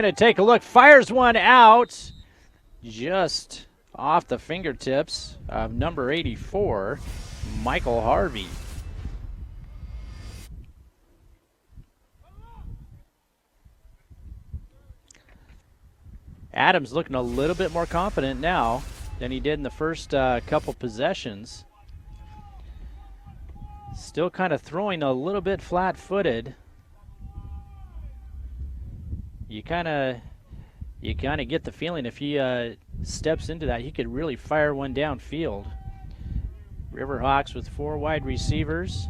Going to take a look. Fires one out just off the fingertips of number 84, Michael Harvey. Adams looking a little bit more confident now than he did in the first couple possessions. Still kind of throwing a little bit flat-footed. You kind of get the feeling if he steps into that, he could really fire one downfield. Riverhawks with 4 wide receivers.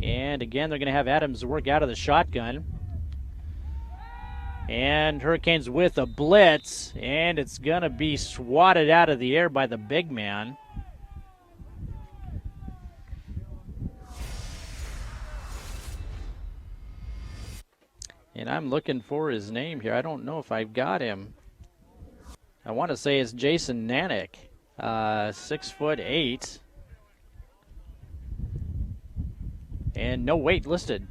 And again, they're going to have Adams work out of the shotgun. And Hurricanes with a blitz, and it's going to be swatted out of the air by the big man. And I'm looking for his name here. I don't know if I've got him. I want to say it's Jason Nanick, 6'8", and no weight listed.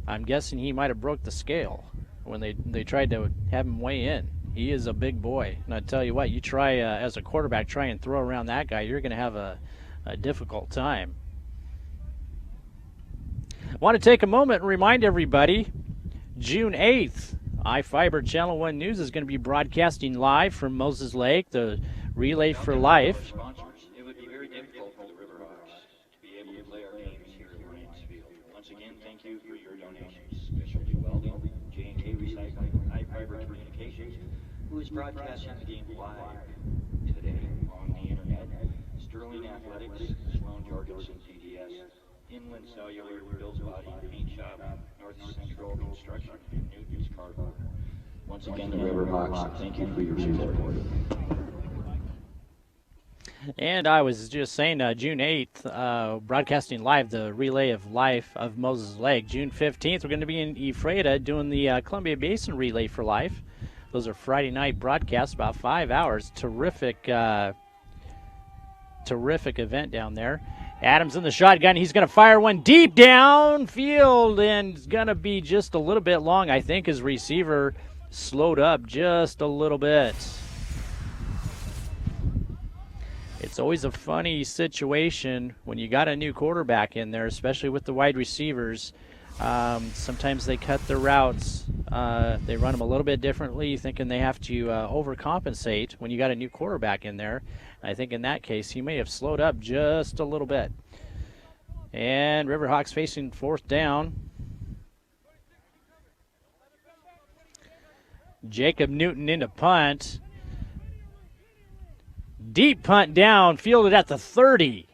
I'm guessing he might have broke the scale when they tried to have him weigh in. He is a big boy, and I tell you what, you try as a quarterback, try and throw around that guy, you're going to have a difficult time. I want to take a moment and remind everybody, June 8th, iFiber Channel 1 News is going to be broadcasting live from Moses Lake, the Relay for Life. It would be very difficult for the Riverhawks to be able to play our games here at Lionsfield. Once again, thank you for your donations. Specialty Welding, J&K Recycling, iFiber Communications, who is broadcasting the game live today on the internet. Sterling Athletics, Sloan Jorgensen CDS, Inland Cellular, Bill's Body Paint Shop, North Central Construction, and Newton's Cardboard. Once again, the Riverhawks, thank you for your support. And I was just saying, June 8th, broadcasting live the Relay of Life of Moses Lake. June 15th, we're going to be in Ephrata doing the Columbia Basin Relay for Life. Those are Friday night broadcasts, about 5 hours. Terrific event down there. Adams in the shotgun. He's going to fire one deep downfield, and it's going to be just a little bit long. I think his receiver slowed up just a little bit. It's always a funny situation when you got a new quarterback in there, especially with the wide receivers. Sometimes they cut their routes. They run them a little bit differently, thinking they have to overcompensate when you got a new quarterback in there. I think in that case, he may have slowed up just a little bit. And Riverhawks facing 4th down. Jacob Newton into punt. Deep punt down, fielded at the 30.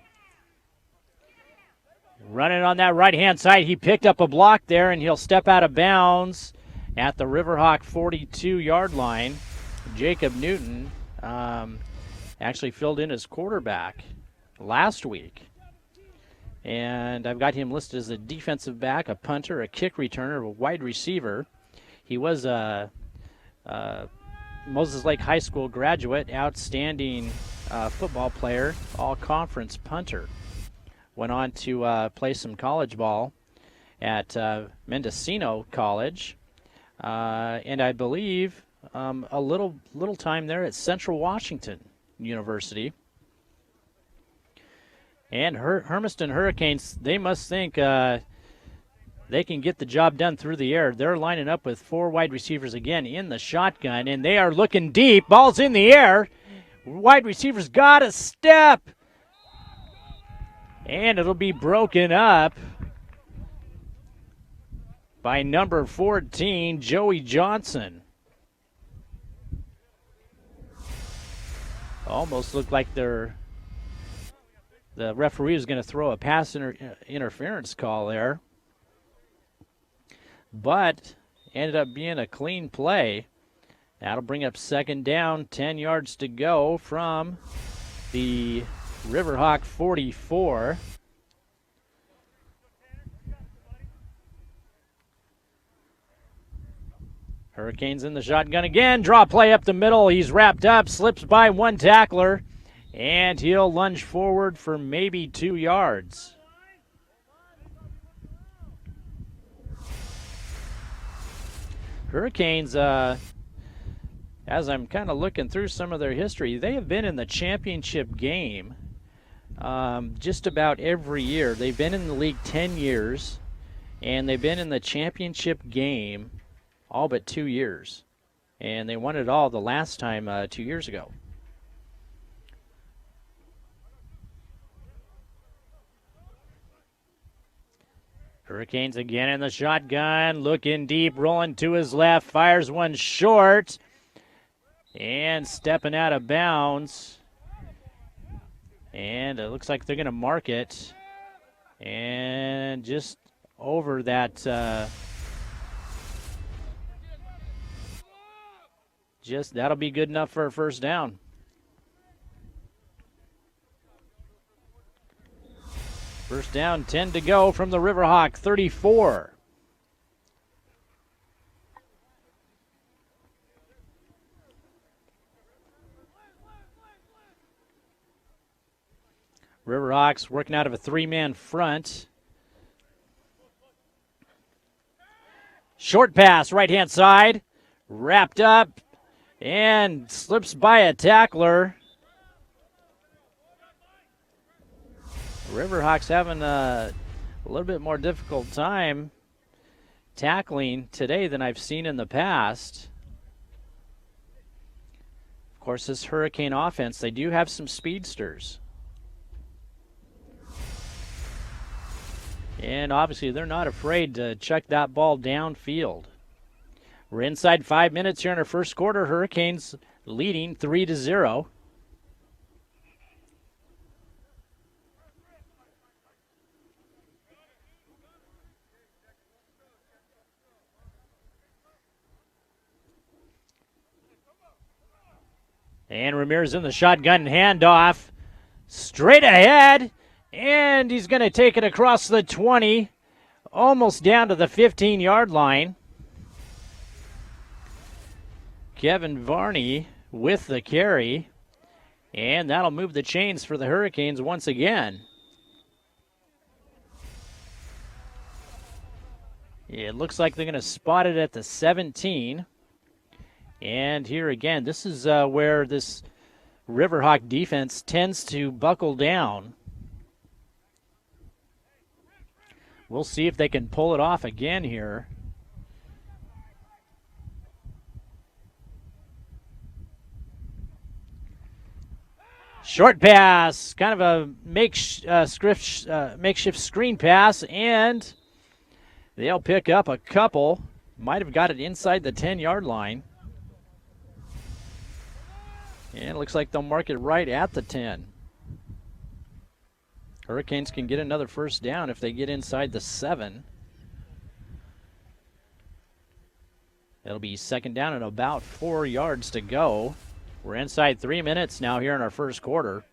Running on that right-hand side, he picked up a block there, and he'll step out of bounds at the Riverhawk 42-yard line. Jacob Newton actually filled in as quarterback last week. And I've got him listed as a defensive back, a punter, a kick returner, a wide receiver. He was a Moses Lake High School graduate, outstanding football player, all-conference punter. Went on to play some college ball at Mendocino College, and I believe a little time there at Central Washington University. And Hermiston Hurricanes, they must think they can get the job done through the air. They're lining up with 4 wide receivers again in the shotgun, and they are looking deep. Ball's in the air. Wide receivers got a step. And it'll be broken up by number 14, Kody Johnson. Almost looked like the referee was going to throw a pass interference call there. But ended up being a clean play. That'll bring up 2nd down, 10 yards to go from the Riverhawk 44. Hurricanes in the shotgun again. Draw play up the middle. He's wrapped up, slips by one tackler, and he'll lunge forward for maybe 2 yards. Hurricanes, as I'm kind of looking through some of their history, they have been in the championship game just about every year. They've been in the league 10 years, and they've been in the championship game all but 2 years. And they won it all the last time 2 years ago. Hurricanes again in the shotgun, looking deep, rolling to his left, fires one short, and stepping out of bounds. And it looks like they're going to mark it. And just over that, that'll be good enough for a first down. First down, 10 to go from the Riverhawk 34. Riverhawks working out of a three-man front. Short pass, right-hand side. Wrapped up and slips by a tackler. Riverhawks having a little bit more difficult time tackling today than I've seen in the past. Of course, this Hurricane offense, they do have some speedsters. And obviously, they're not afraid to chuck that ball downfield. We're inside 5 minutes here in our first quarter. Hurricanes leading 3-0. And Ramirez in the shotgun handoff. Straight ahead. And he's going to take it across the 20. Almost down to the 15-yard line. Kevin Varney with the carry. And that'll move the chains for the Hurricanes once again. It looks like they're going to spot it at the 17. And here again, this is where this Riverhawk defense tends to buckle down. We'll see if they can pull it off again here. Short pass, kind of a makeshift screen pass, and they'll pick up a couple. Might have got it inside the 10-yard line. And it looks like they'll mark it right at the 10. Hurricanes can get another first down if they get inside the 7. It'll be second down and about 4 yards to go. We're inside 3 minutes now here in our first quarter.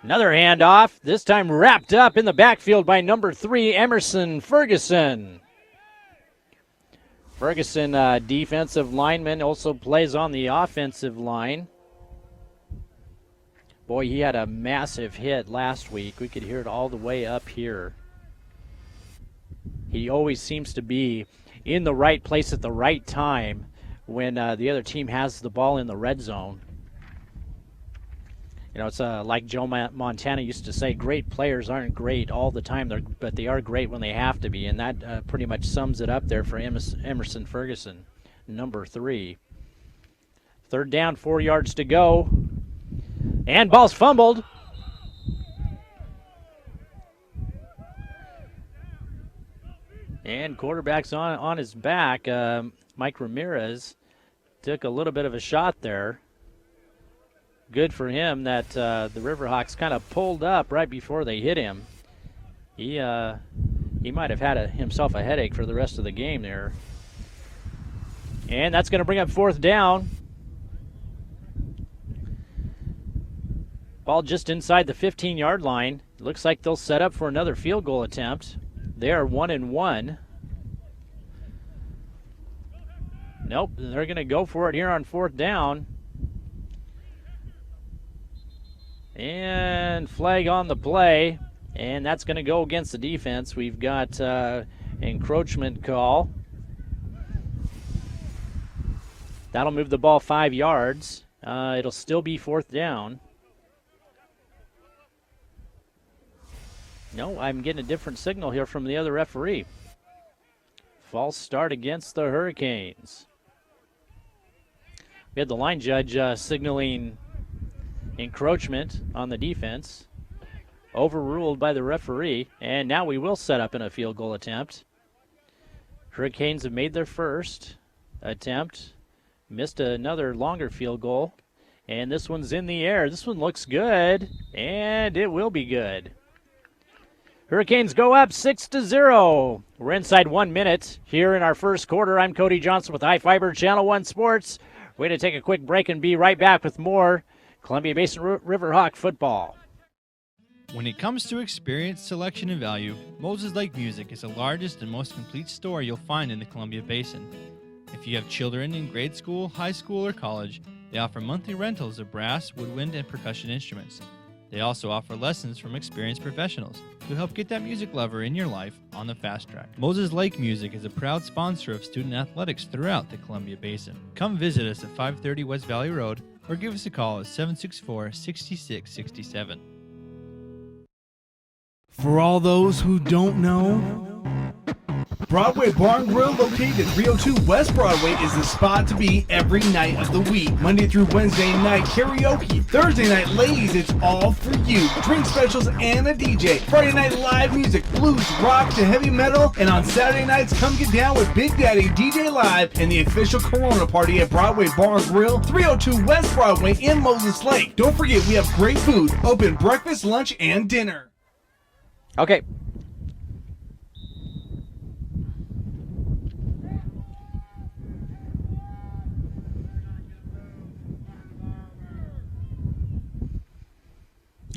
Another handoff, this time wrapped up in the backfield by number 3, Emerson Ferguson. Ferguson, defensive lineman, also plays on the offensive line. Boy, he had a massive hit last week. We could hear it all the way up here. He always seems to be in the right place at the right time when the other team has the ball in the red zone. You know, it's like Joe Montana used to say, great players aren't great all the time, but they are great when they have to be, and that pretty much sums it up there for Emerson Ferguson, number 3. Third down, 4 yards to go, and ball's fumbled. And quarterback's on his back. Mike Ramirez took a little bit of a shot there. Good for him that the Riverhawks kind of pulled up right before they hit him. He might have had himself a headache for the rest of the game there. And that's going to bring up fourth down. Ball just inside the 15-yard line. Looks like they'll set up for another field goal attempt. They are 1-1. Nope, they're going to go for it here on fourth down. And flag on the play, and that's going to go against the defense. We've got encroachment call. That'll move the ball 5 yards. It'll still be 4th down. No, I'm getting a different signal here from the other referee. False start against the Hurricanes. We had the line judge signaling encroachment on the defense. Overruled by the referee, and now we will set up in a field goal attempt. Hurricanes have made their first attempt. Missed another longer field goal, and this one's in the air. This one looks good, and it will be good. Hurricanes go up 6-0. We're inside 1 minute here in our first quarter. I'm Kody Johnson with High Fiber Channel 1 Sports. We're going to take a quick break and be right back with more Columbia Basin Riverhawk football. When it comes to experience, selection, and value, Moses Lake Music is the largest and most complete store you'll find in the Columbia Basin. If you have children in grade school, high school, or college, they offer monthly rentals of brass, woodwind, and percussion instruments. They also offer lessons from experienced professionals to help get that music lover in your life on the fast track. Moses Lake Music is a proud sponsor of student athletics throughout the Columbia Basin. Come visit us at 530 West Valley Road or give us a call at 764-6667. For all those who don't know, Broadway Barn Grill, located at 302 West Broadway, is the spot to be every night of the week. Monday through Wednesday night karaoke. Thursday night, ladies, it's all for you. Drink specials and a DJ. Friday night live music, blues, rock to heavy metal. And on Saturday nights, come get down with Big Daddy DJ Live and the official Corona party at Broadway Barn Grill, 302 West Broadway in Moses Lake. Don't forget, we have great food, open breakfast, lunch, and dinner. Okay.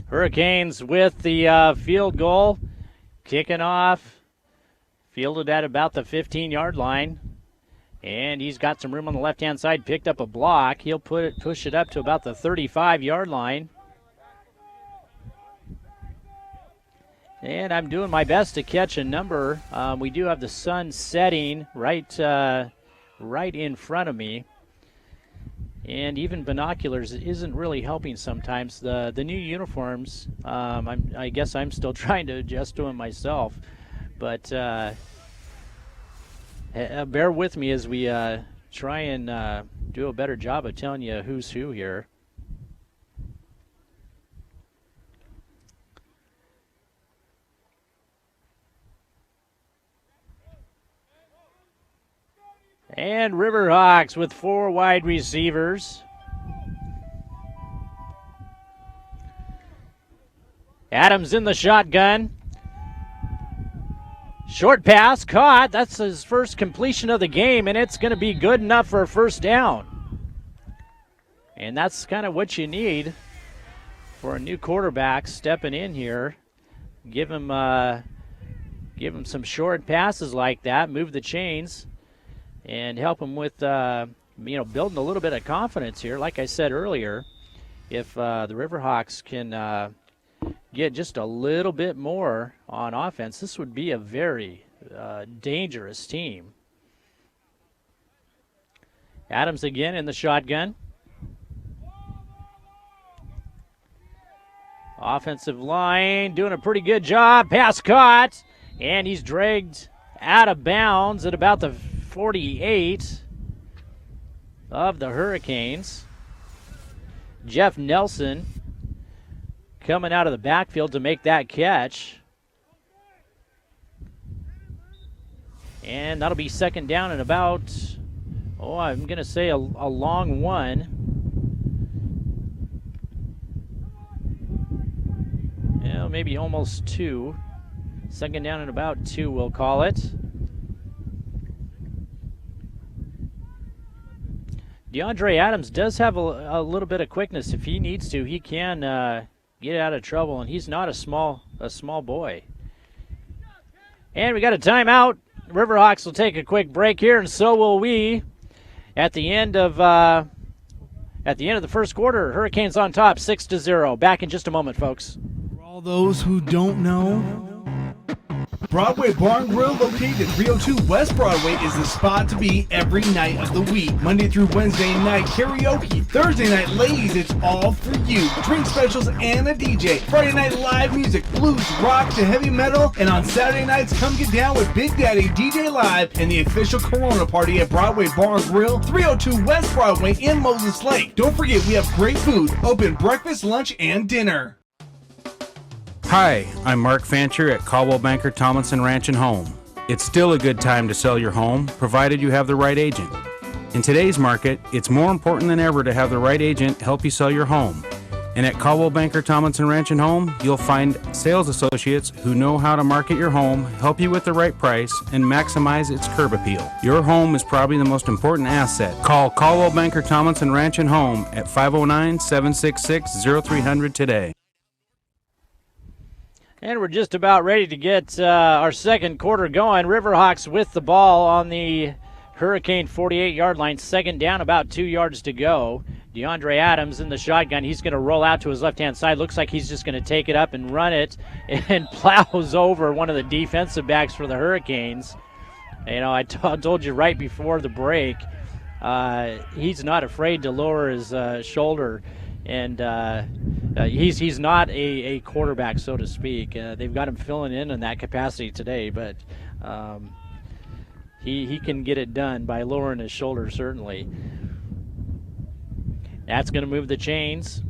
Hurricanes with the field goal, kicking off, fielded at about the 15-yard line, and he's got some room on the left-hand side, picked up a block. He'll push it up to about the 35-yard line. And I'm doing my best to catch a number. We do have the sun setting right in front of me. And even binoculars isn't really helping sometimes. The new uniforms, I guess I'm still trying to adjust to them myself. But bear with me as we try and do a better job of telling you who's who here. And Riverhawks with 4 wide receivers. Adams in the shotgun. Short pass, caught. That's his first completion of the game, and it's going to be good enough for a first down. And that's kind of what you need for a new quarterback stepping in here. Give him some short passes like that, move the chains, and help them with, building a little bit of confidence here. Like I said earlier, if the Riverhawks can get just a little bit more on offense, this would be a very dangerous team. Adams again in the shotgun. Offensive line doing a pretty good job. Pass caught, and he's dragged out of bounds at about the 48 of the Hurricanes. Jeff Nelson coming out of the backfield to make that catch. And that'll be second down and about, I'm going to say a long one. Yeah, maybe almost 2. Second down and about 2, we'll call it. DeAndre Adams does have a little bit of quickness. If he needs to, he can get out of trouble, and he's not a small boy. And we got a timeout. Riverhawks will take a quick break here, and so will we. At the end of at the end of the first quarter. Hurricanes on top, 6-0. Back in just a moment, folks. For all those who don't know, Broadway Barn Grill, located at 302 West Broadway, is the spot to be every night of the week. Monday through Wednesday night karaoke. Thursday night, ladies, it's all for you. Drink specials and a DJ. Friday night live music, blues, rock to heavy metal. And on Saturday nights, come get down with Big Daddy DJ Live and the official Corona party at Broadway Barn Grill, 302 West Broadway in Moses Lake. Don't forget, we have great food, open breakfast, lunch, and dinner. Hi, I'm Mark Fancher at Caldwell Banker Tomlinson Ranch and Home. It's still a good time to sell your home, provided you have the right agent. In today's market, it's more important than ever to have the right agent help you sell your home. And at Caldwell Banker Tomlinson Ranch and Home, you'll find sales associates who know how to market your home, help you with the right price, and maximize its curb appeal. Your home is probably the most important asset. Call Caldwell Banker Tomlinson Ranch and Home at 509-766-0300 today. And we're just about ready to get our second quarter going. Riverhawks with the ball on the Hurricane 48-yard line. Second down, about 2 yards to go. DeAndre Adams in the shotgun. He's going to roll out to his left-hand side. Looks like he's just going to take it up and run it and plows over one of the defensive backs for the Hurricanes. You know, I told you right before the break, he's not afraid to lower his shoulder. And he's not a quarterback, so to speak. They've got him filling in that capacity today, but he can get it done by lowering his shoulder, certainly. That's going to move the chains.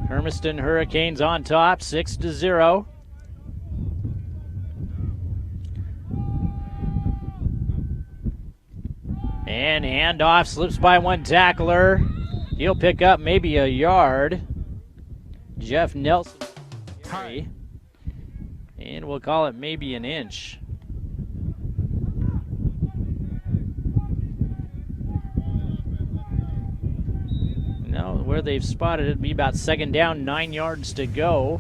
Hermiston Hurricanes on top, 6-0. And handoff, slips by one tackler. He'll pick up maybe a yard. Jeff Nelson. And we'll call it maybe an inch. No, where they've spotted it, be about second down, 9 yards to go.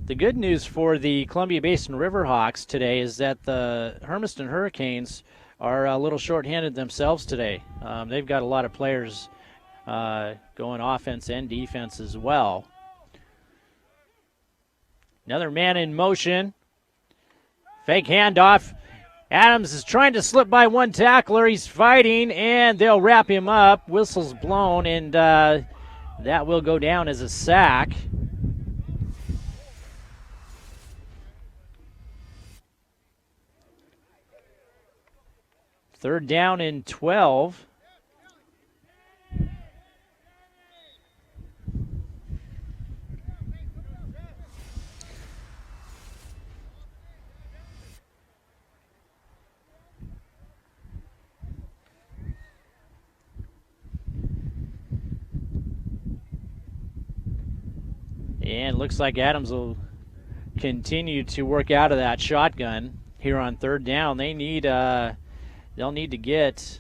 The good news for the Columbia Basin Riverhawks today is that the Hermiston Hurricanes are a little short-handed themselves today. They've got a lot of players going offense and defense as well. Another man in motion. Fake handoff. Adams is trying to slip by one tackler. He's fighting, and they'll wrap him up. Whistle's blown, and that will go down as a sack. Third down and 12. And looks like Adams will continue to work out of that shotgun here on third down. They'll need to get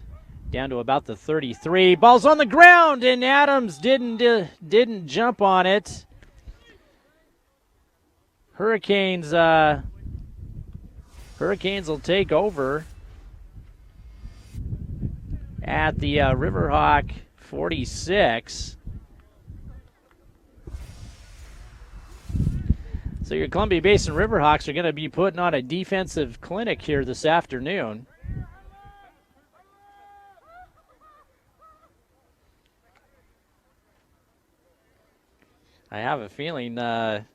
down to about the 33. Ball's on the ground, and Adams didn't jump on it. Hurricanes will take over at the Riverhawk 46. So your Columbia Basin Riverhawks are going to be putting on a defensive clinic here this afternoon. I have a feeling after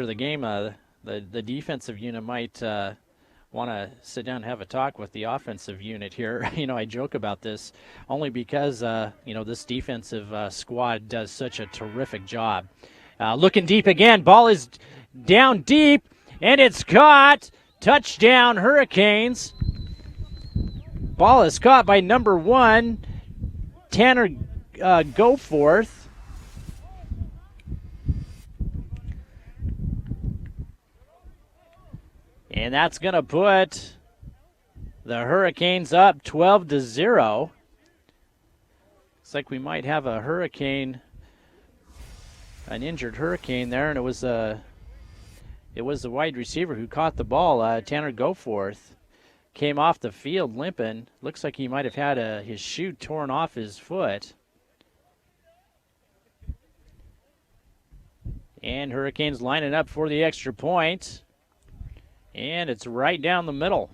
the game, the defensive unit might want to sit down and have a talk with the offensive unit here. You know, I joke about this only because, this defensive squad does such a terrific job. Looking deep again. Ball is down deep, and it's caught. Touchdown, Hurricanes. Ball is caught by number 1, Tanner Goforth. And that's going to put The Hurricanes up 12-0. Looks like we might have a Hurricane, an injured Hurricane there, and it was the wide receiver who caught the ball. Tanner Goforth came off the field limping. Looks like he might have had his shoe torn off his foot. And Hurricanes lining up for the extra point. And it's right down the middle.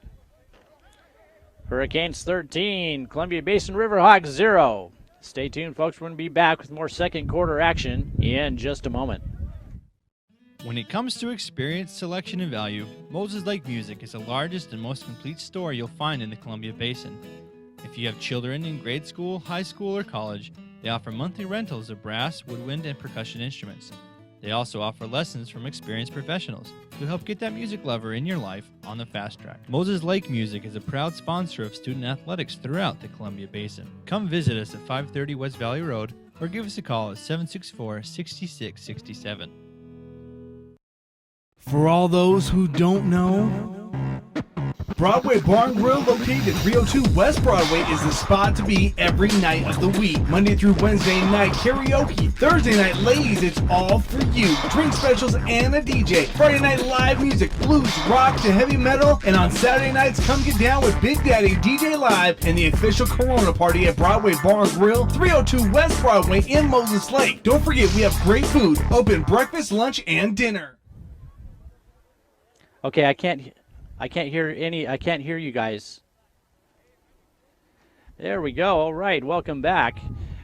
Hurricanes 13, Columbia Basin Riverhawks 0. Stay tuned, folks. We're going to be back with more second quarter action in just a moment. When it comes to experience, selection, and value, Moses Lake Music is the largest and most complete store you'll find in the Columbia Basin. If you have children in grade school, high school, or college, they offer monthly rentals of brass, woodwind, and percussion instruments. They also offer lessons from experienced professionals to help get that music lover in your life on the fast track. Moses Lake Music is a proud sponsor of student athletics throughout the Columbia Basin. Come visit us at 530 West Valley Road or give us a call at 764-6667. For all those who don't know, Broadway Barn Grill, located at 302 West Broadway, is the spot to be every night of the week. Monday through Wednesday night karaoke. Thursday night, ladies, it's all for you. Drink specials and a DJ. Friday night live music, blues, rock to heavy metal. And on Saturday nights, come get down with Big Daddy DJ Live and the official Corona party at Broadway Barn Grill, 302 West Broadway in Moses Lake. Don't forget, we have great food, open breakfast, lunch, and dinner. Okay, I can't hear you guys. There we go. All right, welcome back.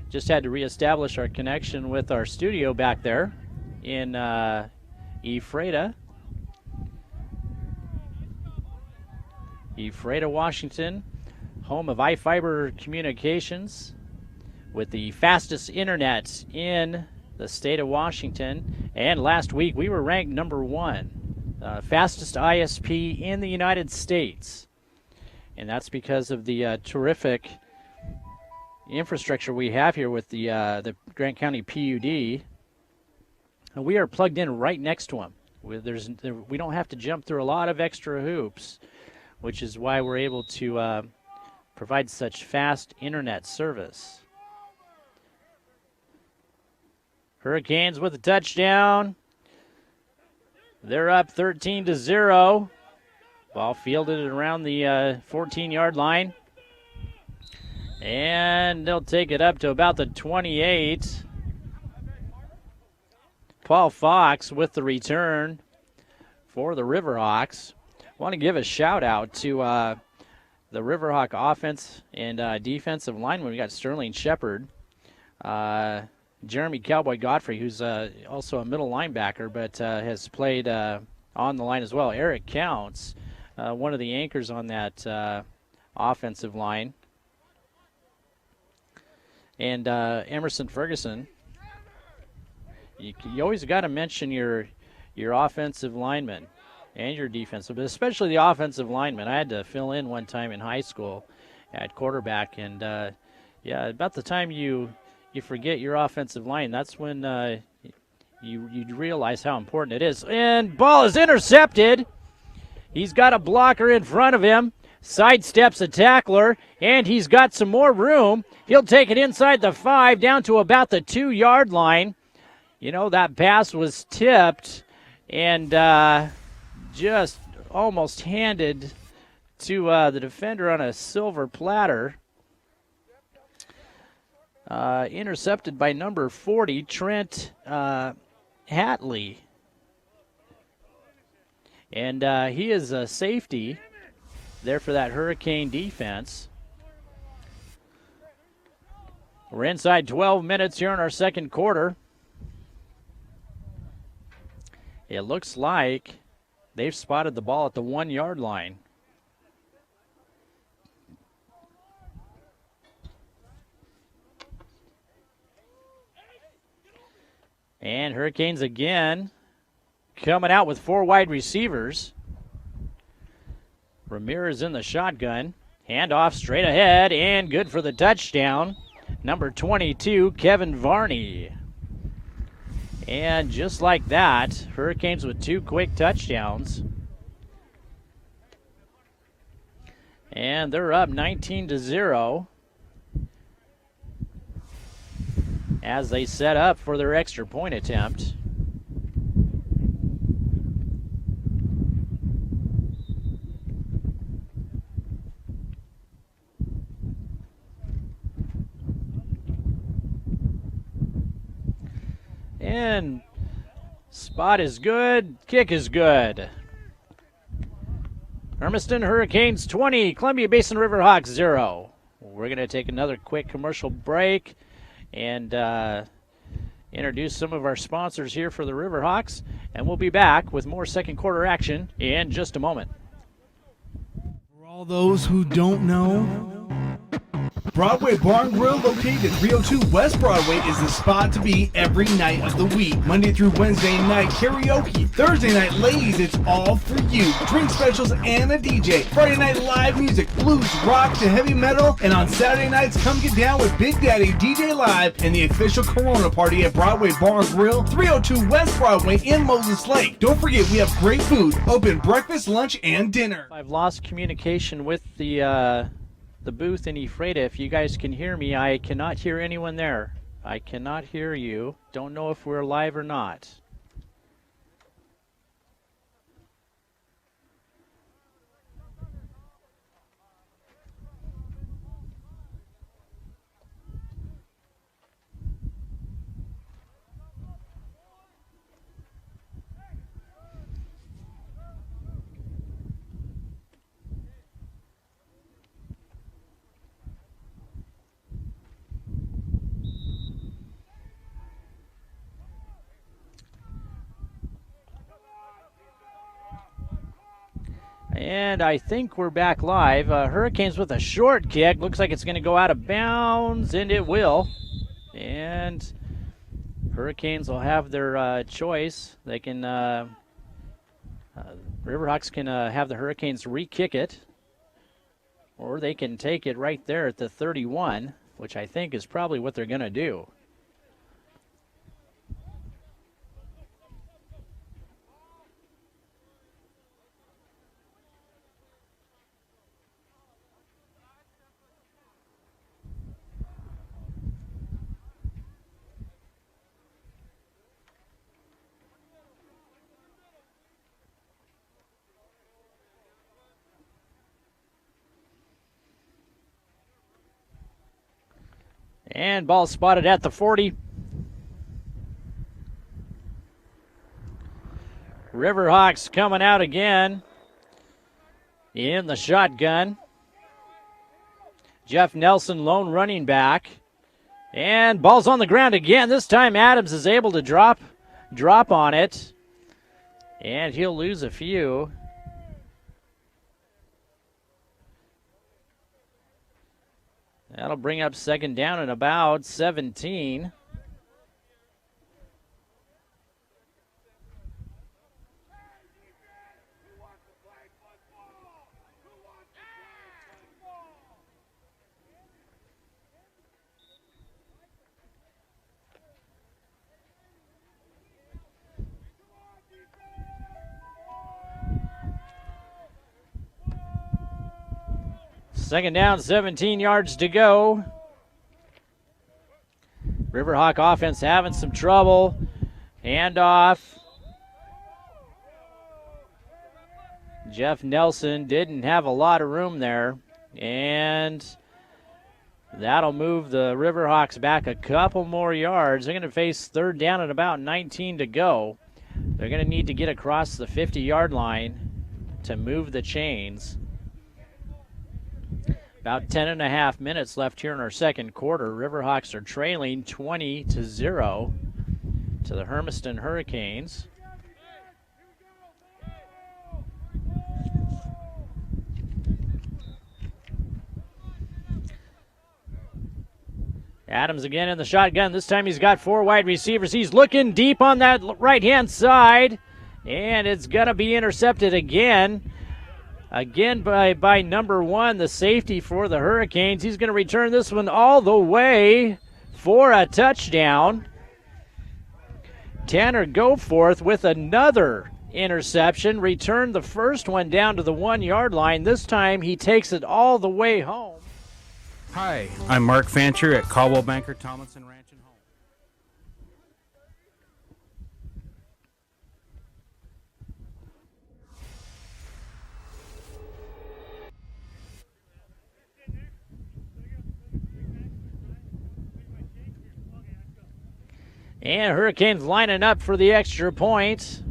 Just had to reestablish our connection with our studio back there in Ephrata, Washington, home of iFiber Communications with the fastest internet in the state of Washington. And last week we were ranked number 1. Fastest ISP in the United States. And that's because of the terrific infrastructure we have here with the Grant County PUD. And we are plugged in right next to them. We don't have to jump through a lot of extra hoops, which is why we're able to provide such fast internet service. Hurricanes with a touchdown. They're up 13-0. Ball fielded around the 14-yard line. And they'll take it up to about the 28. Paul Fox with the return for the Riverhawks. Want to give a shout out to the Riverhawk offense and defensive lineman. We got Sterling Shepard. Jeremy Cowboy Godfrey, who's also a middle linebacker, but has played on the line as well. Eric Counts, one of the anchors on that offensive line. And Emerson Ferguson. You always got to mention your offensive linemen and your defensive, but especially the offensive linemen. I had to fill in one time in high school at quarterback, and about the time you forget your offensive line, that's when you realize how important it is. And ball is intercepted. He's got a blocker in front of him, sidesteps a tackler, and he's got some more room. He'll take it inside the 5 down to about the 2-yard line. You know, that pass was tipped and just almost handed to the defender on a silver platter. Intercepted by number 40, Trent Hatley. And he is a safety there for that Hurricane defense. We're inside 12 minutes here in our second quarter. It looks like they've spotted the ball at the 1-yard line. And Hurricanes again coming out with 4 wide receivers. Ramirez in the shotgun. Handoff straight ahead and good for the touchdown. Number 22, Kevin Varney. And just like that, Hurricanes with 2 quick touchdowns. And they're up 19-0 as they set up for their extra point attempt. And spot is good, kick is good. Hermiston Hurricanes 20, Columbia Basin Riverhawks 0. We're going to take another quick commercial break and introduce some of our sponsors here for the Riverhawks, and we'll be back with more second quarter action in just a moment. For all those who don't know, Broadway Barn Grill, located at 302 West Broadway, is the spot to be every night of the week. Monday through Wednesday night karaoke. Thursday night, ladies, it's all for you. Drink specials and a DJ. Friday night live music, blues, rock to heavy metal. And on Saturday nights, come get down with Big Daddy DJ Live and the official Corona party at Broadway Barn Grill, 302 West Broadway in Moses Lake. Don't forget, we have great food, open breakfast, lunch, and dinner. I've lost communication with the booth in Ephrata. If you guys can hear me, I cannot hear anyone there. I cannot hear you. Don't know if we're live or not. And I think we're back live. Hurricanes with a short kick. Looks like it's going to go out of bounds, and it will. And Hurricanes will have their choice. They can, Riverhawks can have the Hurricanes re-kick it, or they can take it right there at the 31, which I think is probably what they're going to do. And ball spotted at the 40. Riverhawks coming out again in the shotgun. Jeff Nelson, lone running back. And ball's on the ground again. This time Adams is able to drop on it. And he'll lose a few. That'll bring up second down and about 17. Second down, 17 yards to go. Riverhawk offense having some trouble. Handoff. Jeff Nelson didn't have a lot of room there. And that'll move the Riverhawks back a couple more yards. They're going to face third down and about 19 to go. They're going to need to get across the 50-yard line to move the chains. About 10 and a half minutes left here in our second quarter. Riverhawks are trailing 20-0 to the Hermiston Hurricanes. Adams again in the shotgun. This time he's got four wide receivers. He's looking deep on that right-hand side, and it's going to be intercepted again. Again by number one, the safety for the Hurricanes. He's going to return this one all the way for a touchdown. Tanner Goforth with another interception. Returned the first one down to the 1-yard line. This time he takes it all the way home. Hi, I'm Mark Fancher at Caldwell Banker Tomlinson Ranch and Home. And Hurricanes lining up for the extra point.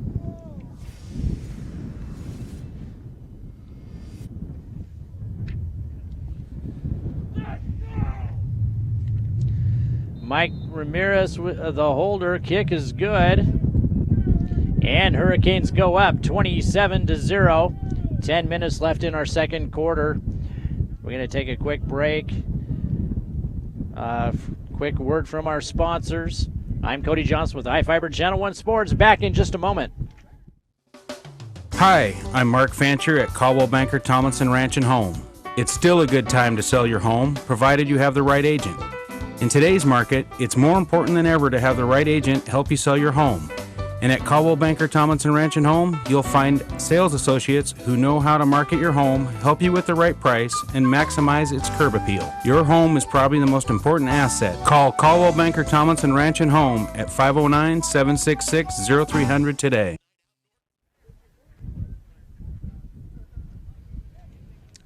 Mike Ramirez with the holder. Kick is good. And Hurricanes go up 27-0. 10 minutes left in our second quarter. We're going to take a quick break. Quick word from our sponsors. I'm Kody Johnson with High Fiber Channel 1 Sports. Back in just a moment. Hi, I'm Mark Fancher at Caldwell Banker Tomlinson Ranch and Home. It's still a good time to sell your home, provided you have the right agent. In today's market, it's more important than ever to have the right agent help you sell your home. And at Caldwell Banker Tomlinson Ranch and Home, you'll find sales associates who know how to market your home, help you with the right price, and maximize its curb appeal. Your home is probably the most important asset. Call Caldwell Banker Tomlinson Ranch and Home at 509-766-0300 today.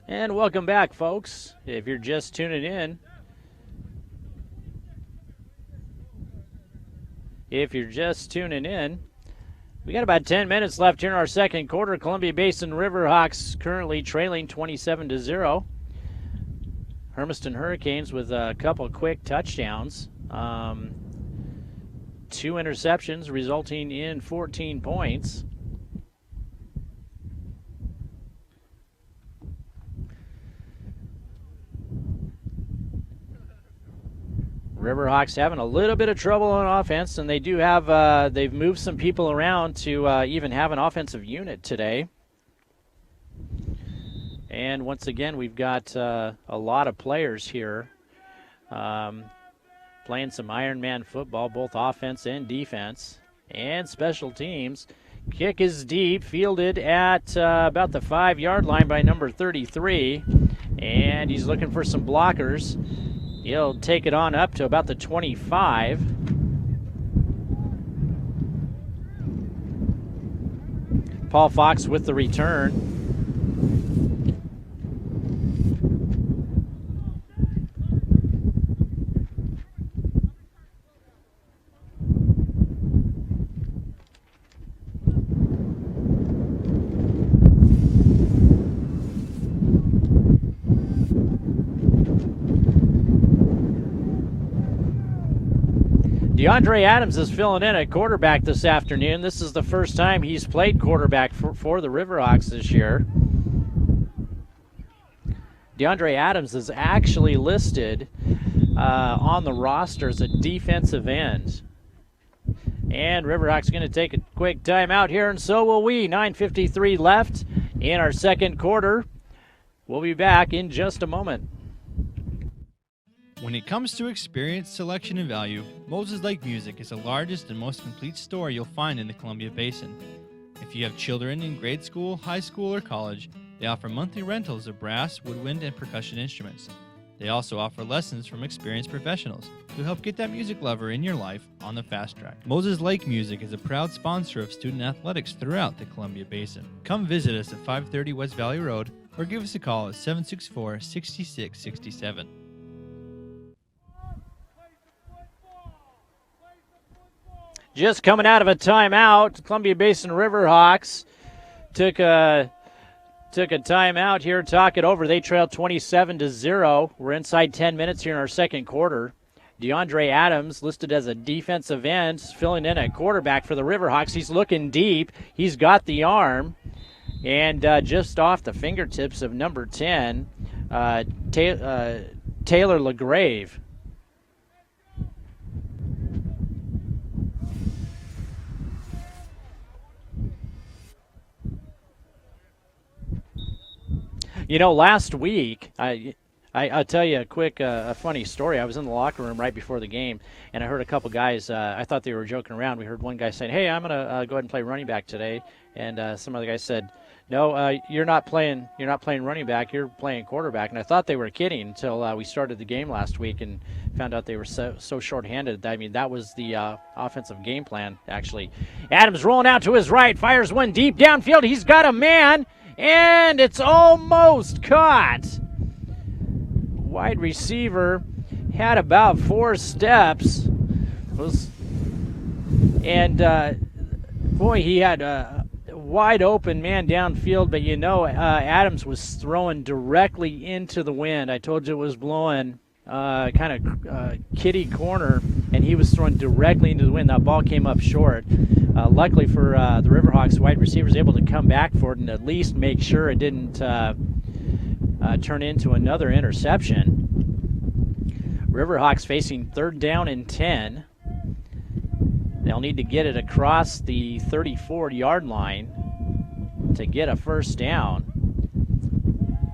And welcome back, folks. If you're just tuning in, we got about 10 minutes left here in our second quarter. Columbia Basin Riverhawks currently trailing 27-0. Hermiston Hurricanes with a couple quick touchdowns. 2 interceptions resulting in 14 points. Riverhawks having a little bit of trouble on offense, and they do have, they've moved some people around to even have an offensive unit today. And once again, we've got a lot of players here playing some Ironman football, both offense and defense, and special teams. Kick is deep, fielded at about the 5-yard line by number 33, and he's looking for some blockers. He'll take it on up to about the 25. Paul Fox with the return. DeAndre Adams is filling in at quarterback this afternoon. This is the first time he's played quarterback for the Riverhawks this year. DeAndre Adams is actually listed on the roster as a defensive end. And Riverhawks going to take a quick timeout here, and so will we. 9:53 left in our second quarter. We'll be back in just a moment. When it comes to experience, selection, and value, Moses Lake Music is the largest and most complete store you'll find in the Columbia Basin. If you have children in grade school, high school, or college, they offer monthly rentals of brass, woodwind, and percussion instruments. They also offer lessons from experienced professionals who help get that music lover in your life on the fast track. Moses Lake Music is a proud sponsor of student athletics throughout the Columbia Basin. Come visit us at 530 West Valley Road or give us a call at 764-6667. Just coming out of a timeout, Columbia Basin Riverhawks took a timeout here, talk it over. They trailed 27-0. We're inside 10 minutes here in our second quarter. DeAndre Adams listed as a defensive end, filling in at quarterback for the Riverhawks. He's looking deep. He's got the arm. And just off the fingertips of number 10, Taylor LaGrave. You know, last week, I I'll tell you a quick, a funny story. I was in the locker room right before the game, and I heard a couple guys. I thought they were joking around. We heard one guy saying, "Hey, I'm gonna go ahead and play running back today," and some other guy said, "No, you're not playing. You're not playing running back. You're playing quarterback." And I thought they were kidding until we started the game last week and found out they were so shorthanded. I mean, that was the offensive game plan actually. Adams rolling out to his right, fires one deep downfield. He's got a man, and it's almost caught. Wide receiver had about 4 steps, boy, he had a wide open man downfield, but Adams was throwing directly into the wind. I told you it was blowing kind of kitty corner, and he was throwing directly into the wind. That ball came up short. Luckily for the Riverhawks, wide receiver was able to come back for it and at least make sure it didn't turn into another interception. Riverhawks facing 3rd down and 10. They'll need to get it across the 34-yard line to get a first down.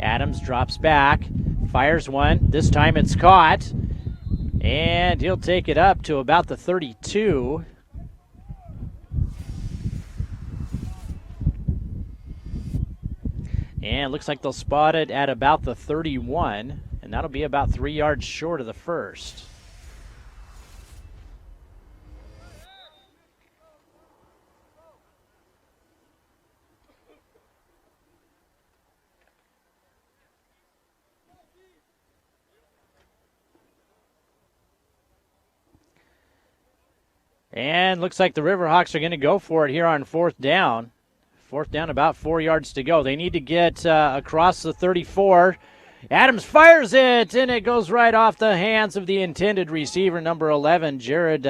Adams drops back, fires one. This time it's caught, and he'll take it up to about the 32. And looks like they'll spot it at about the 31, and that'll be about 3 yards short of the first. And looks like the Riverhawks are going to go for it here on 4th down. 4th down, about 4 yards to go. They need to get across the 34. Adams fires it, and it goes right off the hands of the intended receiver, number 11, Jared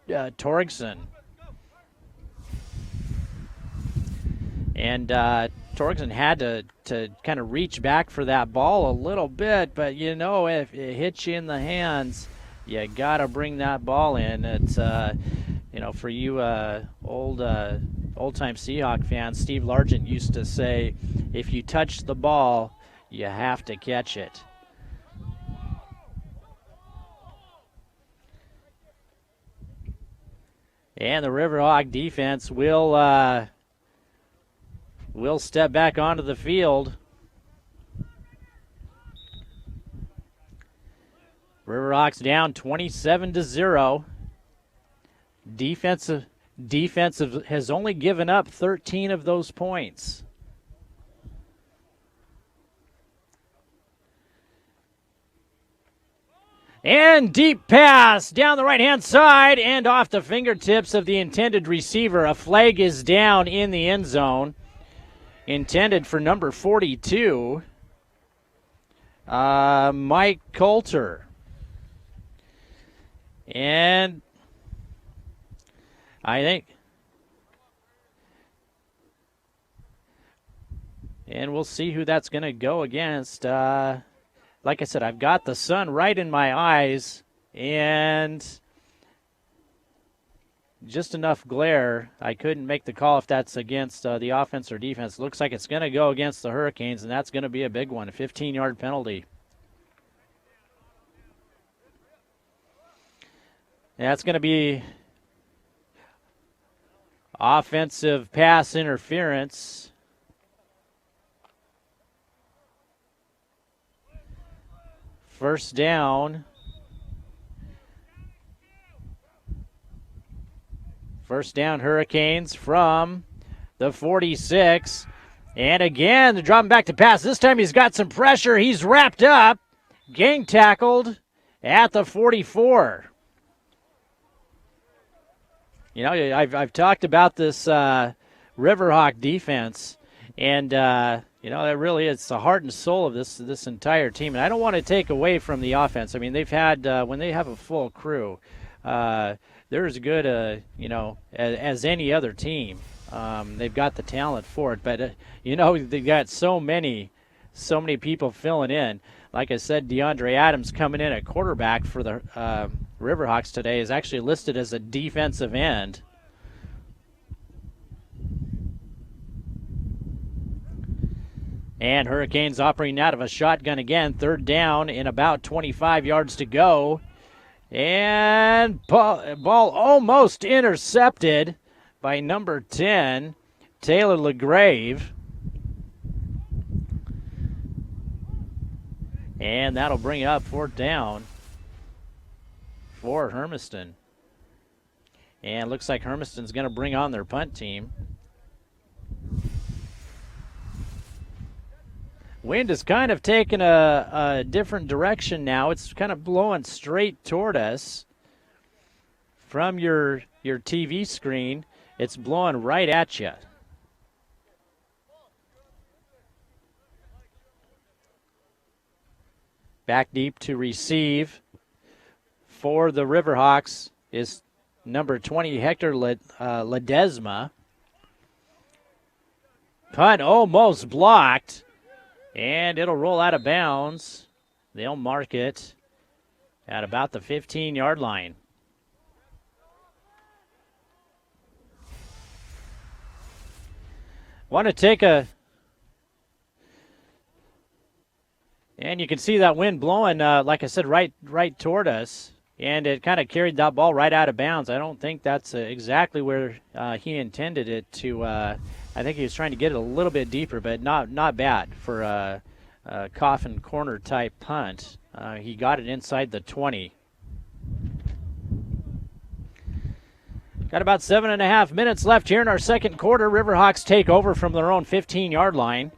Torgson. And Torgson had to kind of reach back for that ball a little bit, but if it hits you in the hands, you got to bring that ball in. It's for you old-time Seahawk fans, Steve Largent used to say, if you touch the ball, you have to catch it. And the Riverhawk defense will step back onto the field. Riverhawks down 27-0. Defensive has only given up 13 of those points. And deep pass down the right-hand side and off the fingertips of the intended receiver. A flag is down in the end zone. Intended for number 42, Mike Coulter. And I think, and we'll see who that's going to go against. Like I said, I've got the sun right in my eyes, and just enough glare. I couldn't make the call if that's against the offense or defense. Looks like it's going to go against the Hurricanes, and that's going to be a big one, a 15-yard penalty. That's going to be offensive pass interference. First down. First down, Hurricanes from the 46. And again, they're dropping back to pass. This time he's got some pressure. He's wrapped up. Gang tackled at the 44. I've talked about this Riverhawk defense, and that really is the heart and soul of this entire team. And I don't want to take away from the offense. I mean, they've had when they have a full crew, they're as good as any other team. They've got the talent for it, but they've got so many people filling in. Like I said, DeAndre Adams coming in at quarterback for the Riverhawks today is actually listed as a defensive end. And Hurricanes operating out of a shotgun again. Third down in about 25 yards to go. And ball almost intercepted by number 10, Taylor LeGrave. And that'll bring up fourth down for Hermiston. And looks like Hermiston's going to bring on their punt team. Wind is kind of taking a different direction now. It's kind of blowing straight toward us from your TV screen. It's blowing right at you. Back deep to receive for the Riverhawks is number 20, Hector Ledesma. Punt almost blocked. And it'll roll out of bounds. They'll mark it at about the 15-yard line. Want to take and you can see that wind blowing, like I said, right toward us. And it kind of carried that ball right out of bounds. I don't think that's exactly where he intended it to. I think he was trying to get it a little bit deeper, but not bad for a coffin corner type punt. He got it inside the 20. Got about 7.5 minutes left here in our second quarter. Riverhawks take over from their own 15-yard line.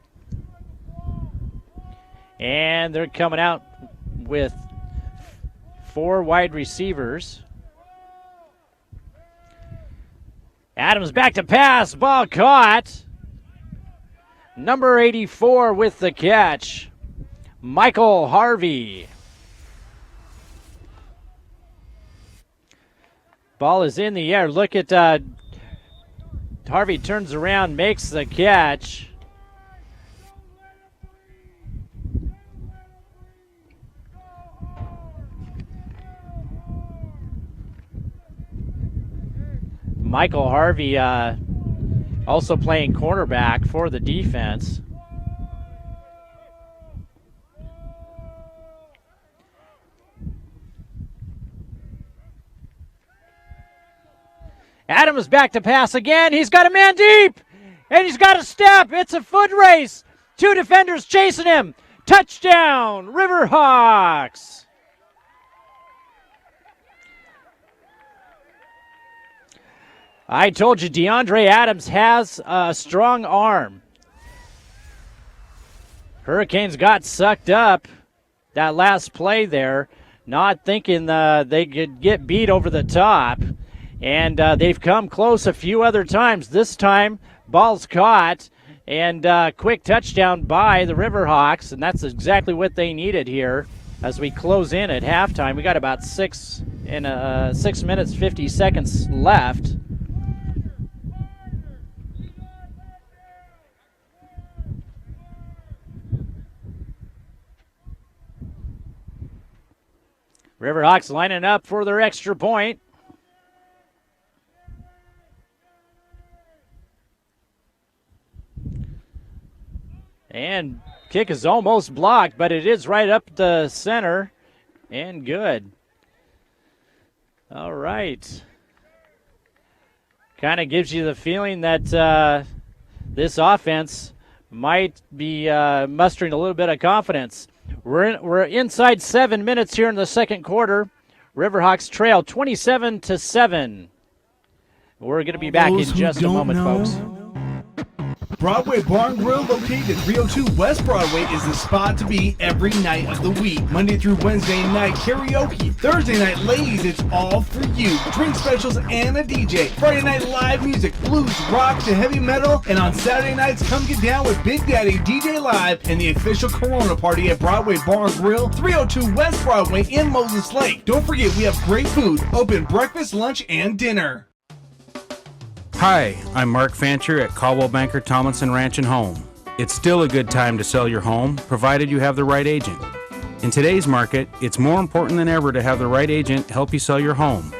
And they're coming out with 4 wide receivers. Adams back to pass. Ball caught. Number 84 with the catch. Michael Harvey. Ball is in the air. Look at Harvey turns around, makes the catch. Michael Harvey also playing cornerback for the defense. Adams back to pass again. He's got a man deep, and he's got a step. It's a foot race. 2 defenders chasing him. Touchdown, Riverhawks. I told you DeAndre Adams has a strong arm. Hurricanes got sucked up that last play there, not thinking they could get beat over the top. And they've come close a few other times. This time, ball's caught, and quick touchdown by the Riverhawks, and that's exactly what they needed here as we close in at halftime. We got about 6 minutes, 50 seconds left. Riverhawks lining up for their extra point. And kick is almost blocked, but it is right up the center and good. All right. Kind of gives you the feeling that this offense might be mustering a little bit of confidence. We're inside 7 minutes here in the second quarter. Riverhawks trail 27-7. We're going to be back in just a moment, folks. Broadway Barn Grill, located at 302 West Broadway, is the spot to be every night of the week. Monday through Wednesday night karaoke. Thursday night, ladies, it's all for you. Drink specials and a DJ. Friday night live music, blues, rock to heavy metal. And on Saturday nights, come get down with Big Daddy DJ Live and the official Corona party at Broadway Barn Grill, 302 West Broadway in Moses Lake. Don't forget, we have great food, open breakfast, lunch, and dinner. Hi, I'm Mark Fancher at Caldwell Banker Tomlinson Ranch and Home. It's still a good time to sell your home, provided you have the right agent. In today's market, it's more important than ever to have the right agent help you sell your home.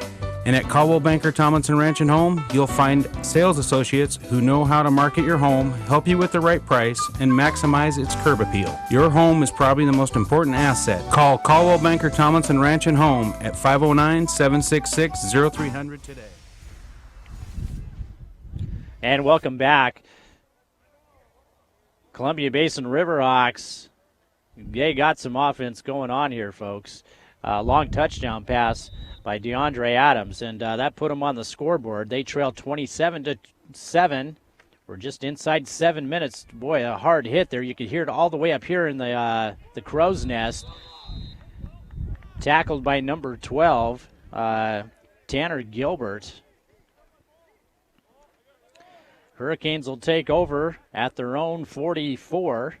And at Caldwell Banker Tomlinson Ranch and Home, you'll find sales associates who know how to market your home, help you with the right price, and maximize its curb appeal. Your home is probably the most important asset. Call Caldwell Banker Tomlinson Ranch and Home at 509-766-0300 today. And welcome back. Columbia Basin Riverhawks, they got some offense going on here, folks. Long touchdown pass by DeAndre Adams, and that put them on the scoreboard. They trailed 27-7. We're just inside 7 minutes. Boy, a hard hit there. You could hear it all the way up here in the crow's nest. Tackled by number 12, Tanner Gilbert. Hurricanes will take over at their own 44.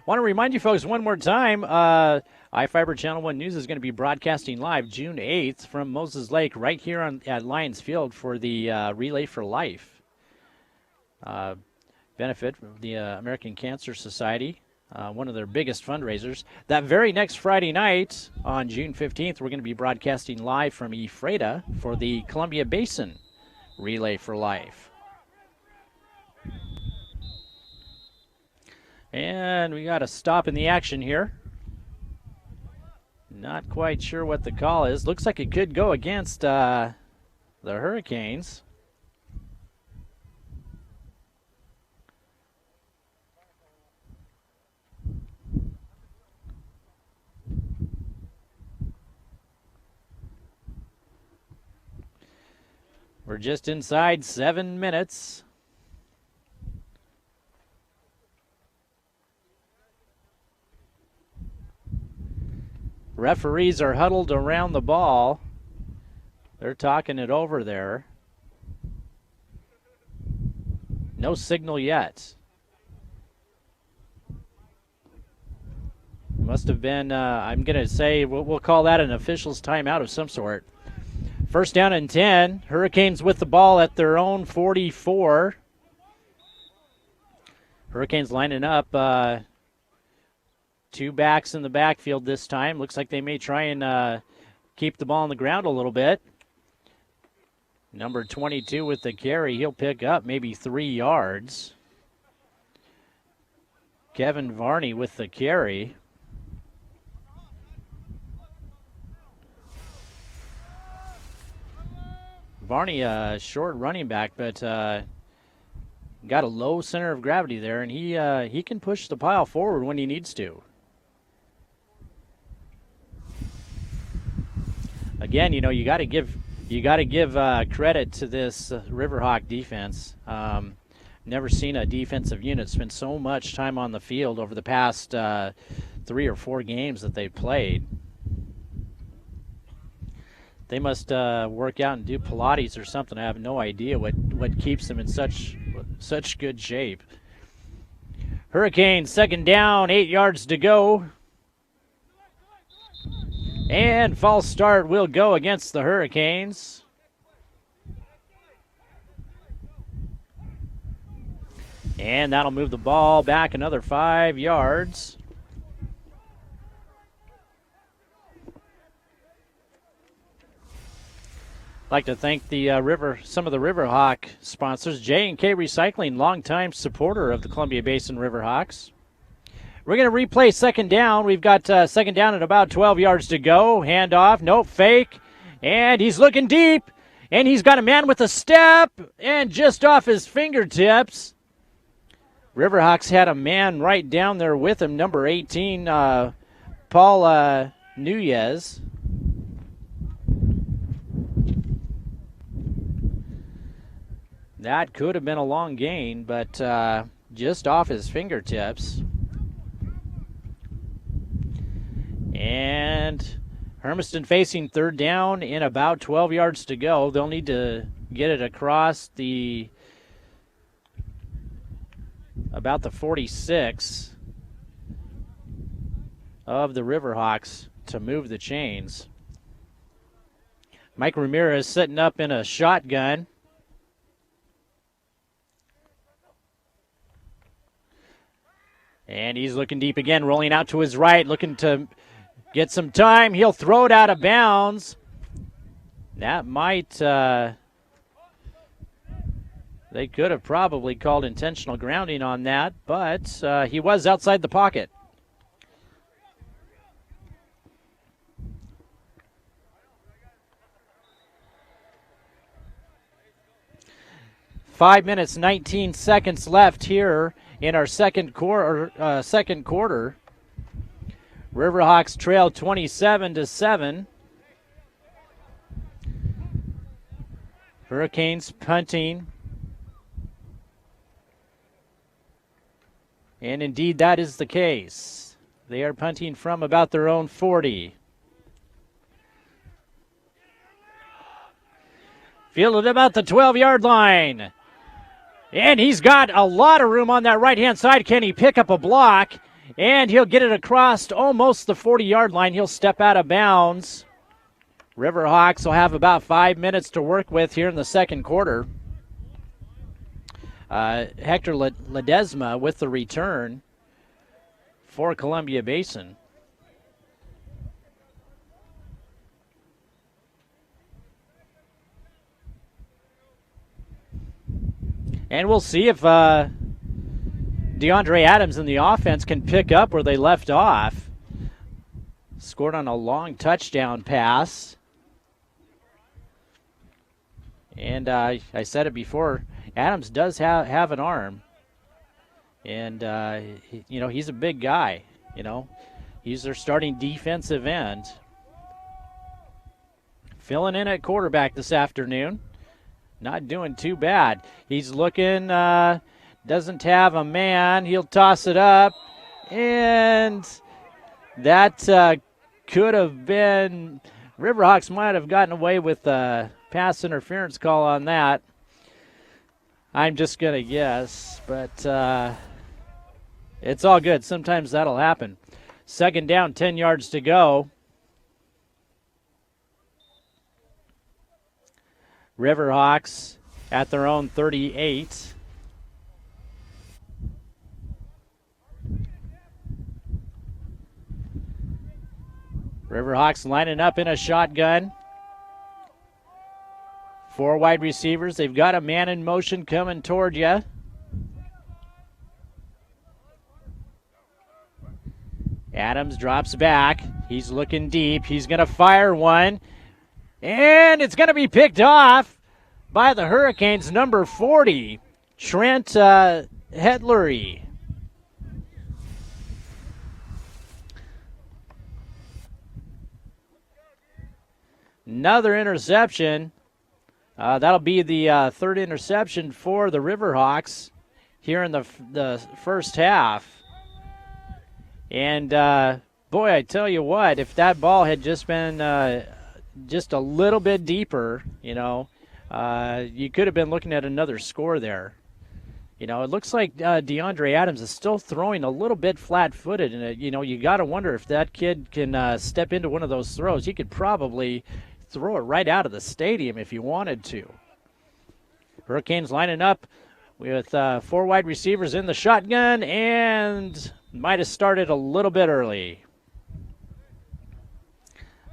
Want to remind you folks one more time, iFiber Channel 1 News is going to be broadcasting live June 8th from Moses Lake right here at Lions Field for the Relay for Life. Benefit from the American Cancer Society, one of their biggest fundraisers. That very next Friday night on June 15th, we're going to be broadcasting live from Ephrata for the Columbia Basin Relay for Life. And we got a stop in the action here. Not quite sure what the call is. Looks like it could go against the Hurricanes. We're just inside 7 minutes. Referees are huddled around the ball. They're talking it over there. No signal yet. Must have been, I'm going to say, we'll call that an official's timeout of some sort. First down and 10. Hurricanes with the ball at their own 44. Hurricanes lining up. Two backs in the backfield this time. Looks like they may try and keep the ball on the ground a little bit. Number 22 with the carry. He'll pick up maybe 3 yards. Kevin Varney with the carry. Varney, short running back, but got a low center of gravity there, and he can push the pile forward when he needs to. Again, you got to give credit to this Riverhawk defense. Never seen a defensive unit spend so much time on the field over the past 3 or 4 games that they've played. They must work out and do Pilates or something. I have no idea what keeps them in such good shape. Hurricanes second down, 8 yards to go. And false start will go against the Hurricanes. And that'll move the ball back another 5 yards. I'd like to thank the some of the Riverhawk sponsors. J&K Recycling, longtime supporter of the Columbia Basin Riverhawks. We're going to replay second down. We've got second down at about 12 yards to go. Handoff, nope, fake. And he's looking deep. And he's got a man with a step. And just off his fingertips. Riverhawks had a man right down there with him, number 18, Paul Nunez. That could have been a long gain, but just off his fingertips. And Hermiston facing third down in about 12 yards to go. They'll need to get it across about the 46 of the Riverhawks to move the chains. Mike Ramirez setting up in a shotgun. And he's looking deep again, rolling out to his right, looking to get some time. He'll throw it out of bounds. That might, they could have probably called intentional grounding on that, but he was outside the pocket. Five minutes, 19 seconds left here in our second quarter. Riverhawks trail 27-7. Hurricanes punting. And indeed, that is the case. They are punting from about their own 40. Fielded about the 12-yard line. And he's got a lot of room on that right-hand side. Can he pick up a block? And he'll get it across almost the 40-yard line. He'll step out of bounds. Riverhawks will have about 5 minutes to work with here in the second quarter. Hector Ledesma with the return for Columbia Basin. And we'll see if DeAndre Adams and the offense can pick up where they left off. Scored on a long touchdown pass. And I said it before, Adams does have an arm. And, he's a big guy, He's their starting defensive end. Filling in at quarterback this afternoon. Not doing too bad. He's looking, doesn't have a man. He'll toss it up. And that could have been, Riverhawks might have gotten away with a pass interference call on that. I'm just going to guess, but it's all good. Sometimes that'll happen. Second down, 10 yards to go. Riverhawks at their own 38. Riverhawks lining up in a shotgun. 4 wide receivers. They've got a man in motion coming toward you. Adams drops back. He's looking deep. He's going to fire one. And it's going to be picked off by the Hurricanes, number 40, Trent Hedlery. Another interception. That'll be the third interception for the Riverhawks here in the first half. And, boy, I tell you what, if that ball had just been just a little bit deeper, you could have been looking at another score there. It looks like DeAndre Adams is still throwing a little bit flat-footed, and you got to wonder if that kid can step into one of those throws. He could probably throw it right out of the stadium if he wanted to. Hurricanes lining up with 4 wide receivers in the shotgun, and might have started a little bit early.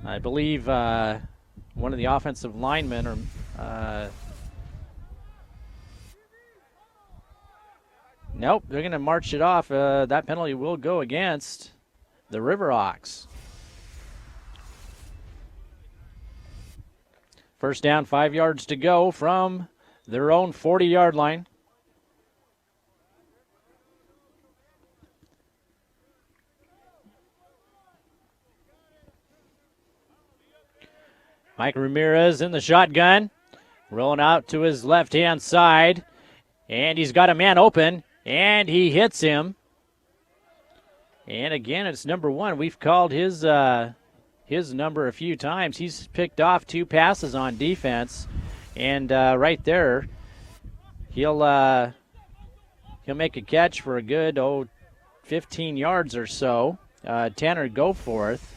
I believe one of the offensive linemen nope, they're going to march it off. That penalty will go against the Riverhawks. First down, 5 yards to go from their own 40-yard line. Mike Ramirez in the shotgun, rolling out to his left-hand side, and he's got a man open, and he hits him. And again, it's number 1. We've called his number a few times. He's picked off 2 passes on defense, and right there, he'll make a catch for a good 15 yards or so. Tanner Goforth.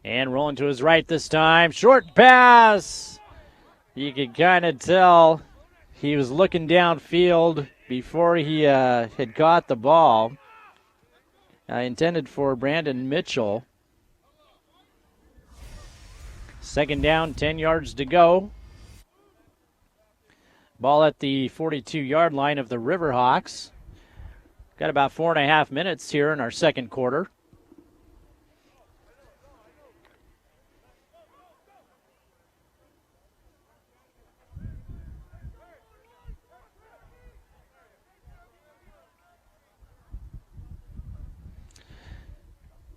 And rolling to his right this time. Short pass. You can kind of tell He was looking downfield before he had caught the ball. Intended for Brandon Mitchell. Second down, 10 yards to go. Ball at the 42-yard line of the Riverhawks. Got about 4.5 minutes here in our second quarter.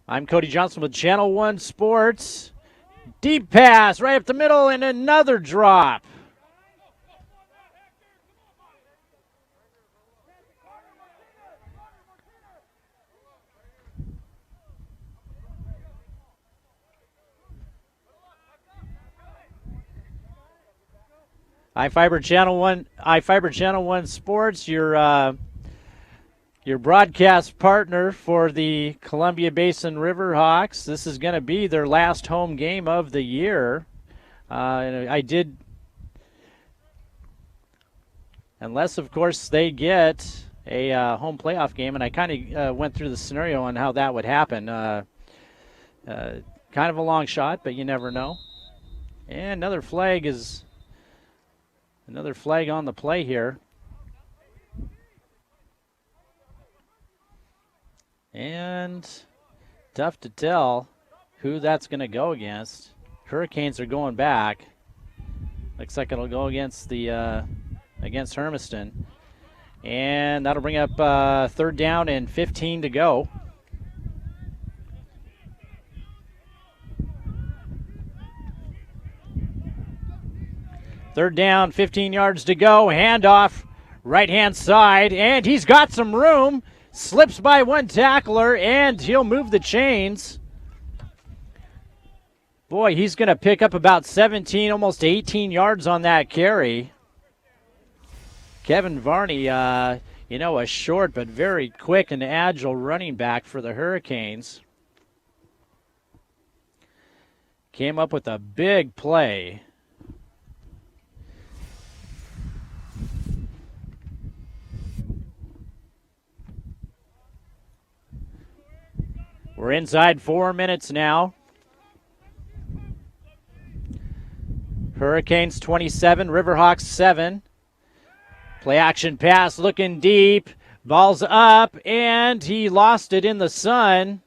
I'm Kody Johnson with Channel 1 Sports. Deep pass right up the middle and another drop. iFiber Channel 1 Sports, your broadcast partner for the Columbia Basin Riverhawks. This is going to be their last home game of the year. Unless, of course, they get a home playoff game, and I kind of went through the scenario on how that would happen. Kind of a long shot, but you never know. And another flag on the play here. And tough to tell who that's going to go against. Hurricanes are going back. Looks like it'll go against against Hermiston. And that'll bring up third down and 15 to go. Third down, 15 yards to go. Handoff, right-hand side, and he's got some room. Slips by one tackler, and he'll move the chains. Boy, he's going to pick up about 17, almost 18 yards on that carry. Kevin Varney, a short but very quick and agile running back for the Hurricanes. Came up with a big play. We're inside 4 minutes now. Hurricanes 27, Riverhawks 7. Play action pass looking deep. Ball's up, and he lost it in the sun.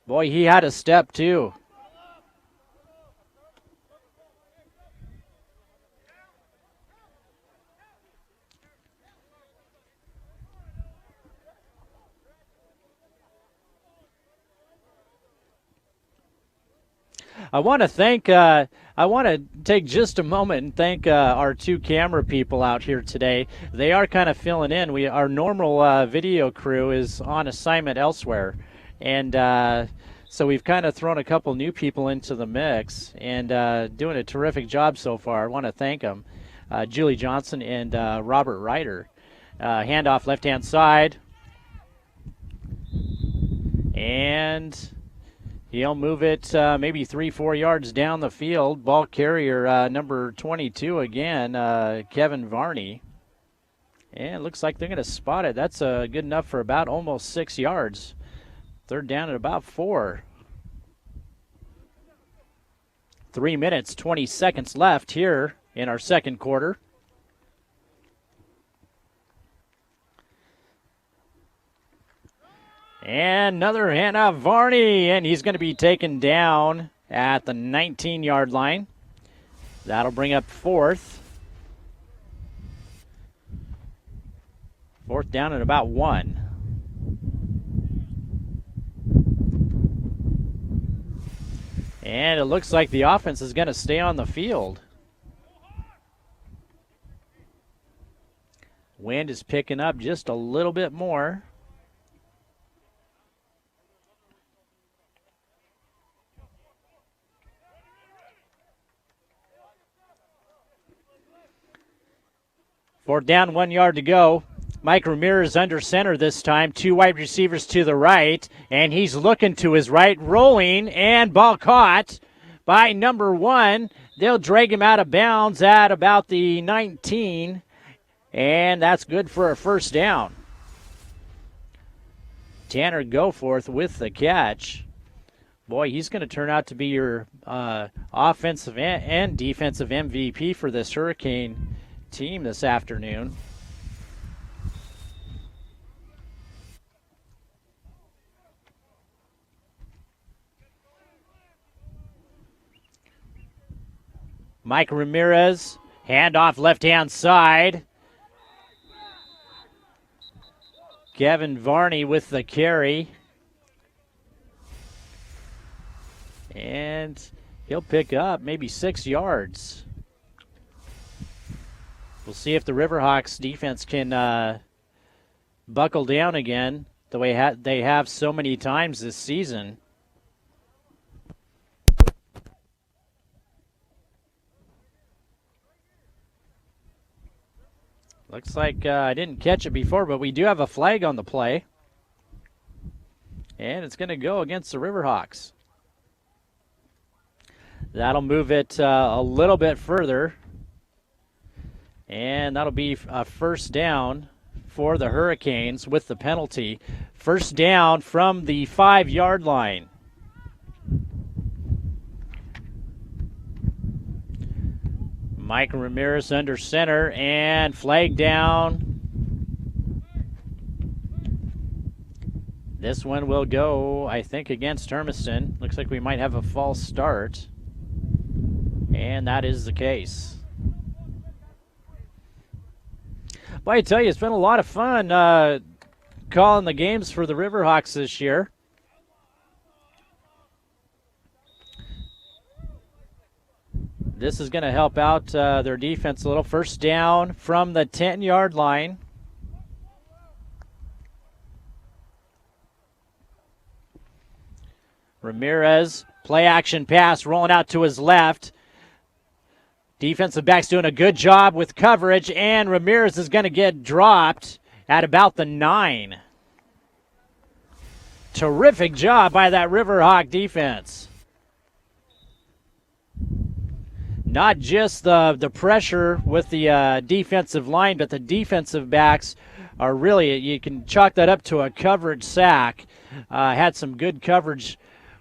Boy, he had a step too. I want to take just a moment and thank our two camera people out here today. They are kind of filling in. Our normal video crew is on assignment elsewhere, and so we've kind of thrown a couple new people into the mix and doing a terrific job so far. I want to thank them, Julie Johnson and Robert Ryder. Handoff left-hand side, and he'll move it maybe 3-4 yards down the field. Ball carrier number 22 again, Kevin Varney. And it looks like they're going to spot it. That's good enough for about almost 6 yards. Third down at about 4. 3 minutes, 20 seconds left here in our second quarter. And another handoff, Varney, and he's going to be taken down at the 19-yard line. That'll bring up fourth. Fourth down at about 1. And it looks like the offense is going to stay on the field. Wind is picking up just a little bit more. Fourth down, 1 yard to go. Mike Ramirez under center this time. 2 wide receivers to the right, and he's looking to his right, rolling, and ball caught by number 1. They'll drag him out of bounds at about the 19. And that's good for a first down. Tanner Goforth with the catch. Boy, he's going to turn out to be your offensive and defensive MVP for this Hurricane team this afternoon. Mike Ramirez, handoff left-hand side. Kevin Varney with the carry. And he'll pick up maybe 6 yards. We'll see if the Riverhawks defense can buckle down again the way they have so many times this season. Looks like I didn't catch it before, but we do have a flag on the play. And it's going to go against the Riverhawks. That'll move it a little bit further. And that'll be a first down for the Hurricanes with the penalty. First down from the 5-yard line. Mike Ramirez under center and flag down. This one will go, I think, against Hermiston. Looks like we might have a false start. And that is the case. But I tell you, it's been a lot of fun calling the games for the Riverhawks this year. This is going to help out their defense a little. First down from the 10-yard line. Ramirez, play action pass, rolling out to his left. Defensive back's doing a good job with coverage, and Ramirez is going to get dropped at about the 9. Terrific job by that Riverhawk defense. Not just the pressure with the defensive line, but the defensive backs are really, you can chalk that up to a coverage sack. Had some good coverage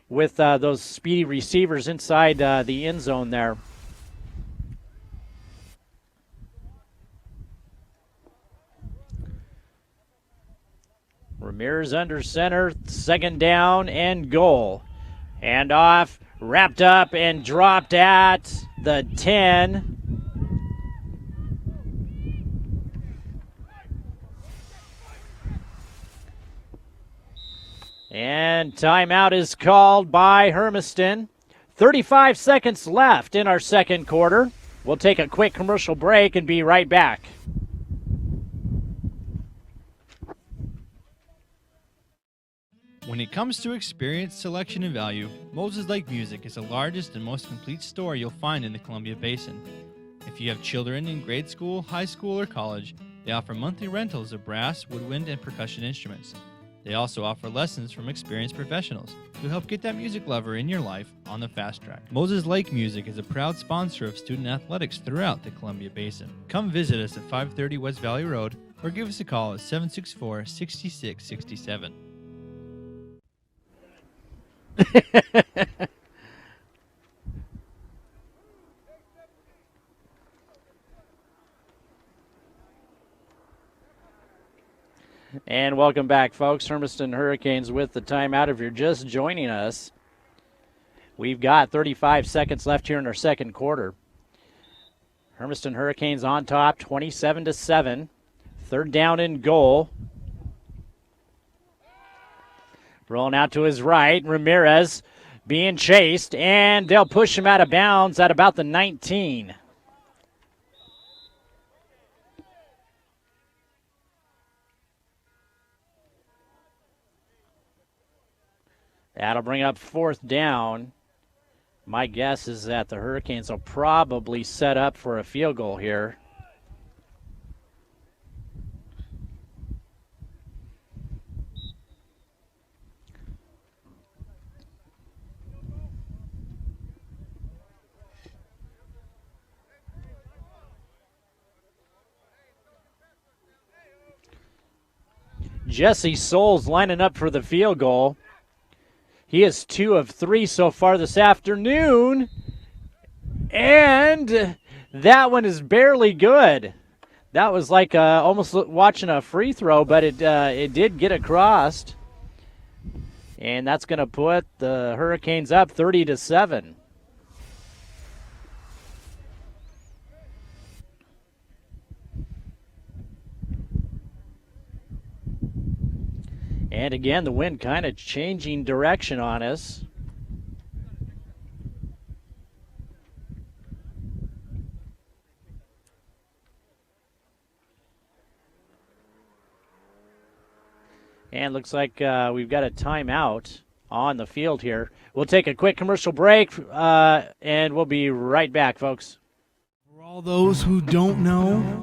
with those speedy receivers inside the end zone there. Ramirez under center, second down and goal. Hand off, wrapped up and dropped at the 10. And timeout is called by Hermiston. 35 seconds left in our second quarter. We'll take a quick commercial break and be right back. When it comes to experience, selection, and value, Moses Lake Music is the largest and most complete store you'll find in the Columbia Basin. If you have children in grade school, high school, or college, they offer monthly rentals of brass, woodwind, and percussion instruments. They also offer lessons from experienced professionals who help get that music lover in your life on the fast track. Moses Lake Music is a proud sponsor of student athletics throughout the Columbia Basin. Come visit us at 530 West Valley Road or give us a call at 764-6667. And welcome back, folks. Hermiston Hurricanes with the timeout. If you're just joining us, we've got 35 seconds left here in our second quarter. Hermiston Hurricanes on top, 27-7. Third down and goal. Rolling out to his right, Ramirez being chased, and they'll push him out of bounds at about the 19. That'll bring up fourth down. My guess is that the Hurricanes will probably set up for a field goal here. Jesse Souls lining up for the field goal. He is 2 of 3 so far this afternoon. And that one is barely good. That was like almost watching a free throw, but it did get across. And that's going to put the Hurricanes up 30-7. And again, the wind kind of changing direction on us. And looks like we've got a timeout on the field here. We'll take a quick commercial break, and we'll be right back, folks. For all those who don't know,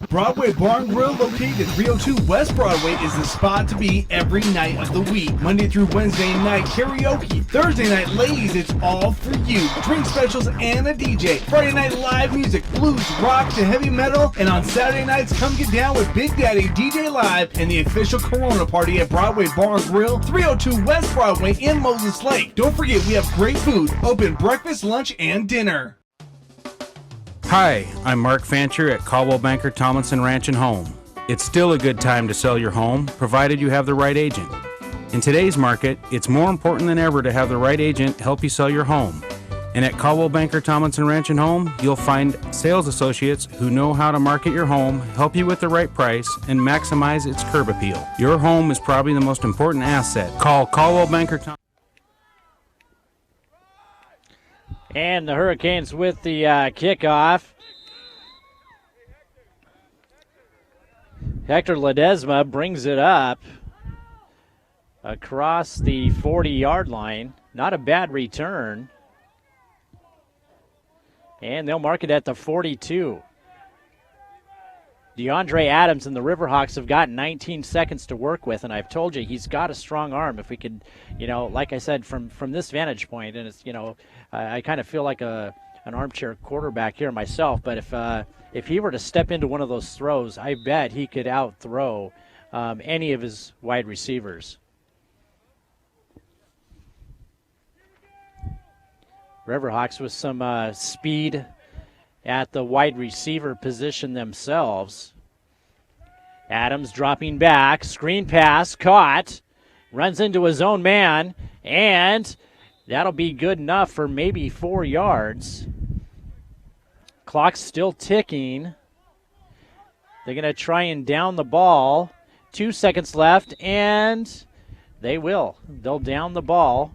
Broadway Barn Grill, located at 302 West Broadway, is the spot to be every night of the week. Monday through Wednesday night karaoke. Thursday night, ladies, it's all for you. Drink specials and a DJ. Friday night live music, blues, rock to heavy metal. And on Saturday nights, come get down with Big Daddy DJ Live and the official Corona party at Broadway Barn Grill, 302 West Broadway in Moses Lake. Don't forget, we have great food, open breakfast, lunch, and dinner. Hi, I'm Mark Fancher at Caldwell Banker Tomlinson Ranch and Home. It's still a good time to sell your home, provided you have the right agent. In today's market, it's more important than ever to have the right agent help you sell your home. And at Caldwell Banker Tomlinson Ranch and Home, you'll find sales associates who know how to market your home, help you with the right price, and maximize its curb appeal. Your home is probably the most important asset. Call Caldwell Banker Tomlinson. And the Hurricanes with the kickoff. Hector Ledesma brings it up across the 40-yard line. Not a bad return. And they'll mark it at the 42. DeAndre Adams and the Riverhawks have got 19 seconds to work with, and I've told you he's got a strong arm. If we could, like I said, from this vantage point, and it's, I kind of feel like an armchair quarterback here myself, but if he were to step into one of those throws, I bet he could out-throw any of his wide receivers. Riverhawks with some speed at the wide receiver position themselves. Adams dropping back, screen pass, caught, runs into his own man, and that'll be good enough for maybe 4 yards. Clock's still ticking. They're going to try and down the ball. 2 seconds left, and they will. They'll down the ball.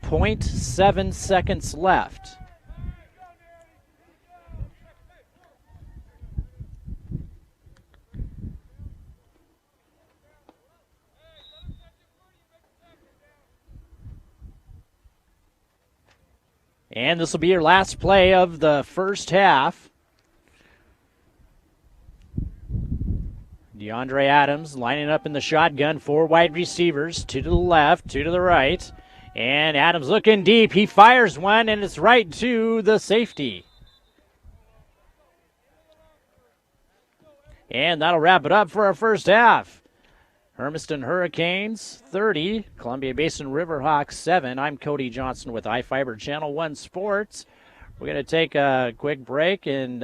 0.7 seconds left. And this will be your last play of the first half. DeAndre Adams lining up in the shotgun, 4 wide receivers, 2 to the left, 2 to the right. And Adams looking deep. He fires one, and it's right to the safety. And that'll wrap it up for our first half. Hermiston Hurricanes 30, Columbia Basin Riverhawks 7. I'm Kody Johnson with iFiber Channel 1 Sports. We're going to take a quick break and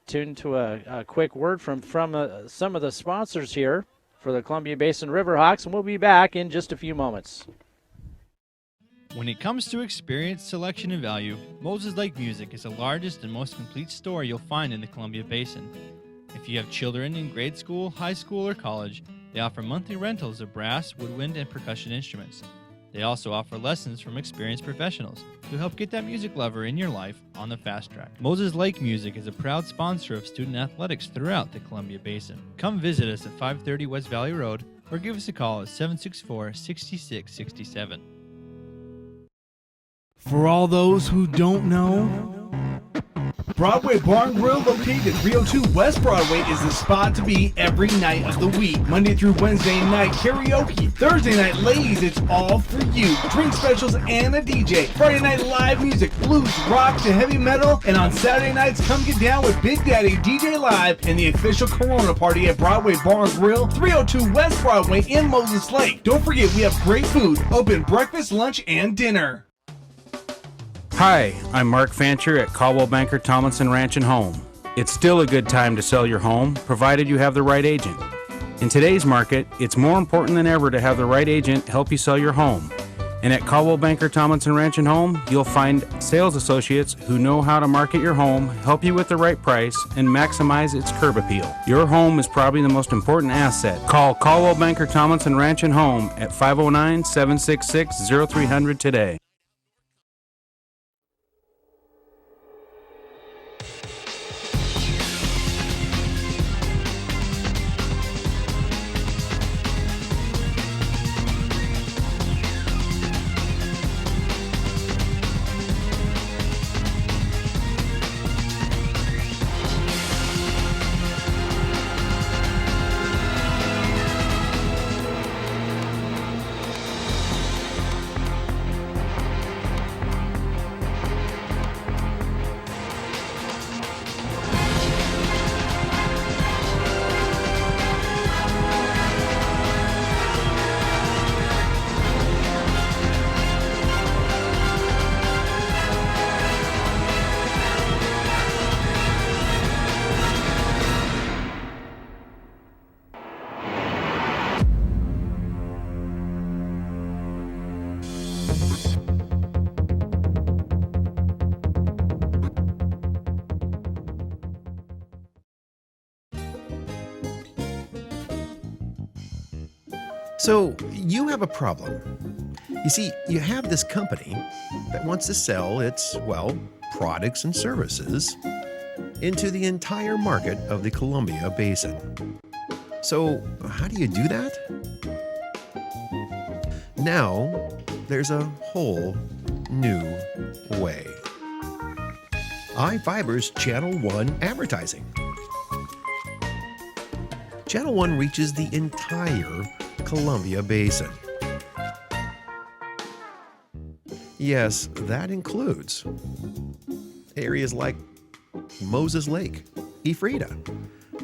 tune to a quick word from some of the sponsors here for the Columbia Basin Riverhawks, and we'll be back in just a few moments. When it comes to experience, selection, and value, Moses Lake Music is the largest and most complete store you'll find in the Columbia Basin. If you have children in grade school, high school, or college, they offer monthly rentals of brass, woodwind, and percussion instruments. They also offer lessons from experienced professionals to help get that music lover in your life on the fast track. Moses Lake Music is a proud sponsor of student athletics throughout the Columbia Basin. Come visit us at 530 West Valley Road or give us a call at 764-6667. For all those who don't know, Broadway Barn Grill, located 302 West Broadway, is the spot to be every night of the week. Monday through Wednesday night karaoke. Thursday night, ladies, it's all for you. Drink specials and a DJ. Friday night live music, blues, rock to heavy metal. And on Saturday nights, come get down with Big Daddy DJ Live and the official Corona party at Broadway Barn Grill, 302 West Broadway in Moses Lake. Don't forget, we have great food, open breakfast, lunch, and dinner. Hi, I'm Mark Fancher at Caldwell Banker Tomlinson Ranch and Home. It's still a good time to sell your home, provided you have the right agent. In today's market, it's more important than ever to have the right agent help you sell your home. And at Caldwell Banker Tomlinson Ranch and Home, you'll find sales associates who know how to market your home, help you with the right price, and maximize its curb appeal. Your home is probably the most important asset. Call Caldwell Banker Tomlinson Ranch and Home at 509-766-0300 today. So, you have a problem. You see, you have this company that wants to sell its, well, products and services into the entire market of the Columbia Basin. So, how do you do that? Now, there's a whole new way. iFiber's Channel 1 advertising. Channel 1 reaches the entire Columbia Basin. Yes, that includes areas like Moses Lake, Ephrata,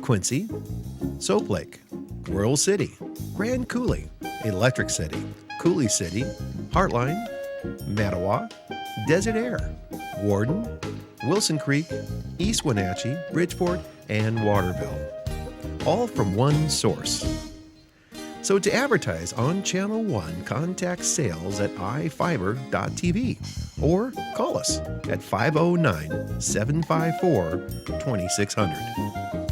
Quincy, Soap Lake, Rural City, Grand Coulee, Electric City, Coulee City, Heartline, Mattawa, Desert Air, Warden, Wilson Creek, East Wenatchee, Bridgeport, and Waterville. All from one source. So to advertise on Channel 1, contact sales at ifiber.tv or call us at 509-754-2600.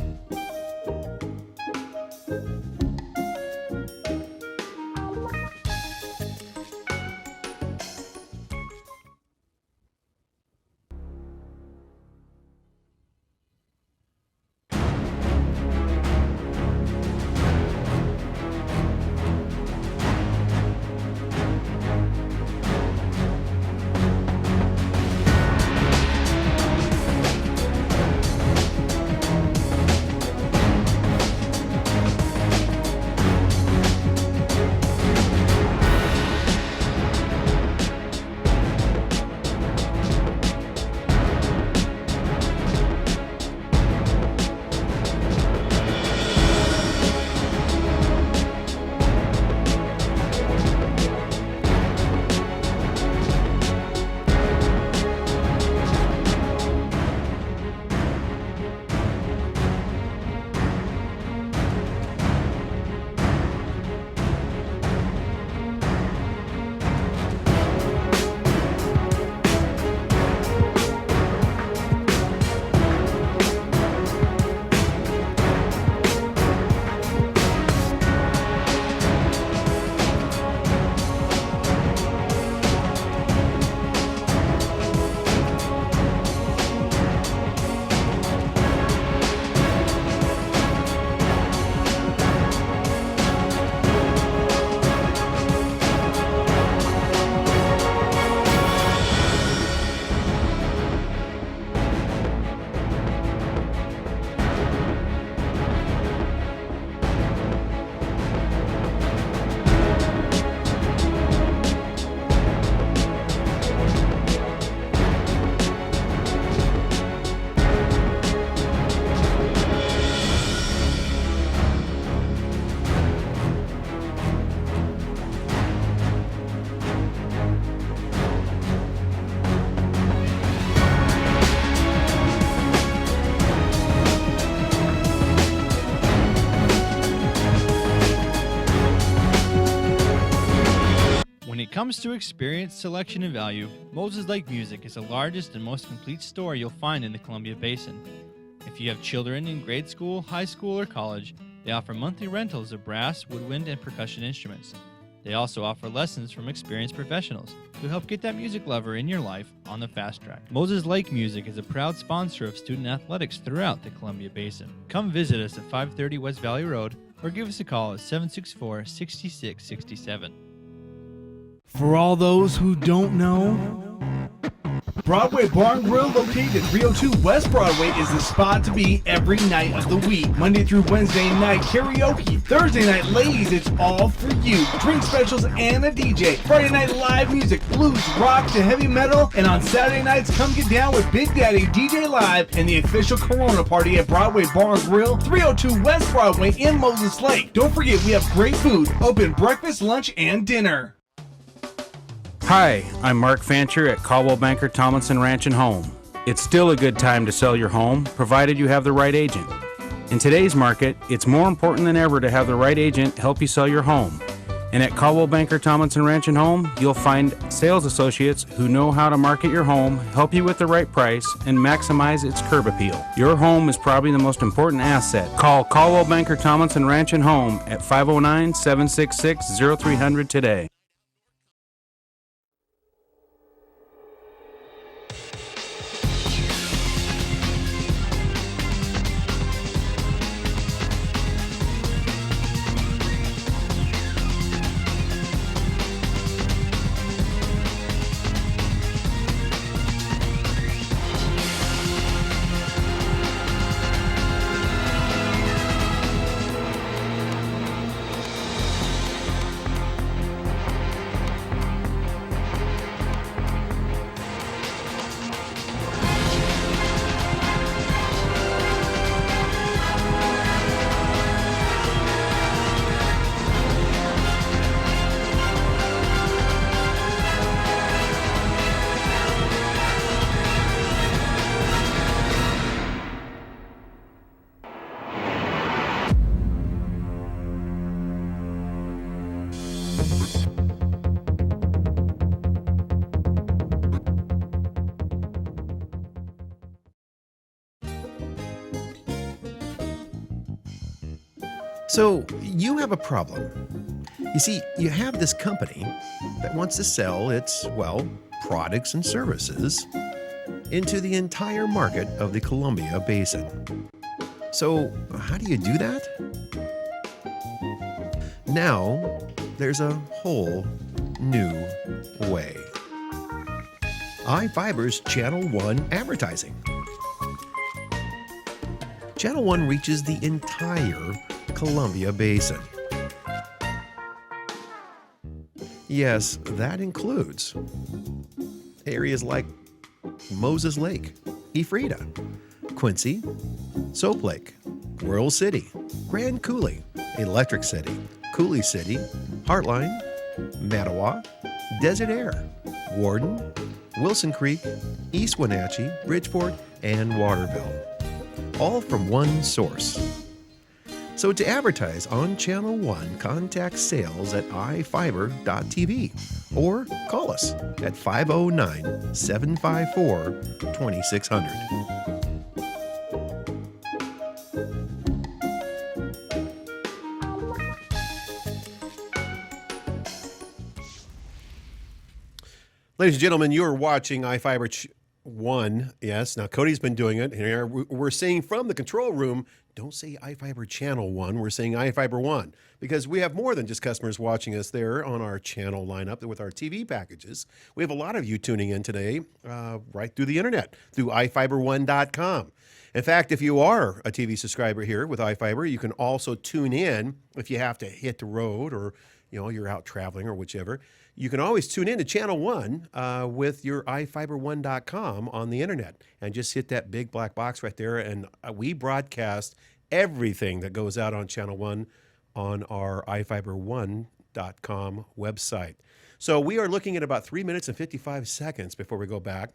it comes to experience, selection, and value, Moses Lake Music is the largest and most complete store you'll find in the Columbia Basin. If you have children in grade school, high school, or college, they offer monthly rentals of brass, woodwind, and percussion instruments. They also offer lessons from experienced professionals who help get that music lover in your life on the fast track. Moses Lake Music is a proud sponsor of student athletics throughout the Columbia Basin. Come visit us at 530 West Valley Road or give us a call at 764-6667. For all those who don't know, Broadway Bar and Grill, located at 302 West Broadway, is the spot to be every night of the week. Monday through Wednesday night karaoke. Thursday night, ladies, it's all for you. Drink specials and a DJ. Friday night live music, blues, rock to heavy metal. And on Saturday nights, come get down with Big Daddy DJ Live and the official Corona party at Broadway Bar and Grill, 302 West Broadway in Moses Lake. Don't forget, we have great food, open breakfast, lunch, and dinner. Hi, I'm Mark Fancher at Caldwell Banker Tomlinson Ranch and Home. It's still a good time to sell your home, provided you have the right agent. In today's market, it's more important than ever to have the right agent help you sell your home. And at Caldwell Banker Tomlinson Ranch and Home, you'll find sales associates who know how to market your home, help you with the right price, and maximize its curb appeal. Your home is probably the most important asset. Call Caldwell Banker Tomlinson Ranch and Home at 509-766-0300 today. So, you have a problem. You see, you have this company that wants to sell its, well, products and services into the entire market of the Columbia Basin. So, how do you do that? Now, there's a whole new way. iFiber's Channel 1 advertising. Channel 1 reaches the entire Columbia Basin. Yes, that includes areas like Moses Lake, Ephrata, Quincy, Soap Lake, Royal City, Grand Coulee, Electric City, Coulee City, Heartline, Mattawa, Desert Air, Warden, Wilson Creek, East Wenatchee, Bridgeport, and Waterville. All from one source. So to advertise on Channel 1, contact sales at ifiber.tv or call us at 509-754-2600. Ladies and gentlemen, you're watching iFiber 1. Yes, now Kody's been doing it. Here we're saying from the control room, don't say iFiber Channel 1. We're saying iFiber 1 because we have more than just customers watching us there on our channel lineup with our TV packages. We have a lot of you tuning in today right through the internet, through ifiber1.com. In fact, if you are a TV subscriber here with iFiber, you can also tune in if you have to hit the road or you're out traveling or whichever. You can always tune in to Channel 1 with your ifiber1.com on the internet and just hit that big black box right there. And we broadcast everything that goes out on Channel 1 on our ifiber1.com website. So we are looking at about 3 minutes and 55 seconds before we go back.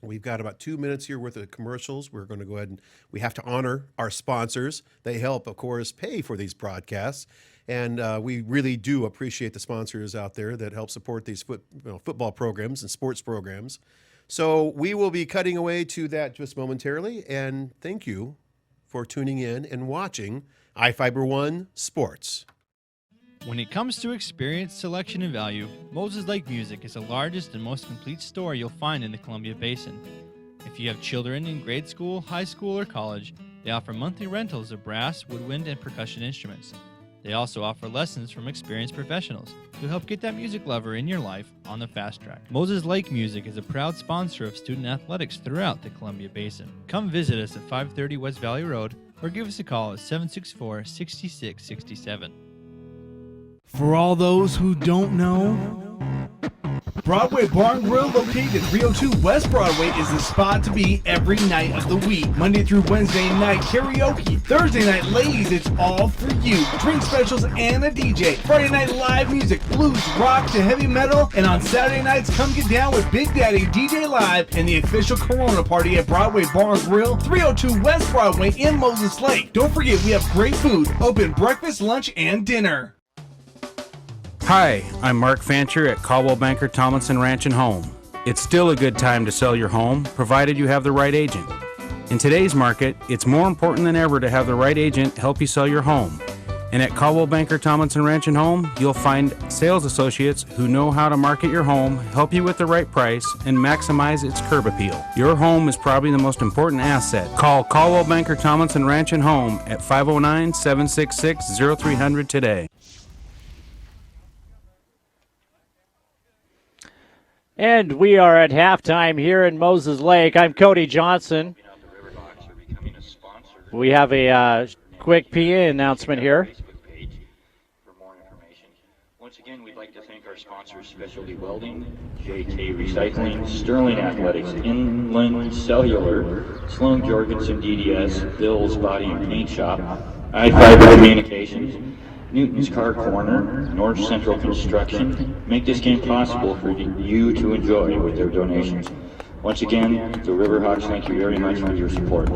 We've got about 2 minutes here worth of commercials. We're going to go ahead and we have to honor our sponsors. They help, of course, pay for these broadcasts. And we really do appreciate the sponsors out there that help support these football programs and sports programs. So we will be cutting away to that just momentarily. And thank you for tuning in and watching iFiber One Sports. When it comes to experience, selection, and value, Moses Lake Music is the largest and most complete store you'll find in the Columbia Basin. If you have children in grade school, high school, or college, they offer monthly rentals of brass, woodwind, and percussion instruments. They also offer lessons from experienced professionals who help get that music lover in your life on the fast track. Moses Lake Music is a proud sponsor of student athletics throughout the Columbia Basin. Come visit us at 530 West Valley Road or give us a call at 764-6667. For all those who don't know, Broadway Bar and Grill, located at 302 West Broadway, is the spot to be every night of the week. Monday through Wednesday night karaoke, Thursday night ladies, it's all for you. Drink specials and a DJ. Friday night live music, blues, rock to heavy metal, and on Saturday nights, come get down with Big Daddy DJ Live and the official Corona party at Broadway Bar and Grill, 302 West Broadway in Moses Lake. Don't forget, we have great food, open breakfast, lunch, and dinner. Hi, I'm Mark Fancher at Caldwell Banker Tomlinson Ranch and Home. It's still a good time to sell your home, provided you have the right agent. In today's market, it's more important than ever to have the right agent help you sell your home. And at Caldwell Banker Tomlinson Ranch and Home, you'll find sales associates who know how to market your home, help you with the right price, and maximize its curb appeal. Your home is probably the most important asset. Call Caldwell Banker Tomlinson Ranch and Home at 509-766-0300 today. And we are at halftime here in Moses Lake. I'm Kody Johnson. We have a quick PA announcement here. For more information. Once again, we'd like to thank our sponsors, Specialty Welding, JK Recycling, Sterling Athletics, Inland Cellular, Sloan Jorgensen DDS, Bill's Body and Paint Shop, iFiber Communications, Newton's Car Corner, North Central Construction make this game possible for you to enjoy with their donations. Once again, the Riverhawks, thank you very much for your support.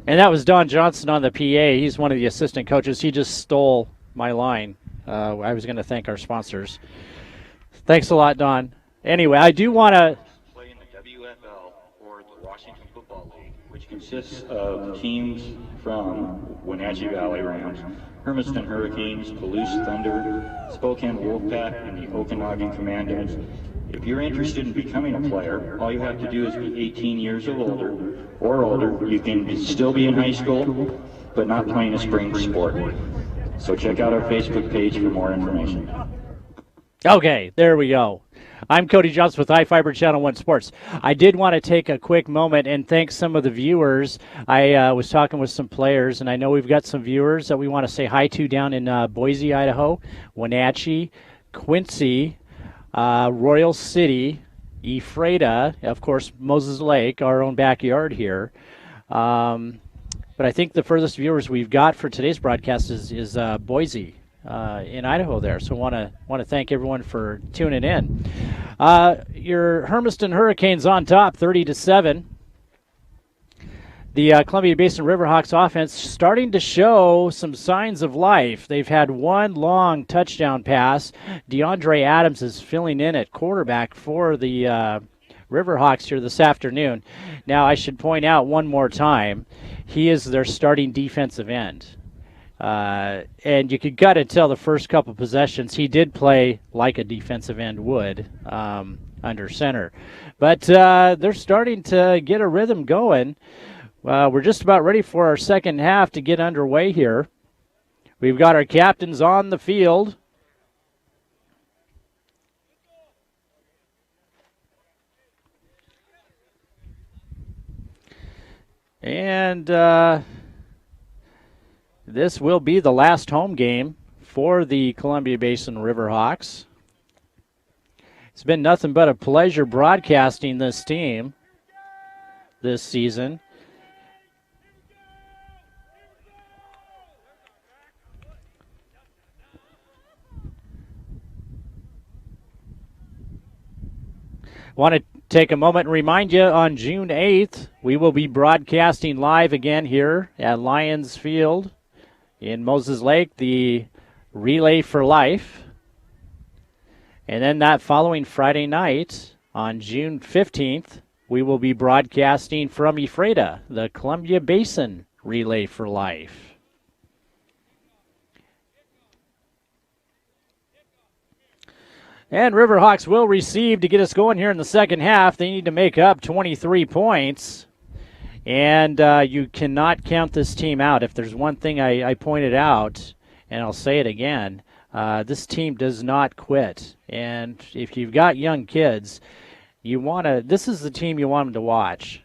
And that was Don Johnson on the PA. He's one of the assistant coaches. He just stole my line. I was going to thank our sponsors. Thanks a lot, Don. Anyway, I do want to play in the WFL, or the Washington Football League, which consists of teams from Wenatchee Valley Rams, Hermiston Hurricanes, Palouse Thunder, Spokane Wolfpack, and the Okanagan Commandos. If you're interested in becoming a player, all you have to do is be 18 years or older. You can still be in high school, but not playing a spring sport. So check out our Facebook page for more information. Okay, there we go. I'm Kody Johnson with iFiber Channel 1 Sports. I did want to take a quick moment and thank some of the viewers. I was talking with some players, and I know we've got some viewers that we want to say hi to down in Boise, Idaho, Wenatchee, Quincy, Royal City, Ephrata, of course, Moses Lake, our own backyard here. But I think the furthest viewers we've got for today's broadcast is Boise. In Idaho there, so want to thank everyone for tuning in. Your Hermiston Hurricanes on top, 30-7. The Columbia Basin Riverhawks offense starting to show some signs of life. They've had one long touchdown pass. DeAndre Adams is filling in at quarterback for the Riverhawks here this afternoon. Now, I should point out one more time, he is their starting defensive end. And you could gut it tell the first couple possessions he did play like a defensive end would under center. But they're starting to get a rhythm going. We're just about ready for our second half to get underway here. We've got our captains on the field. And this will be the last home game for the Columbia Basin Riverhawks. It's been nothing but a pleasure broadcasting this team this season. Want to take a moment and remind you, on June 8th, we will be broadcasting live again here at Lions Field in Moses Lake, the Relay for Life. And then that following Friday night, on June 15th, we will be broadcasting from Ephrata, the Columbia Basin Relay for Life. And Riverhawks will receive to get us going here in the second half. They need to make up 23 points. And you cannot count this team out. If there's one thing I pointed out, and I'll say it again, this team does not quit. And if you've got young kids, this is the team you want them to watch.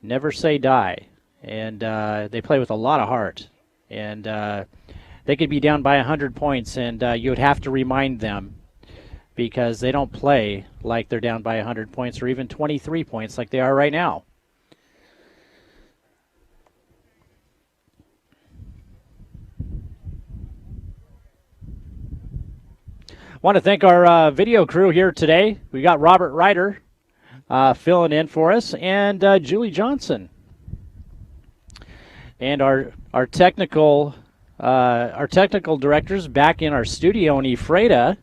Never say die. And they play with a lot of heart. And they could be down by 100 points, and you would have to remind them, because they don't play like they're down by 100 points or even 23 points like they are right now. Want to thank our video crew here today. We got Robert Ryder filling in for us, and Julie Johnson. And our technical directors back in our studio in Ephrata,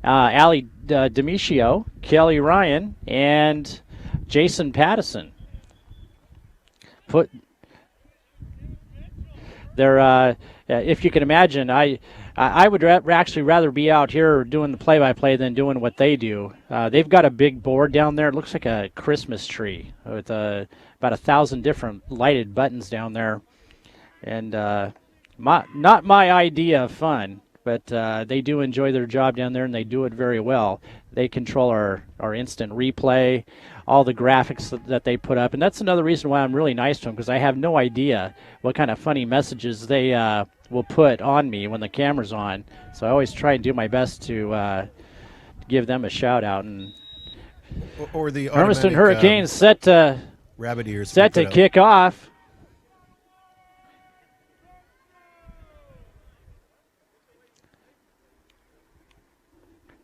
Ali Demetrio, Kelly Ryan, and Jason Pattison. If you can imagine, I would actually rather be out here doing the play-by-play than doing what they do. They've got a big board down there. It looks like a Christmas tree with about 1,000 different lighted buttons down there. And not my idea of fun, but they do enjoy their job down there, and they do it very well. They control our instant replay, all the graphics that they put up. And that's another reason why I'm really nice to them, because I have no idea what kind of funny messages they will put on me when the camera's on. So I always try and do my best to give them a shout out. And or the Hermiston Hurricanes set to rabbit ears kick off.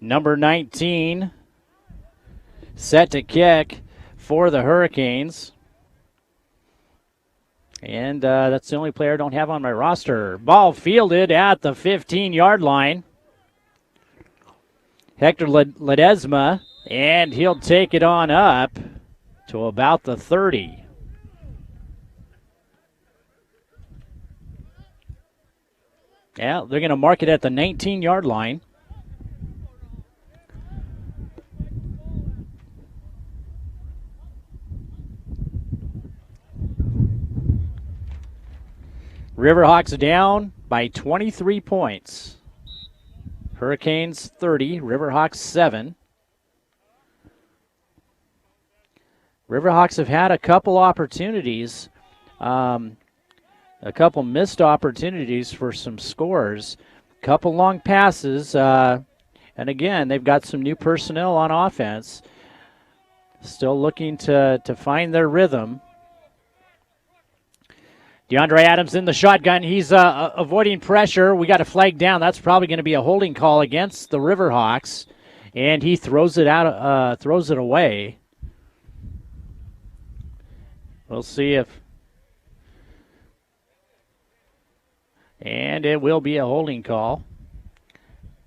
Number 19 set to kick for the Hurricanes. And that's the only player I don't have on my roster. Ball fielded at the 15-yard line. Hector Ledesma, and he'll take it on up to about the 30. Yeah, they're going to mark it at the 19-yard line. Riverhawks down by 23 points. Hurricanes 30, Riverhawks 7. Riverhawks have had a couple opportunities, a couple missed opportunities for some scores, a couple long passes, and again, they've got some new personnel on offense. Still looking to find their rhythm. DeAndre Adams in the shotgun. He's avoiding pressure. We got a flag down. That's probably going to be a holding call against the Riverhawks, and he throws it out, throws it away. We'll see if, and it will be a holding call.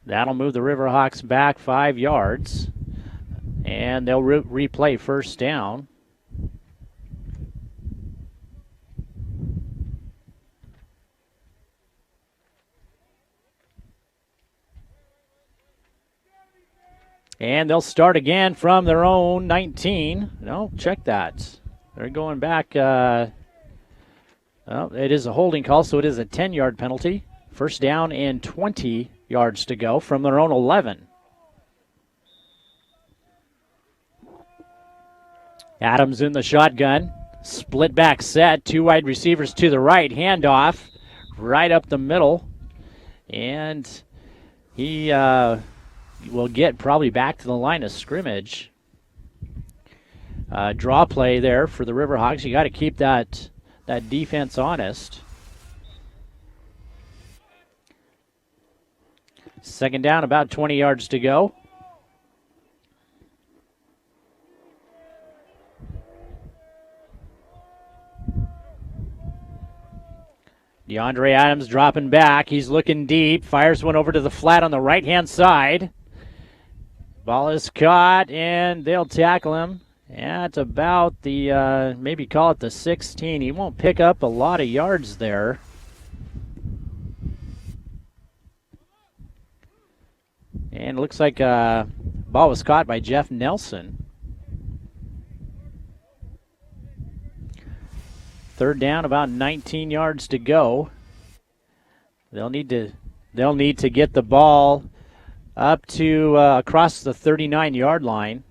That'll move the Riverhawks back 5 yards, and they'll replay first down. And they'll start again from their own 19. No, check that. They're going back. Well, it is a holding call, so it is a 10-yard penalty. First down and 20 yards to go from their own 11. Adams in the shotgun. Split back set. Two wide receivers to the right. Handoff right up the middle. And he will get probably back to the line of scrimmage. Draw play there for the Riverhawks. You got to keep that defense honest. Second down, about 20 yards to go. DeAndre Adams dropping back. He's looking deep. Fires one over to the flat on the right-hand side. Ball is caught, and they'll tackle him. At about the, maybe call it the 16. He won't pick up a lot of yards there. And it looks like ball was caught by Jeff Nelson. Third down, about 19 yards to go. They'll need to get the ball up to across the 39-yard line.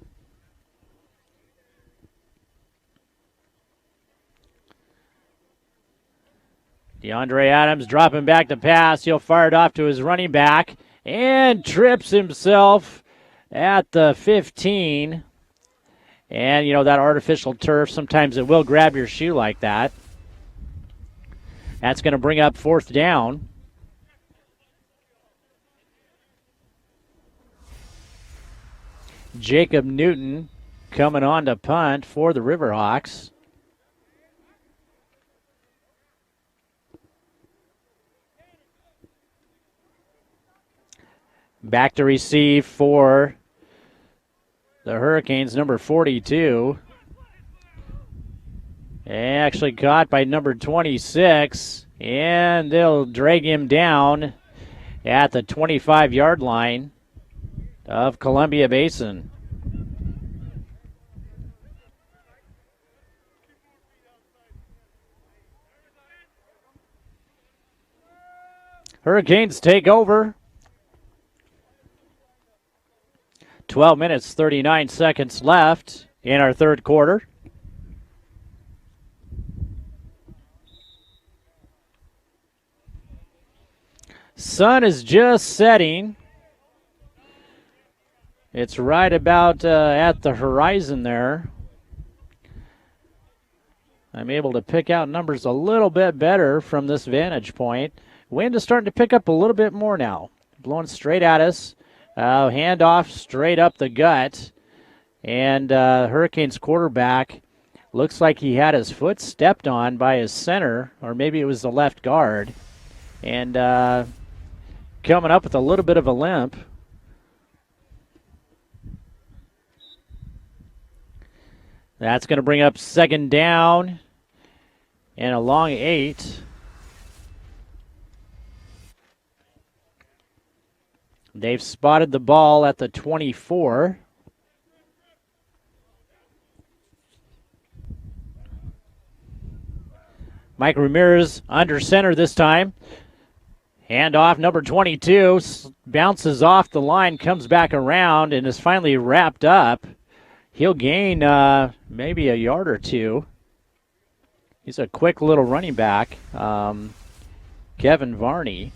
DeAndre Adams dropping back to pass. He'll fire it off to his running back and trips himself at the 15. And, you know, that artificial turf, sometimes it will grab your shoe like that. That's going to bring up fourth down. Jacob Newton coming on to punt for the Riverhawks. Back to receive for the Hurricanes, number 42. Actually caught by number 26, and they'll drag him down at the 25-yard line of Columbia Basin. Hurricanes take over. 12 minutes, 39 seconds left in our third quarter. Sun is just setting. It's right about at the horizon there. I'm able to pick out numbers a little bit better from this vantage point. Wind is starting to pick up a little bit more now. Blowing straight at us. Handoff straight up the gut. And Hurricanes quarterback looks like he had his foot stepped on by his center, or maybe it was the left guard. And coming up with a little bit of a limp. That's going to bring up second down and a long 8. They've spotted the ball at the 24. Mike Ramirez under center this time. Handoff, number 22, bounces off the line, comes back around, and is finally wrapped up. He'll gain maybe a yard or two. He's a quick little running back, Kevin Varney.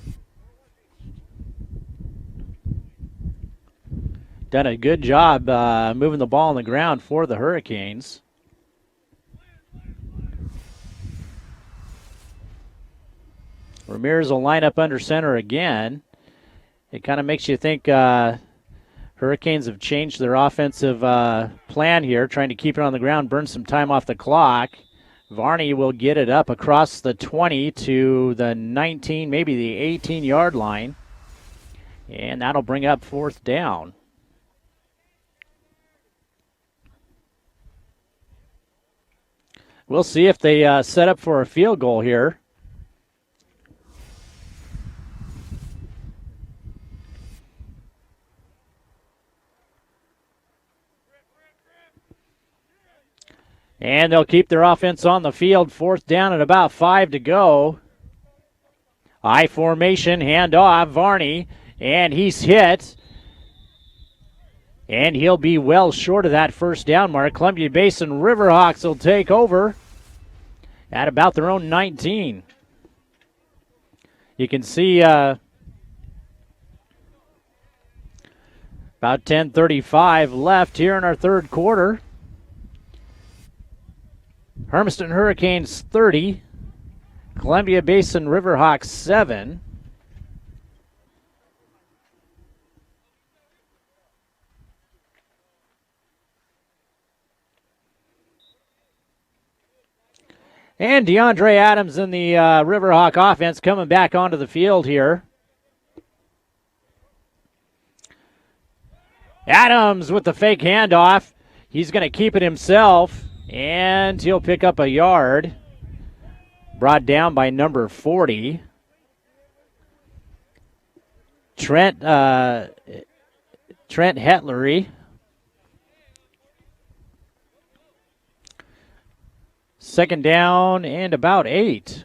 Done a good job moving the ball on the ground for the Hurricanes. Ramirez will line up under center again. It kind of makes you think Hurricanes have changed their offensive plan here, trying to keep it on the ground, burn some time off the clock. Varney will get it up across the 20 to the 19, maybe the 18-yard line. And that'll bring up fourth down. We'll see if they set up for a field goal here. And they'll keep their offense on the field. Fourth down and about 5 to go. I formation, handoff, Varney, and he's hit. And he'll be well short of that first down mark. Columbia Basin Riverhawks will take over at about their own 19. You can see about 10:35 left here in our third quarter. Hermiston Hurricanes 30, Columbia Basin Riverhawks 7. And DeAndre Adams in the Riverhawk offense coming back onto the field here. Adams with the fake handoff. He's going to keep it himself, and he'll pick up a yard. Brought down by number 40. Trent Hetlery. Second down and about 8.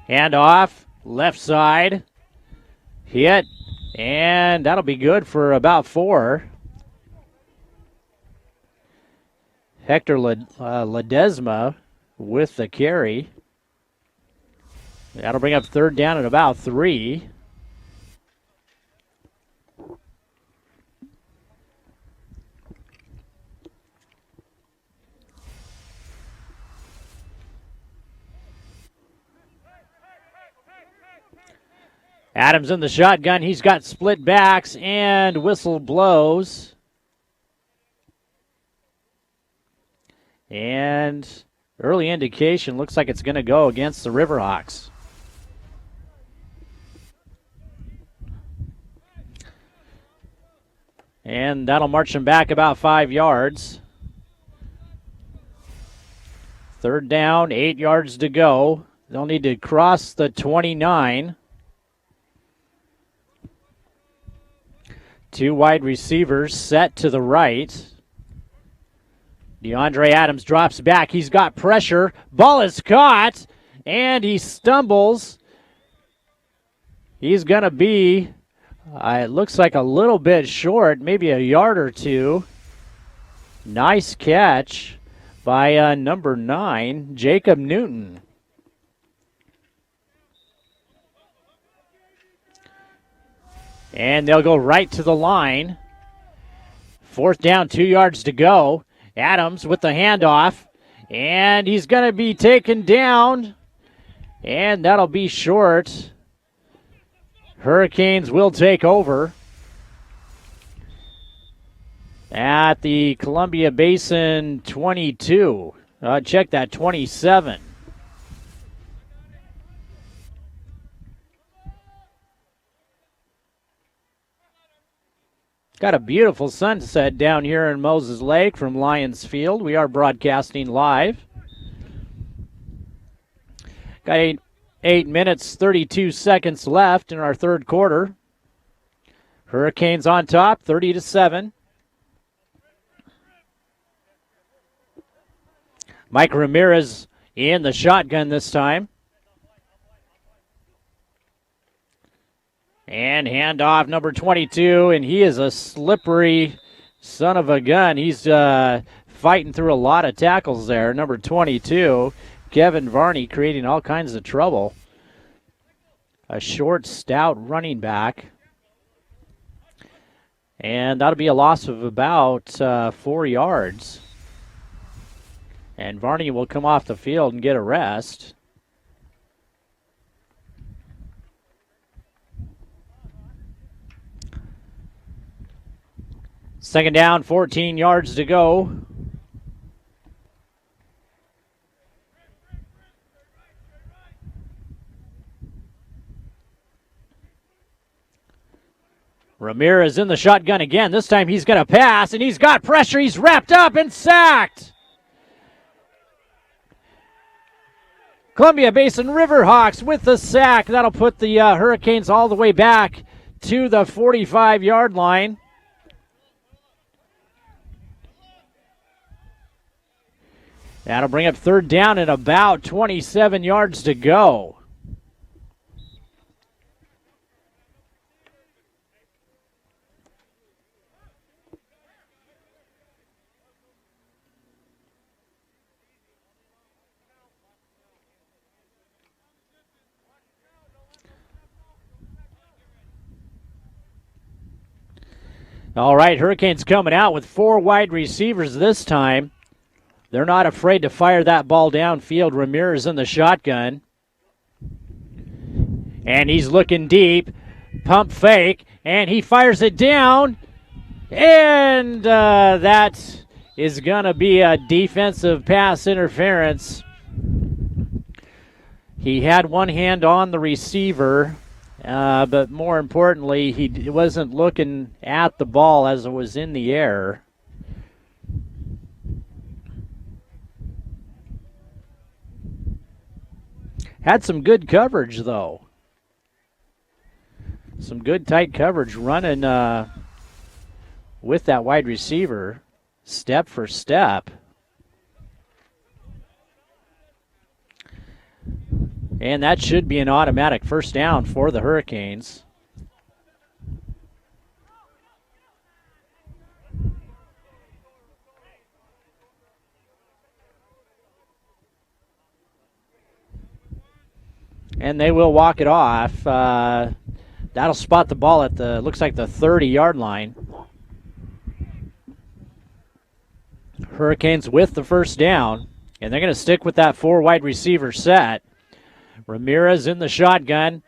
Handoff, left side, hit, and that'll be good for about 4. Hector Ledesma with the carry. That'll bring up third down at about 3. Adams in the shotgun. He's got split backs and whistle blows. And early indication looks like it's going to go against the Riverhawks. And that'll march them back about 5 yards. Third down, 8 yards to go. They'll need to cross the 29. 2 wide receivers set to the right. DeAndre Adams drops back. He's got pressure. Ball is caught, and he stumbles. He's going to be, it looks like a little bit short, maybe a yard or 2. Nice catch by number 9, Jacob Newton. And they'll go right to the line. Fourth down, 2 yards to go. Adams with the handoff. And he's going to be taken down. And that'll be short. Hurricanes will take over at the Columbia Basin 22. Check that, 27. Got a beautiful sunset down here in Moses Lake from Lions Field. We are broadcasting live. Got 8 minutes, 32 seconds left in our third quarter. Hurricanes on top, 30-7. Mike Ramirez in the shotgun this time. And handoff, number 22, and he is a slippery son of a gun. He's fighting through a lot of tackles there. Number 22, Kevin Varney, creating all kinds of trouble. A short, stout running back. And that'll be a loss of about 4 yards. And Varney will come off the field and get a rest. Second down, 14 yards to go. Ramirez in the shotgun again. This time he's going to pass, and he's got pressure. He's wrapped up and sacked. Columbia Basin Riverhawks with the sack. That'll put the Hurricanes all the way back to the 45-yard line. That'll bring up third down and about 27 yards to go. All right, Hurricanes coming out with 4 wide receivers this time. They're not afraid to fire that ball downfield. Ramirez in the shotgun. And he's looking deep. Pump fake. and he fires it down, and that is going to be a defensive pass interference. He had one hand on the receiver, but more importantly, he wasn't looking at the ball as it was in the air. Had some good coverage, though. Some good tight coverage running with that wide receiver, step for step. And that should be an automatic first down for the Hurricanes. And they will walk it off. That'll spot the ball at looks like the 30-yard line. Hurricanes with the first down, and they're going to stick with that 4 wide receiver set. Ramirez in the shotgun.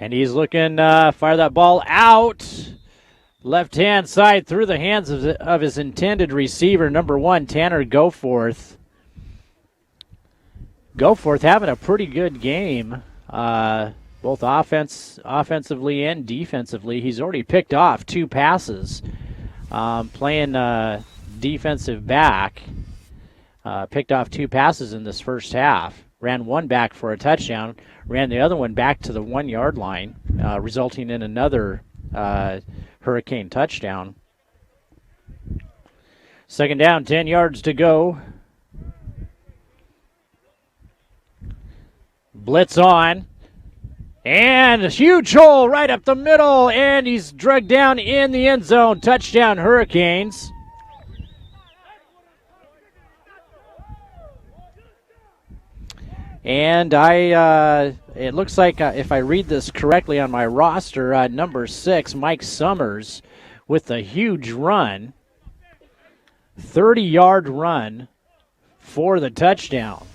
And he's looking, fire that ball out. Left-hand side through the hands of his intended receiver, number 1, Tanner Goforth. Goforth having a pretty good game, both offensively and defensively. He's already picked off 2 passes, playing defensive back. Picked off 2 passes in this first half. Ran one back for a touchdown, ran the other one back to the 1-yard line, resulting in another Hurricane touchdown. Second down, 10 yards to go. Blitz on. And a huge hole right up the middle, and he's dragged down in the end zone. Touchdown, Hurricanes. And it looks like, if I read this correctly on my roster, number 6, Mike Summers, with a huge run, 30-yard run for the touchdown.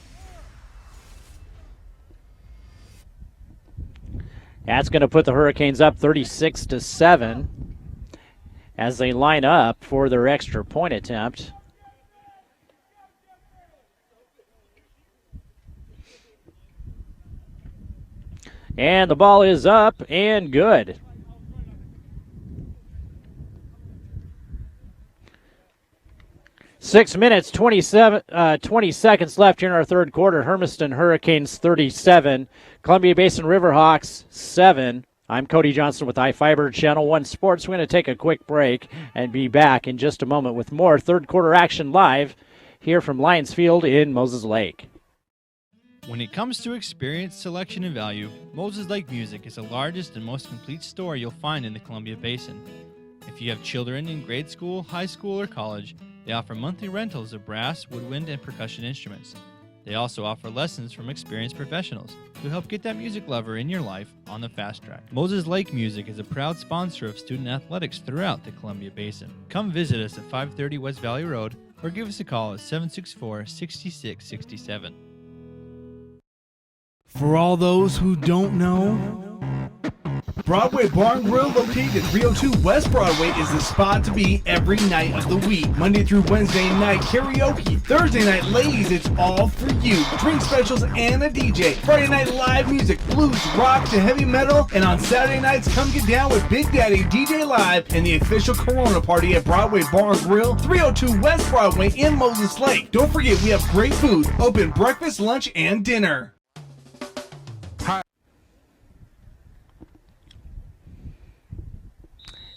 That's going to put the Hurricanes up 36-7 as they line up for their extra point attempt. And the ball is up and good. Six minutes, 20 seconds left here in our third quarter. Hermiston Hurricanes 37, Columbia Basin Riverhawks 7. I'm Kody Johnson with iFiber Channel 1 Sports. We're going to take a quick break and be back in just a moment with more third quarter action live here from Lions Field in Moses Lake. When it comes to experience, selection, and value, Moses Lake Music is the largest and most complete store you'll find in the Columbia Basin. If you have children in grade school, high school, or college, they offer monthly rentals of brass, woodwind, and percussion instruments. They also offer lessons from experienced professionals who help get that music lover in your life on the fast track. Moses Lake Music is a proud sponsor of student athletics throughout the Columbia Basin. Come visit us at 530 West Valley Road or give us a call at 764-6667. For all those who don't know, Broadway Bar and Grill, located at 302 West Broadway, is the spot to be every night of the week. Monday through Wednesday night karaoke, Thursday night ladies, it's all for you. Drink specials and a DJ. Friday night live music, blues, rock to heavy metal, and on Saturday nights, come get down with Big Daddy DJ Live and the official Corona party at Broadway Bar and Grill, 302 West Broadway in Moses Lake. Don't forget, we have great food, open breakfast, lunch, and dinner.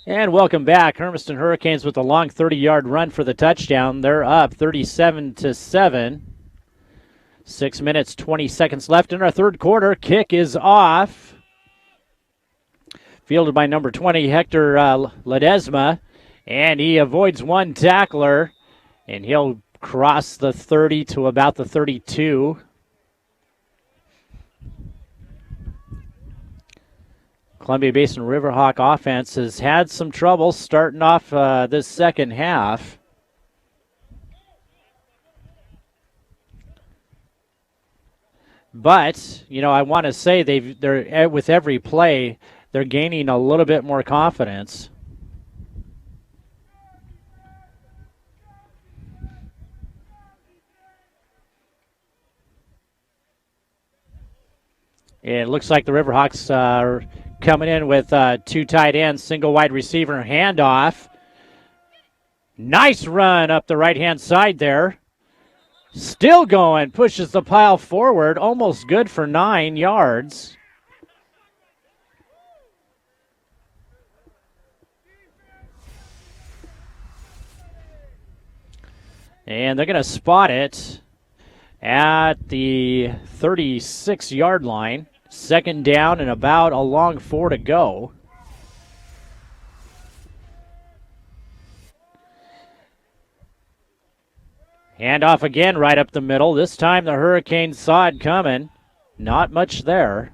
And welcome back. Hermiston Hurricanes with a long 30-yard run for the touchdown. They're up 37-7. 6 minutes, 20 seconds left in our third quarter. Kick is off. Fielded by number 20, Hector Ledesma. And he avoids one tackler. And he'll cross the 30 to about the 32. Columbia Basin Riverhawk offense has had some trouble starting off this second half. But, I want to say they're with every play, they're gaining a little bit more confidence. It looks like the Riverhawks are coming in with two tight ends, single wide receiver handoff. Nice run up the right-hand side there. Still going, pushes the pile forward, almost good for 9 yards. And they're going to spot it at the 36-yard line. Second down and about a long 4 to go. Handoff again right up the middle. This time the Hurricanes saw it coming. Not much there.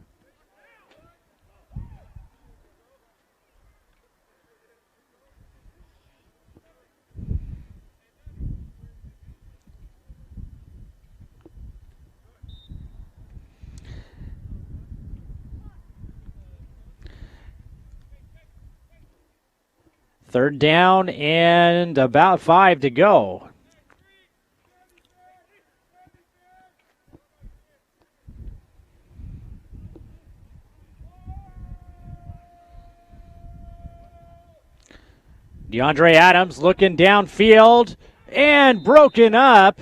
Third down and about 5 to go. DeAndre Adams looking downfield and broken up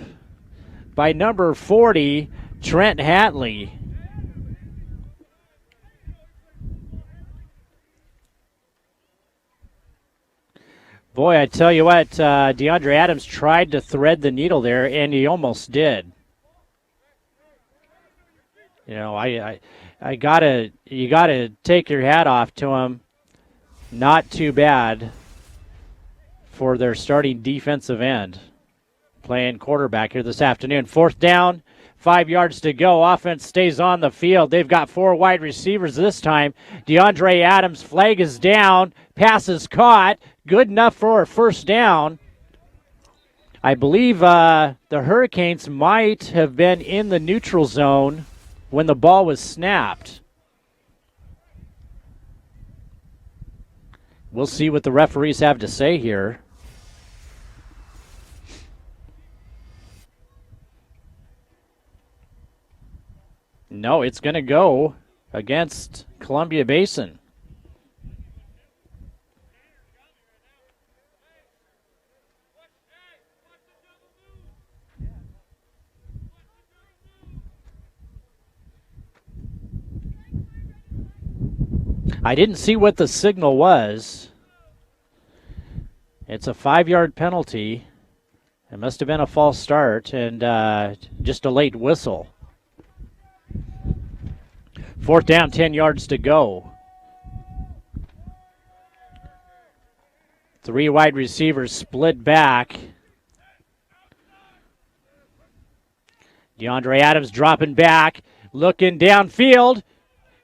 by number 40, Trent Hatley. Boy, I tell you what, DeAndre Adams tried to thread the needle there, and he almost did. You gotta take your hat off to him. Not too bad for their starting defensive end. Playing quarterback here this afternoon. Fourth down, 5 yards to go. Offense stays on the field. They've got 4 wide receivers this time. DeAndre Adams, flag is down. Pass is caught. Good enough for a first down. I believe the Hurricanes might have been in the neutral zone when the ball was snapped. We'll see what the referees have to say here. No, it's going to go against Columbia Basin. I didn't see what the signal was. It's a 5-yard penalty. It must have been a false start and just a late whistle. Fourth down, 10 yards to go. 3 wide receivers split back. DeAndre Adams dropping back, looking downfield,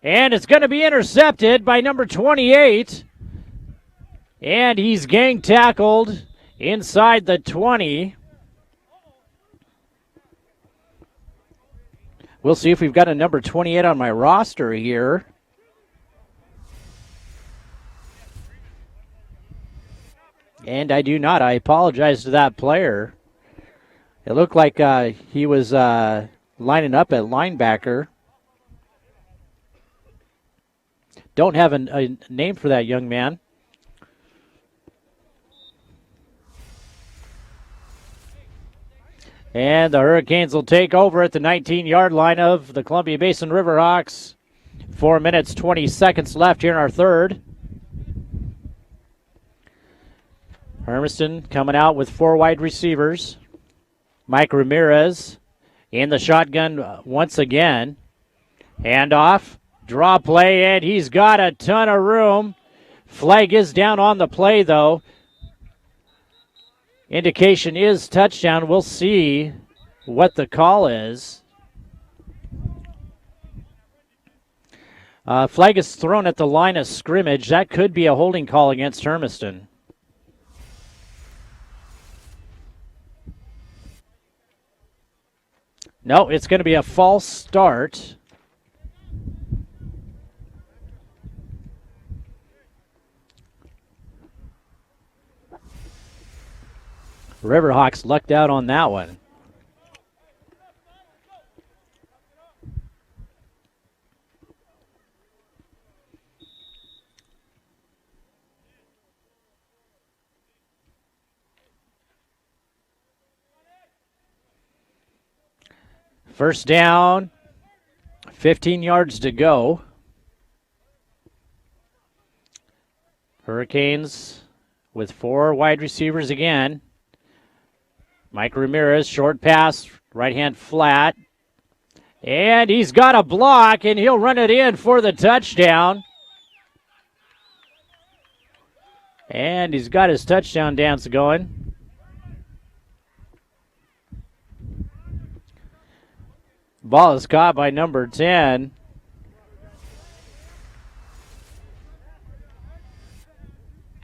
and it's going to be intercepted by number 28. And he's gang tackled inside the 20. We'll see if we've got a number 28 on my roster here. And I do not. I apologize to that player. It looked like he was lining up at linebacker. Don't have a name for that young man. And the Hurricanes will take over at the 19-yard line of the Columbia Basin Riverhawks. 4 minutes, 20 seconds left here in our third. Hermiston coming out with 4 wide receivers. Mike Ramirez in the shotgun once again. Handoff, draw play, and he's got a ton of room. Flag is down on the play, though. Indication is touchdown. We'll see what the call is. Flag is thrown at the line of scrimmage. That could be a holding call against Hermiston. No, it's going to be a false start. Riverhawks lucked out on that one. First down, 15 yards to go. Hurricanes with 4 wide receivers again. Mike Ramirez, short pass, right hand flat. And he's got a block, and he'll run it in for the touchdown. And he's got his touchdown dance going. Ball is caught by number 10.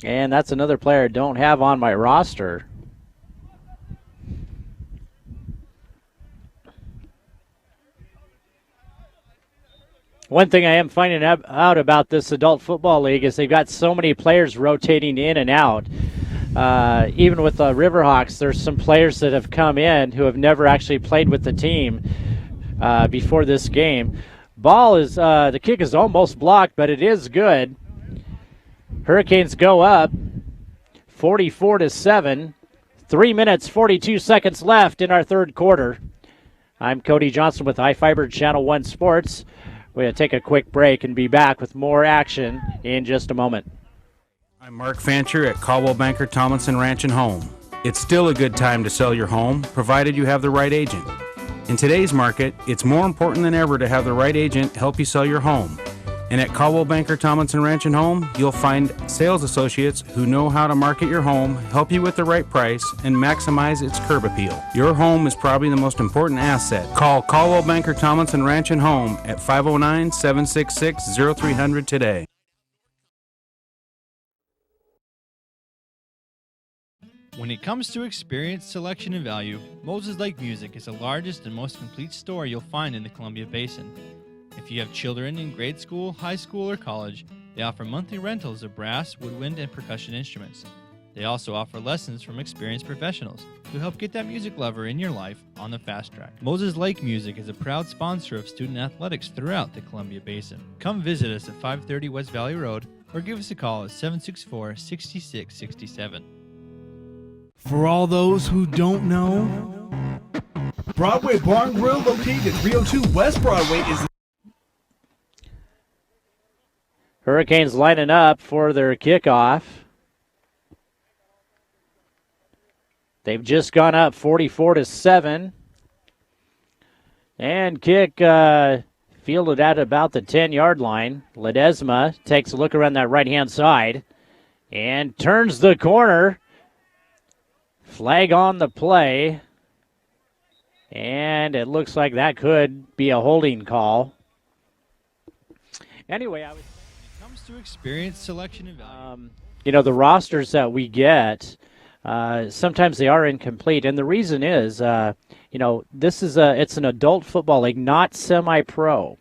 And that's another player I don't have on my roster. One thing I am finding out about this adult football league is they've got so many players rotating in and out. Even with the Riverhawks, there's some players that have come in who have never actually played with the team before this game. Ball is, the kick is almost blocked, but it is good. Hurricanes go up 44-7. 3 minutes, 42 seconds left in our third quarter. I'm Kody Johnson with iFiber Channel 1 Sports. We're going to take a quick break and be back with more action in just a moment. I'm Mark Fancher at Caldwell Banker Tomlinson Ranch and Home. It's still a good time to sell your home, provided you have the right agent. In today's market, it's more important than ever to have the right agent help you sell your home. And at Caldwell Banker Tomlinson Ranch and Home, you'll find sales associates who know how to market your home, help you with the right price, and maximize its curb appeal. Your home is probably the most important asset. Call Caldwell Banker Tomlinson Ranch and Home at 509-766-0300 today. When it comes to experience, selection, and value, Moses Lake Music is the largest and most complete store you'll find in the Columbia Basin. If you have children in grade school, high school, or college, they offer monthly rentals of brass, woodwind, and percussion instruments. They also offer lessons from experienced professionals who help get that music lover in your life on the fast track. Moses Lake Music is a proud sponsor of student athletics throughout the Columbia Basin. Come visit us at 530 West Valley Road or give us a call at 764-6667. For all those who don't know, Broadway Barn Grill, located at 302 West Broadway, is Hurricanes lining up for their kickoff. They've just gone up 44-7. And kick fielded at about the 10-yard line. Ledesma takes a look around that right-hand side and turns the corner. Flag on the play. And it looks like that could be a holding call. Anyway, I was... To experience, selection, and value. The rosters that we get, sometimes they are incomplete, and the reason is, this is it's an adult football league, not semi-pro,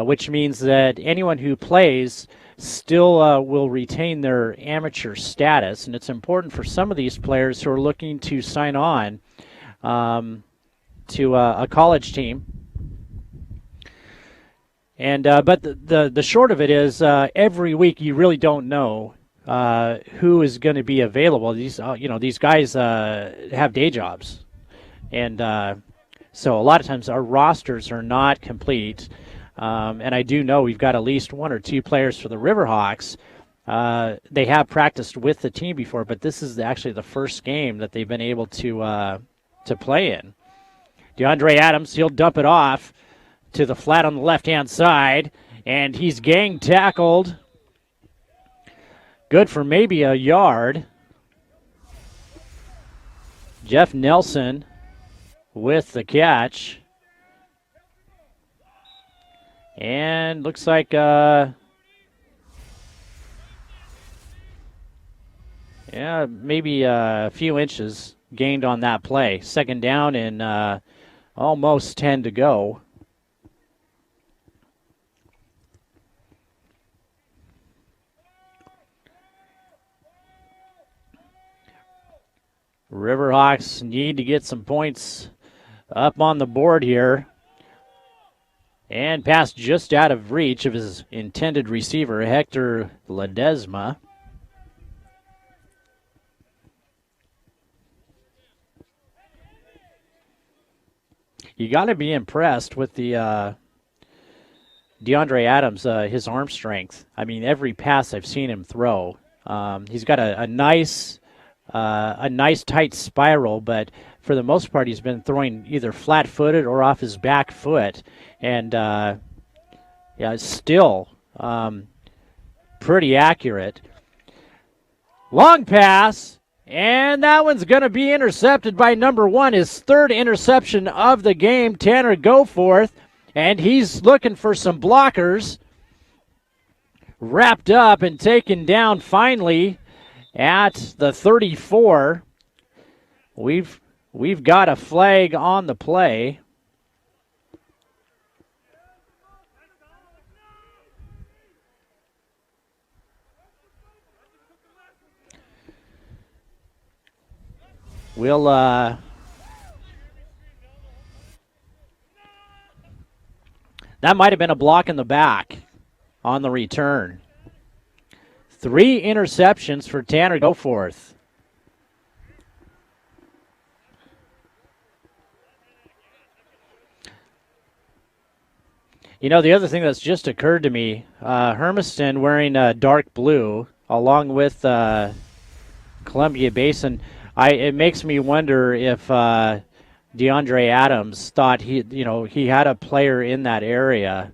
which means that anyone who plays still will retain their amateur status, and it's important for some of these players who are looking to sign on to a college team. And but the short of it is, every week you really don't know who is going to be available. These these guys have day jobs, and so a lot of times our rosters are not complete. And I do know we've got at least 1 or 2 players for the Riverhawks. They have practiced with the team before, but this is actually the first game that they've been able to play in. DeAndre Adams, he'll dump it off to the flat on the left-hand side, and he's gang tackled. Good for maybe a yard. Jeff Nelson with the catch. And looks like maybe a few inches gained on that play. Second down and Almost 10 to go. Riverhawks need to get some points up on the board here. And pass just out of reach of his intended receiver, Hector Ledesma. You got to be impressed with the DeAndre Adams, his arm strength. I mean, every pass I've seen him throw, he's got a nice tight spiral, but for the most part, he's been throwing either flat-footed or off his back foot, and it's still pretty accurate. Long pass, and that one's going to be intercepted by number 1, his third interception of the game, Tanner Goforth, and he's looking for some blockers. Wrapped up and taken down finally at the 34. We've got a flag on the play. We'll that might have been a block in the back on the return. 3 interceptions for Tanner Goforth. You know, the other thing that's just occurred to me, Hermiston wearing dark blue along with Columbia Basin, it makes me wonder if DeAndre Adams thought he had a player in that area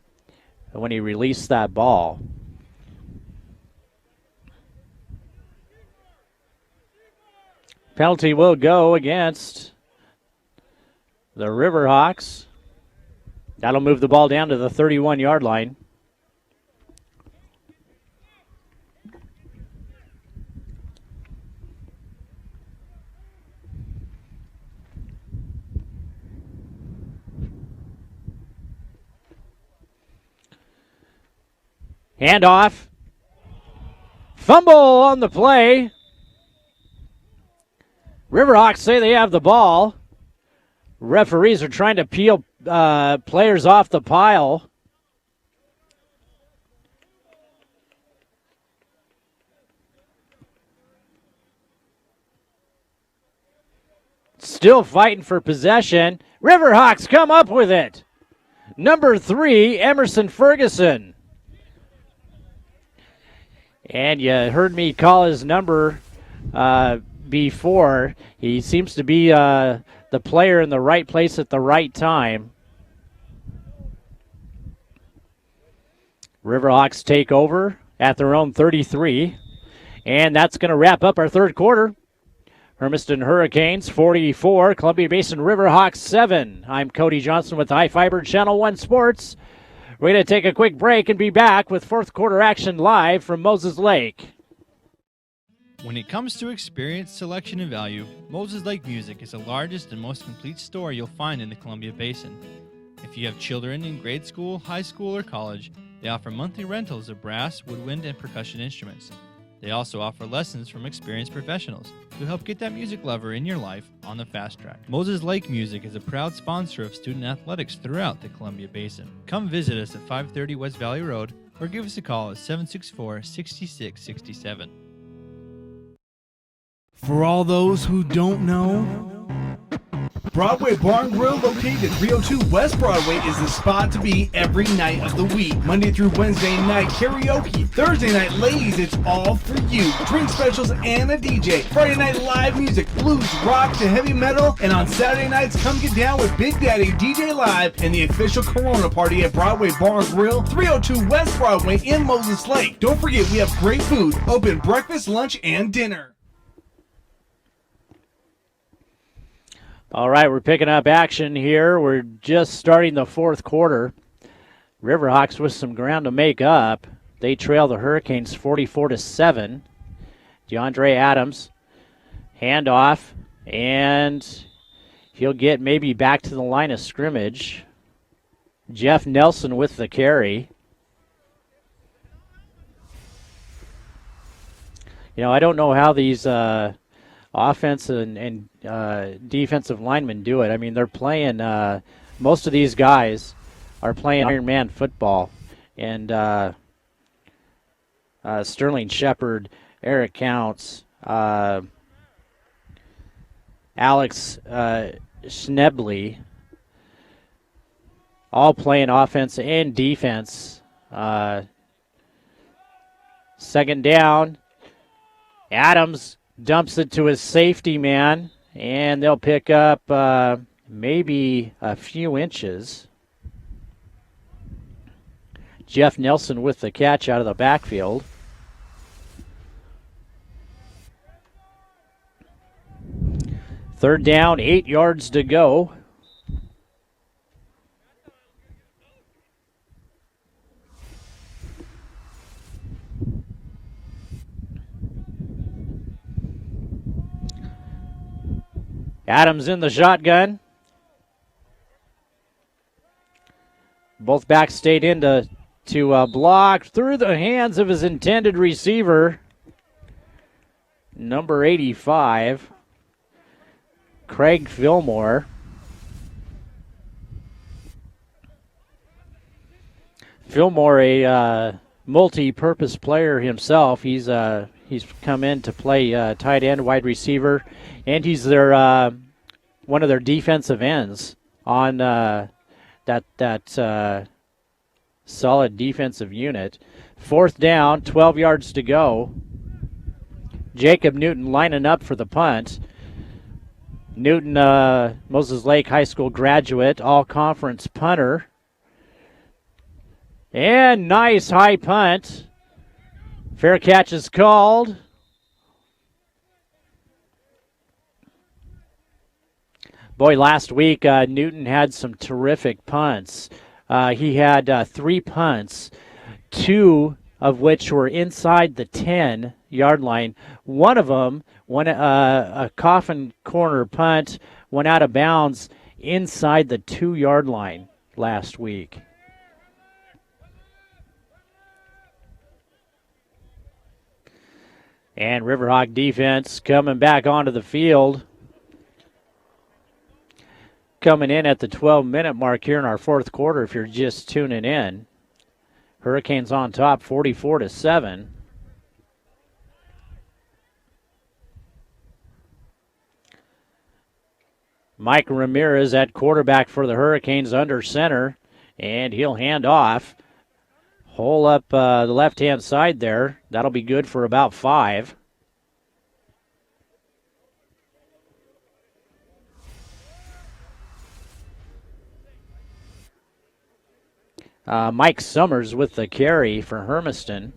when he released that ball. Penalty will go against the Riverhawks. That'll move the ball down to the 31-yard line. Handoff. Fumble on the play. Riverhawks say they have the ball. Referees are trying to peel players off the pile. Still fighting for possession. Riverhawks come up with it. Number 3, Emerson Ferguson. And you heard me call his number before. He seems to be the player in the right place at the right time. Riverhawks take over at their own 33. And that's going to wrap up our third quarter. Hermiston Hurricanes 44, Columbia Basin Riverhawks 7. I'm Kody Johnson with High Fiber Channel 1 Sports. We're going to take a quick break and be back with fourth quarter action live from Moses Lake. When it comes to experience, selection, and value, Moses Lake Music is the largest and most complete store you'll find in the Columbia Basin. If you have children in grade school, high school, or college, they offer monthly rentals of brass, woodwind, and percussion instruments. They also offer lessons from experienced professionals who help get that music lover in your life on the fast track. Moses Lake Music is a proud sponsor of student athletics throughout the Columbia Basin. Come visit us at 530 West Valley Road or give us a call at 764-6667. For all those who don't know, Broadway Barn Grill, located at 302 West Broadway, is the spot to be every night of the week. Monday through Wednesday night karaoke. Thursday night, ladies, it's all for you. Drink specials and a DJ. Friday night live music, blues, rock to heavy metal. And on Saturday nights, come get down with Big Daddy DJ Live and the official Corona party at Broadway Barn Grill, 302 West Broadway in Moses Lake. Don't forget, we have great food, open breakfast, lunch, and dinner. All right, we're picking up action here. We're just starting the fourth quarter. Riverhawks with some ground to make up. They trail the Hurricanes 44-7. DeAndre Adams, handoff, and He'll get maybe back to the line of scrimmage. Jeff Nelson with the carry. I don't know how these offense and defensive linemen do it. I mean, they're playing, most of these guys are playing Iron Man football. And Sterling Shepard, Eric Counts, Alex Schnebley, all playing offense and defense. Second down. Adams dumps it to his safety man, and they'll pick up maybe a few inches. Jeff Nelson with the catch out of the backfield. Third down, 8 yards to go. Adams in the shotgun. Both backs stayed in to block through the hands of his intended receiver, number 85, Craig Fillmore. Fillmore, a multi-purpose player himself. He's come in to play tight end, wide receiver, and he's their one of their defensive ends on that solid defensive unit. Fourth down, 12 yards to go. Jacob Newton lining up for the punt. Newton, Moses Lake High School graduate, all-conference punter. And nice high punt. Fair catch is called. Boy, last week Newton had some terrific punts. He had 3 punts, 2 of which were inside the 10-yard line. One of them, a coffin corner punt, went out of bounds inside the 2-yard line last week. And Riverhawk defense coming back onto the field. Coming in at the 12-minute mark here in our fourth quarter if you're just tuning in. Hurricanes on top 44-7. Mike Ramirez at quarterback for the Hurricanes under center, and he'll hand off. Hole up the left-hand side there. That'll be good for about 5. Mike Summers with the carry for Hermiston.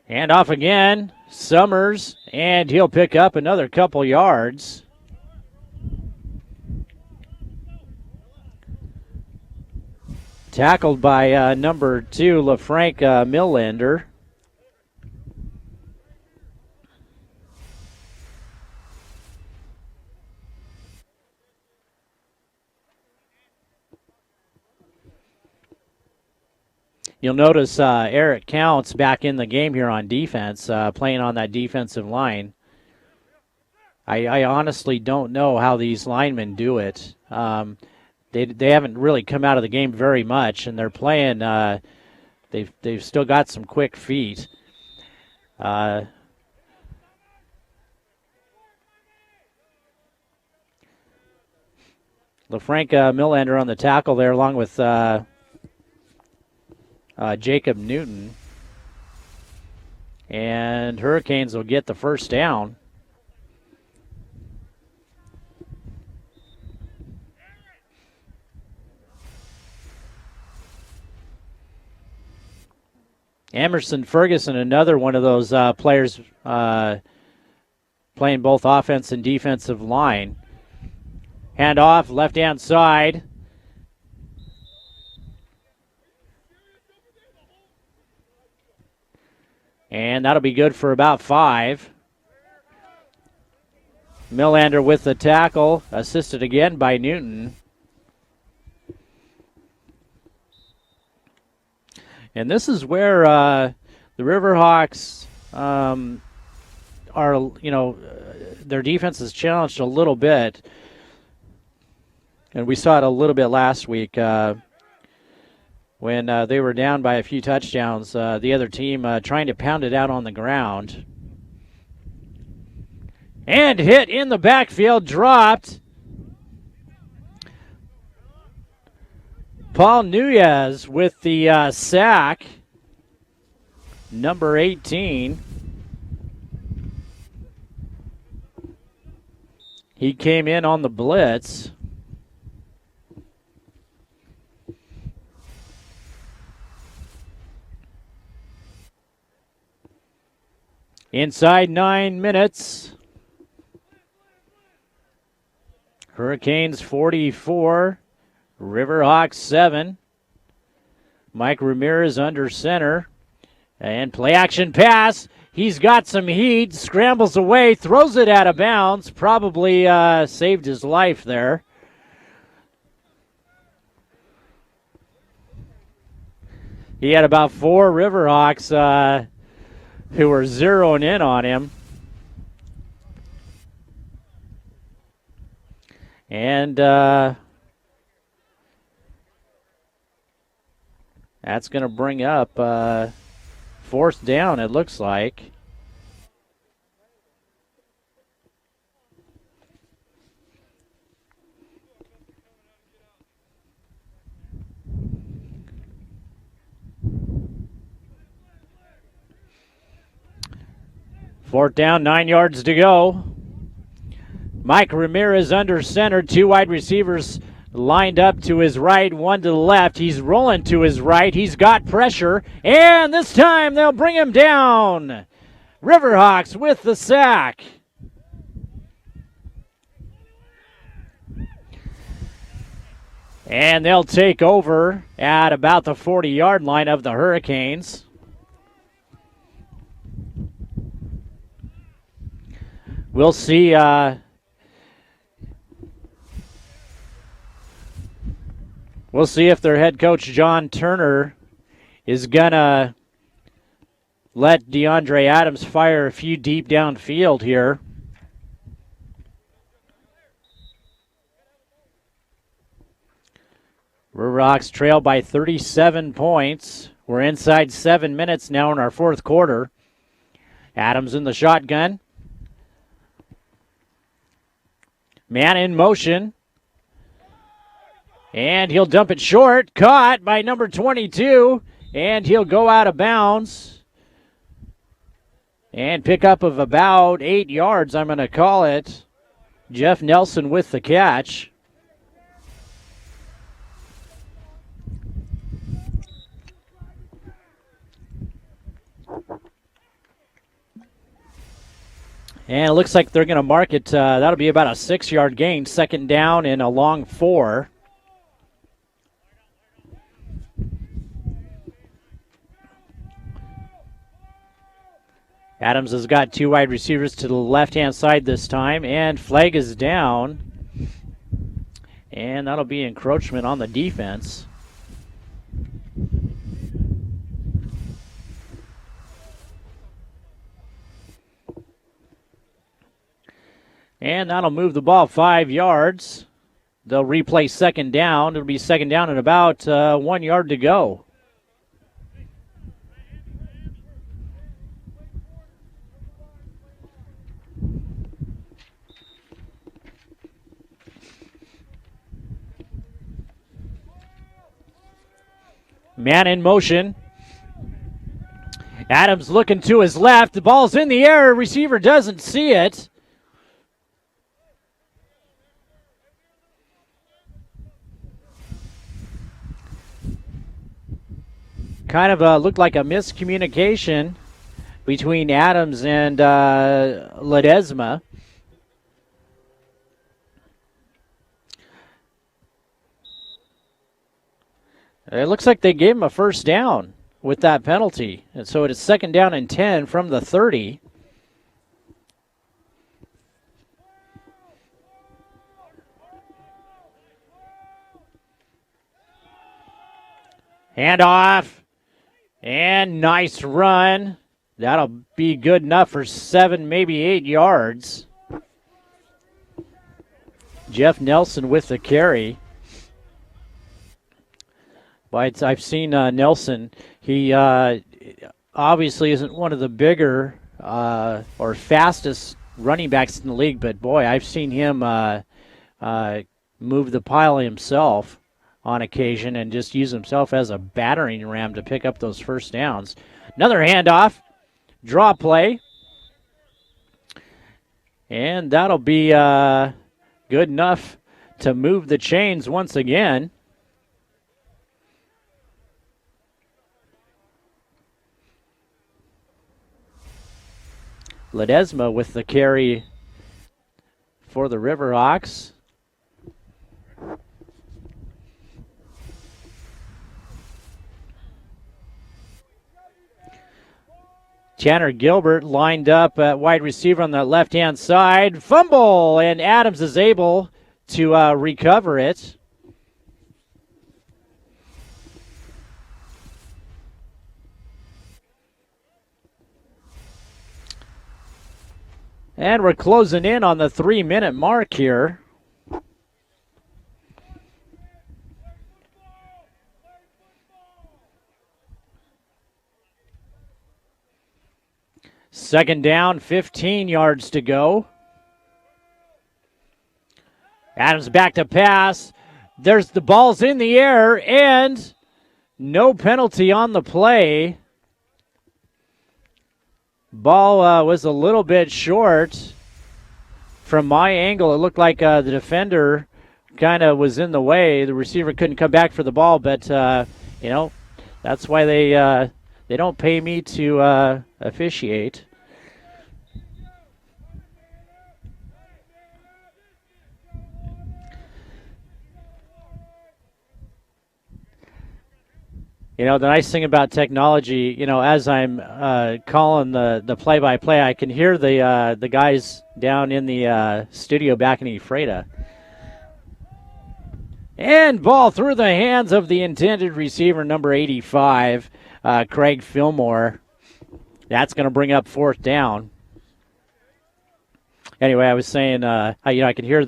And off again, Summers, and he'll pick up another couple yards. Tackled by number 2, LaFranc Millander. You'll notice Eric Counts back in the game here on defense, playing on that defensive line. I honestly don't know how these linemen do it. They haven't really come out of the game very much, and they're playing. They've still got some quick feet. LaFranc Millander on the tackle there, along with Jacob Newton. And Hurricanes will get the first down. Emerson Ferguson, another one of those players playing both offense and defensive line. Hand off, left-hand side. And that'll be good for about 5. Millander with the tackle, assisted again by Newton. And this is where the Riverhawks are, their defense is challenged a little bit. And we saw it a little bit last week when they were down by a few touchdowns. The other team trying to pound it out on the ground. And hit in the backfield, dropped. Paul Nunez with the sack, number 18. He came in on the blitz. Inside 9 minutes. Hurricanes 44, Riverhawks 7. Mike Ramirez under center. And play action pass. He's got some heat, scrambles away, throws it out of bounds. Probably saved his life there. He had about 4 Riverhawks who were zeroing in on him. And that's going to bring up 4th down, it looks like. Fourth down, 9 yards to go. Mike Ramirez under center, 2 wide receivers lined up to his right, 1 to the left. He's rolling to his right. He's got pressure, and this time they'll bring him down. Riverhawks with the sack. And they'll take over at about the 40-yard line of the Hurricanes. We'll see. We'll see if their head coach, John Turner, is going to let DeAndre Adams fire a few deep downfield here. Riverhawks trail by 37 points. We're inside 7 minutes now in our 4th quarter. Adams in the shotgun. Man in motion. And he'll dump it short. Caught by number 22. And he'll go out of bounds. And pick up of about 8 yards, I'm going to call it. Jeff Nelson with the catch. And it looks like they're going to mark it. That'll be about a 6-yard gain. 2nd down and a long 4. Adams has got 2 wide receivers to the left-hand side this time, and flag is down. And that'll be encroachment on the defense. And that'll move the ball 5 yards. They'll replay 2nd down. It'll be 2nd down and about 1 yard to go. Man in motion. Adams looking to his left. The ball's in the air. Receiver doesn't see it. Kind of looked like a miscommunication between Adams and Ledesma. It looks like they gave him a first down with that penalty. And so it is 2nd down and 10 from the 30. Handoff. And nice run. That'll be good enough for 7, maybe 8 yards. Jeff Nelson with the carry. But I've seen Nelson. He obviously isn't one of the bigger or fastest running backs in the league, but boy, I've seen him move the pile himself on occasion and just use himself as a battering ram to pick up those first downs. Another handoff, draw play, and that'll be good enough to move the chains once again. Ledesma with the carry for the Riverhawks. Tanner Gilbert lined up at wide receiver on the left-hand side. Fumble, and Adams is able to recover it. And we're closing in on the 3-minute mark here. Second down, 15 yards to go. Adams back to pass. There's the ball's in the air, and no penalty on the play. Ball was a little bit short. From my angle, it looked like the defender kind of was in the way. The receiver couldn't come back for the ball, but, that's why they don't pay me to officiate. The nice thing about technology, as I'm calling the play-by-play, I can hear the guys down in the studio back in Ephrata. And ball through the hands of the intended receiver, number 85, Craig Fillmore. That's going to bring up 4th down. Anyway, I was saying, I can hear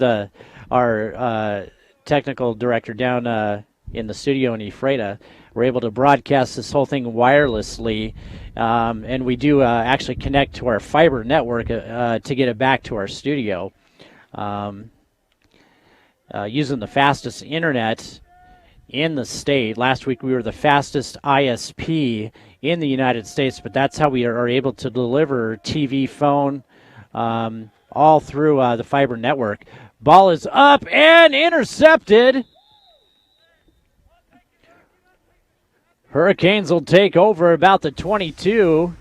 our technical director down in the studio in Ephrata. We're able to broadcast this whole thing wirelessly, and we do actually connect to our fiber network to get it back to our studio using the fastest internet in the state. Last week we were the fastest ISP in the United States, but that's how we are able to deliver TV, phone, all through the fiber network. Ball is up and intercepted. Hurricanes will take over about the 22.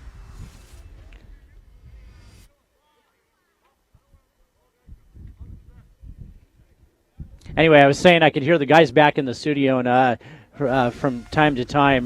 Anyway, I was saying I could hear the guys back in the studio, and from time to time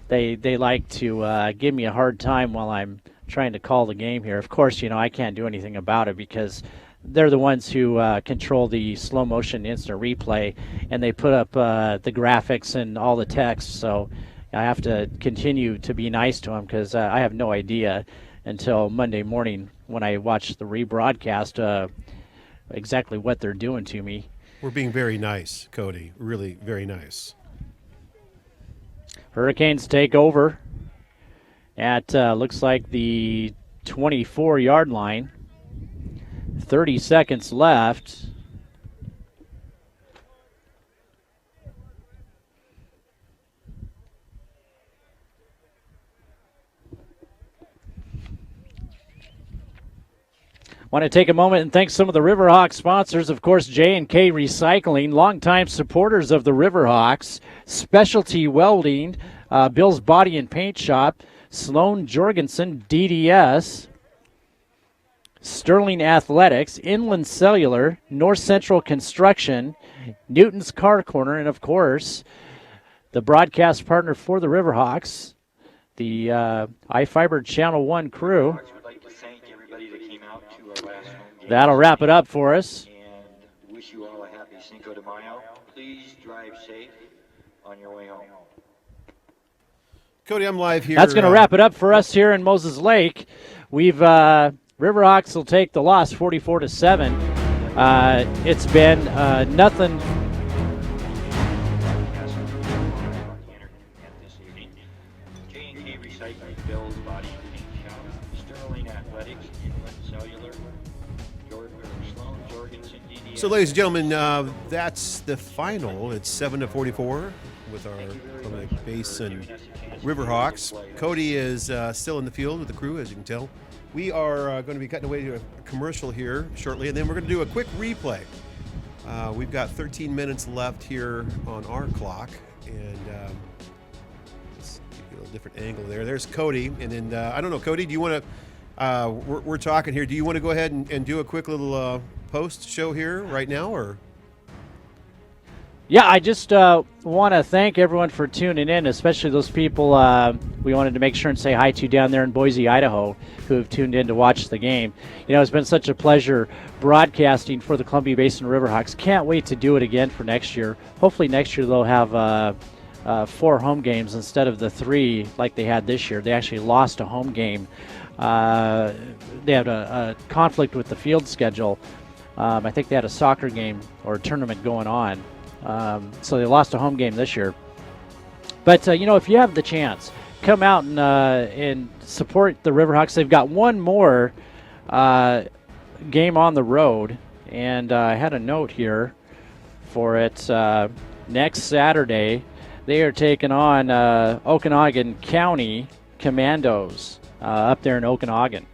they like to give me a hard time while I'm trying to call the game here. Of course, I can't do anything about it because they're the ones who control the slow motion instant replay, and they put up the graphics and all the text. So I have to continue to be nice to them because I have no idea until Monday morning when I watch the rebroadcast exactly what they're doing to me. We're being very nice, Kody. Really very nice. Hurricanes take over at looks like the 24-yard line. 30 seconds left. Want to take a moment and thank some of the Riverhawks sponsors. Of course, J&K Recycling, longtime supporters of the Riverhawks. Specialty Welding, Bill's Body and Paint Shop, Sloan Jorgensen, DDS, Sterling Athletics, Inland Cellular, North Central Construction, Newton's Car Corner, and, of course, the broadcast partner for the Riverhawks, the iFiber Channel 1 crew. Would like to thank everybody that came out to our last home game. That'll wrap it up for us. And wish you all a happy Cinco de Mayo. Please drive safe on your way home. Cody, I'm live here. That's going to wrap it up for us here in Moses Lake. We've Riverhawks will take the loss 44-7. It's been nothing. J&K Recycling, Bill's Body Paint Shop, Sterling Athletics, Inland Cellular, Sloan Jorgensen, DDS. So, ladies and gentlemen, that's the final. It's 7-44 with our Basin Riverhawks. Cody is still in the field with the crew, as you can tell. We are going to be cutting away to a commercial here shortly, and then we're going to do a quick replay. We've got 13 minutes left here on our clock, and let's give you a little different angle there. There's Cody, and then I don't know, Cody, do you want to? We're talking here. Do you want to go ahead and do a quick little post show here right now, or? Yeah, I just want to thank everyone for tuning in, especially those people we wanted to make sure and say hi to down there in Boise, Idaho, who have tuned in to watch the game. You know, it's been such a pleasure broadcasting for the Columbia Basin Riverhawks. Can't wait to do it again for next year. Hopefully next year they'll have 4 home games instead of the 3 like they had this year. They actually lost a home game. They had a conflict with the field schedule. I think they had a soccer game or a tournament going on. So they lost a home game this year. But, you know, if you have the chance, come out and support the Riverhawks. They've got one more game on the road, and I had a note here for it. Next Saturday, they are taking on Okanagan County Commandos up there in Okanagan.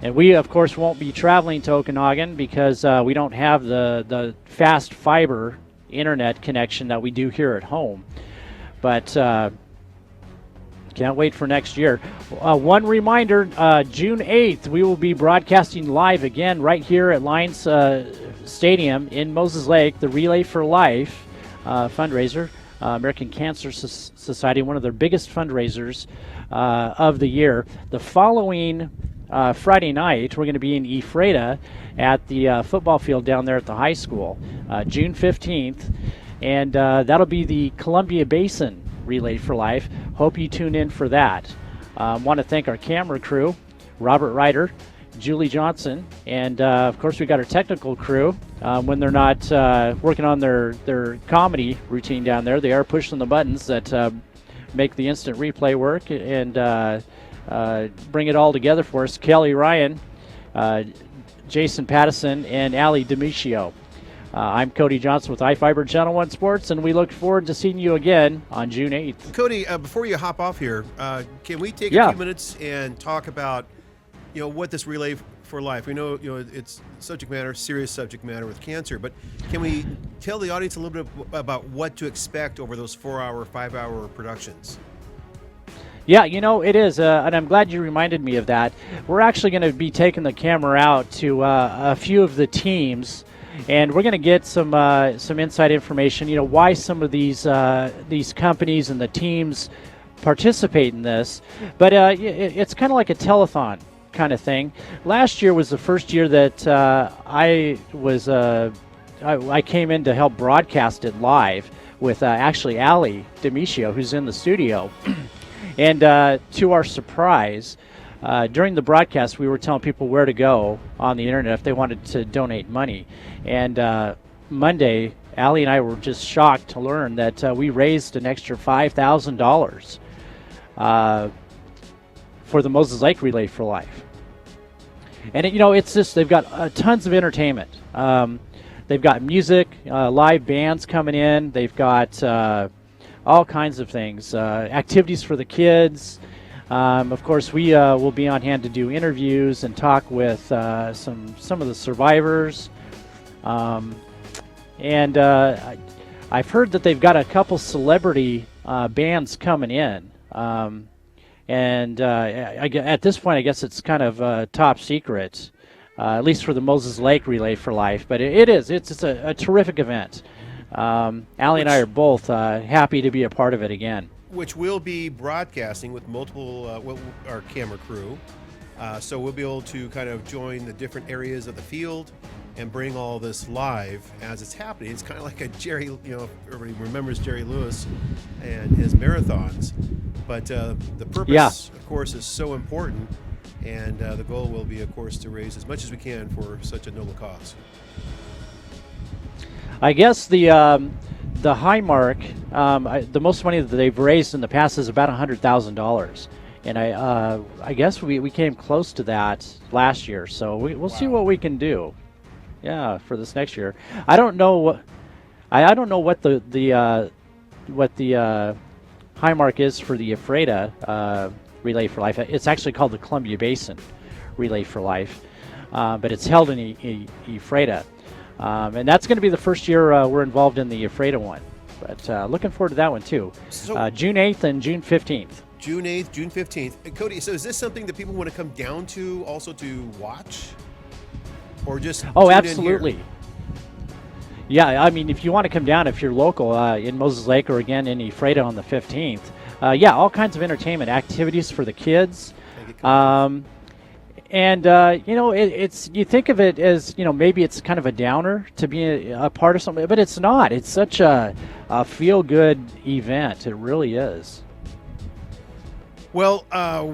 And we, of course, won't be traveling to Okanagan because we don't have the fast fiber internet connection that we do here at home. But can't wait for next year. One reminder, June 8th, we will be broadcasting live again right here at Lions Stadium in Moses Lake, the Relay for Life fundraiser. American Cancer Society, one of their biggest fundraisers of the year. The following Friday night, we're going to be in Ephrata at the football field down there at the high school, June 15th, and that'll be the Columbia Basin Relay for Life. Hope you tune in for that. Want to thank our camera crew, Robert Ryder, Julie Johnson, and of course we got our technical crew. When they're not working on their comedy routine down there, they are pushing the buttons that make the instant replay work and bring it all together for us. Kelly Ryan, Jason Pattison, and Ali Demetrio. I'm Kody Johnson with iFiber Channel 1 Sports, and we look forward to seeing you again on June 8th. Cody, before you hop off here, can we take a few minutes and talk about, what this Relay for Life? We know, it's subject matter, serious subject matter with cancer, but can we tell the audience a little bit about what to expect over those 4-hour, 5-hour productions? Yeah, it is, and I'm glad you reminded me of that. We're actually going to be taking the camera out to a few of the teams, and we're going to get some inside information. Why some of these companies and the teams participate in this. But it's kind of like a telethon kind of thing. Last year was the first year that I came in to help broadcast it live with actually Ali Demetrio, who's in the studio. And to our surprise, during the broadcast, we were telling people where to go on the internet if they wanted to donate money. And Monday, Allie and I were just shocked to learn that we raised an extra $5,000 for the Moses Lake Relay for Life. And it's just they've got tons of entertainment. They've got music, live bands coming in. They've got all kinds of things, activities for the kids. Of course, we will be on hand to do interviews and talk with some of the survivors. And I've heard that they've got a couple celebrity bands coming in At this point, I guess it's kind of top secret, at least for the Moses Lake Relay for Life. But it's a terrific event. Allie and I are both happy to be a part of it again. Which we'll be broadcasting with multiple, our camera crew. So we'll be able to kind of join the different areas of the field and bring all this live as it's happening. It's kind of like a Jerry, everybody remembers Jerry Lewis and his marathons. But the purpose, of course, is so important. And the goal will be, of course, to raise as much as we can for such a noble cause. I guess the high mark, the most money that they've raised in the past is about $100,000. And I guess we came close to that last year. So we'll see what we can do. Yeah, for this next year. I don't know what the high mark is for the Ephrata Relay for Life. It's actually called the Columbia Basin Relay for Life, but it's held in Ephrata. And that's going to be the first year we're involved in the Ephrata one. But looking forward to that one too. So, June 8th and June 15th. June 8th, June 15th. Kody, so is this something that people want to come down to also to watch? Or just absolutely. Yeah, I mean, if you want to come down, if you're local in Moses Lake or again in Ephrata on the 15th, all kinds of entertainment activities for the kids. It's you think of it as, maybe it's kind of a downer to be a part of something, but it's not. It's such a feel-good event. It really is. Well,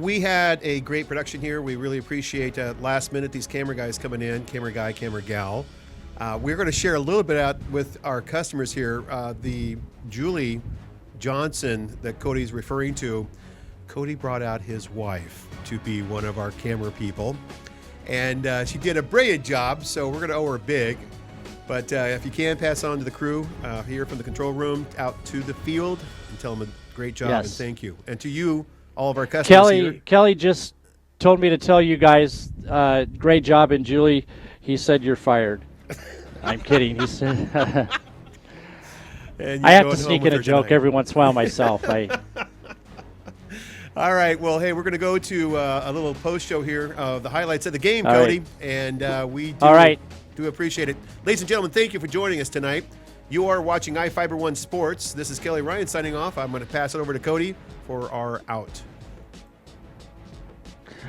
we had a great production here. We really appreciate last minute these camera guys coming in, camera guy, camera gal. We're going to share a little bit out with our customers here. The Julie Johnson that Kody's referring to, Kody brought out his wife to be one of our camera people. And she did a brilliant job, so we're going to owe her big. But if you can, pass on to the crew here from the control room out to the field and tell them a great job and thank you. And to you, all of our customers Kelly just told me to tell you guys, great job. And Julie, he said you're fired. I'm kidding. He said, I have to sneak in a joke every once in a while myself. All right. Well, hey, we're going to go to a little post show here of the highlights of the game, Kody. Right. And we do appreciate it. Ladies and gentlemen, thank you for joining us tonight. You are watching iFiber One Sports. This is Kelly Ryan signing off. I'm going to pass it over to Kody for our out.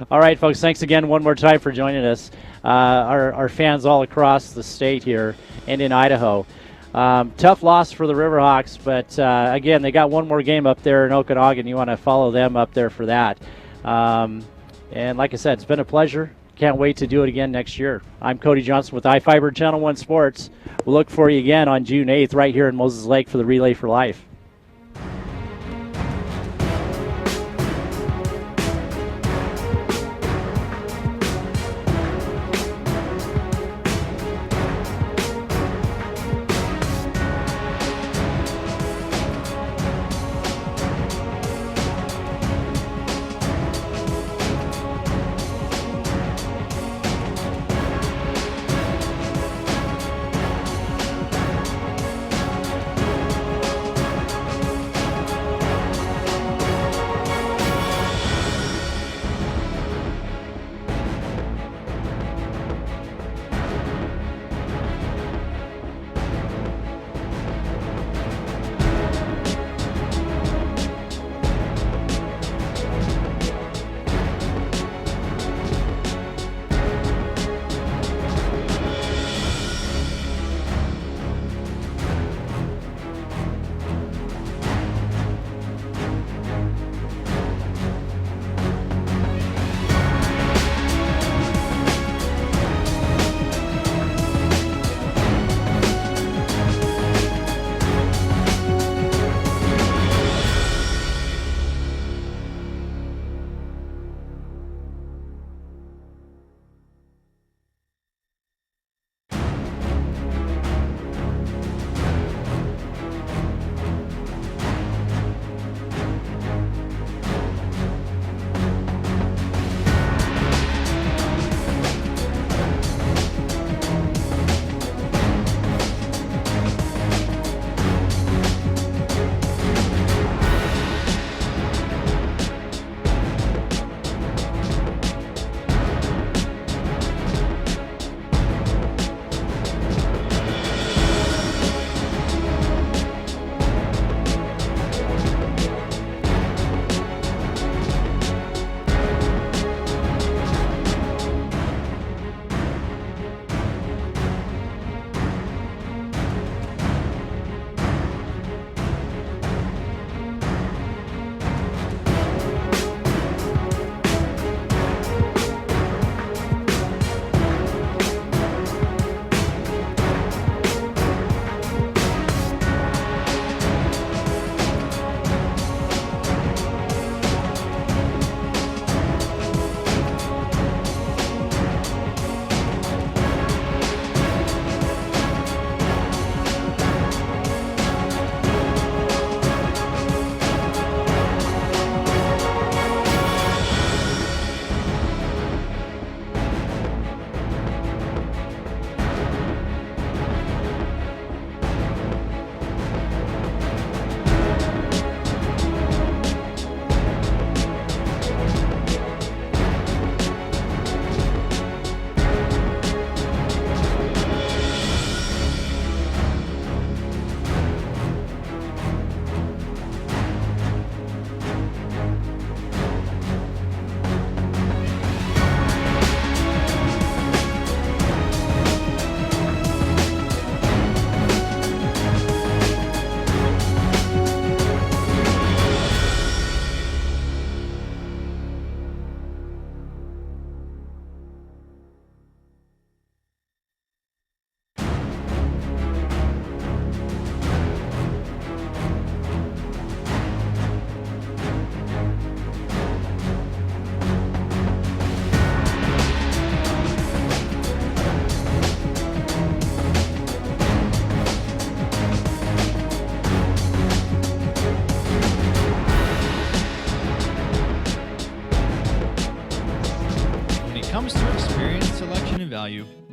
All right, folks. Thanks again one more time for joining us. Our fans all across the state here and in Idaho. Tough loss for the Riverhawks, but again, they got one more game up there in Okanagan. You want to follow them up there for that. And like I said, it's been a pleasure. Can't wait to do it again next year. I'm Kody Johnson with iFiber Channel 1 Sports. We'll look for you again on June 8th right here in Moses Lake for the Relay for Life.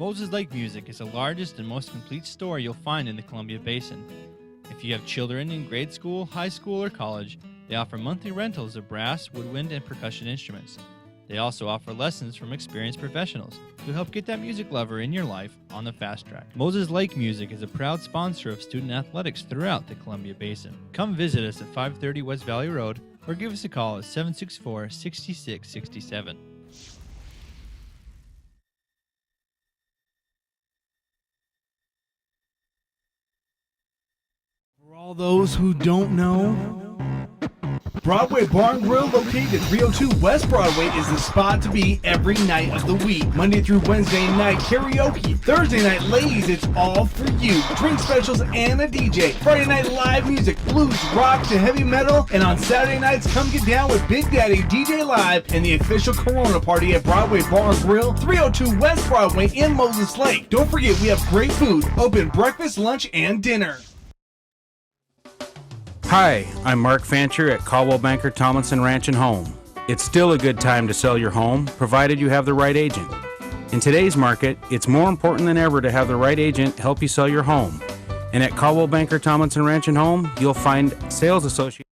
Moses Lake Music is the largest and most complete store you'll find in the Columbia Basin. If you have children in grade school, high school, or college, they offer monthly rentals of brass, woodwind, and percussion instruments. They also offer lessons from experienced professionals who help get that music lover in your life on the fast track. Moses Lake Music is a proud sponsor of student athletics throughout the Columbia Basin. Come visit us at 530 West Valley Road or give us a call at 764-6667. For all those who don't know, Broadway Bar and Grill, located at 302 West Broadway, is the spot to be every night of the week. Monday through Wednesday night karaoke. Thursday night, ladies, it's all for you. Drink specials and a DJ. Friday night live music, blues, rock to heavy metal. And on Saturday nights, come get down with Big Daddy DJ Live and the official Corona party at Broadway Bar and Grill, 302 West Broadway in Moses Lake. Don't forget, we have great food, open breakfast, lunch, and dinner. Hi, I'm Mark Fancher at Caldwell Banker Tomlinson Ranch and Home. It's still a good time to sell your home, provided you have the right agent. In today's market, it's more important than ever to have the right agent help you sell your home. And at Caldwell Banker Tomlinson Ranch and Home, you'll find sales associates.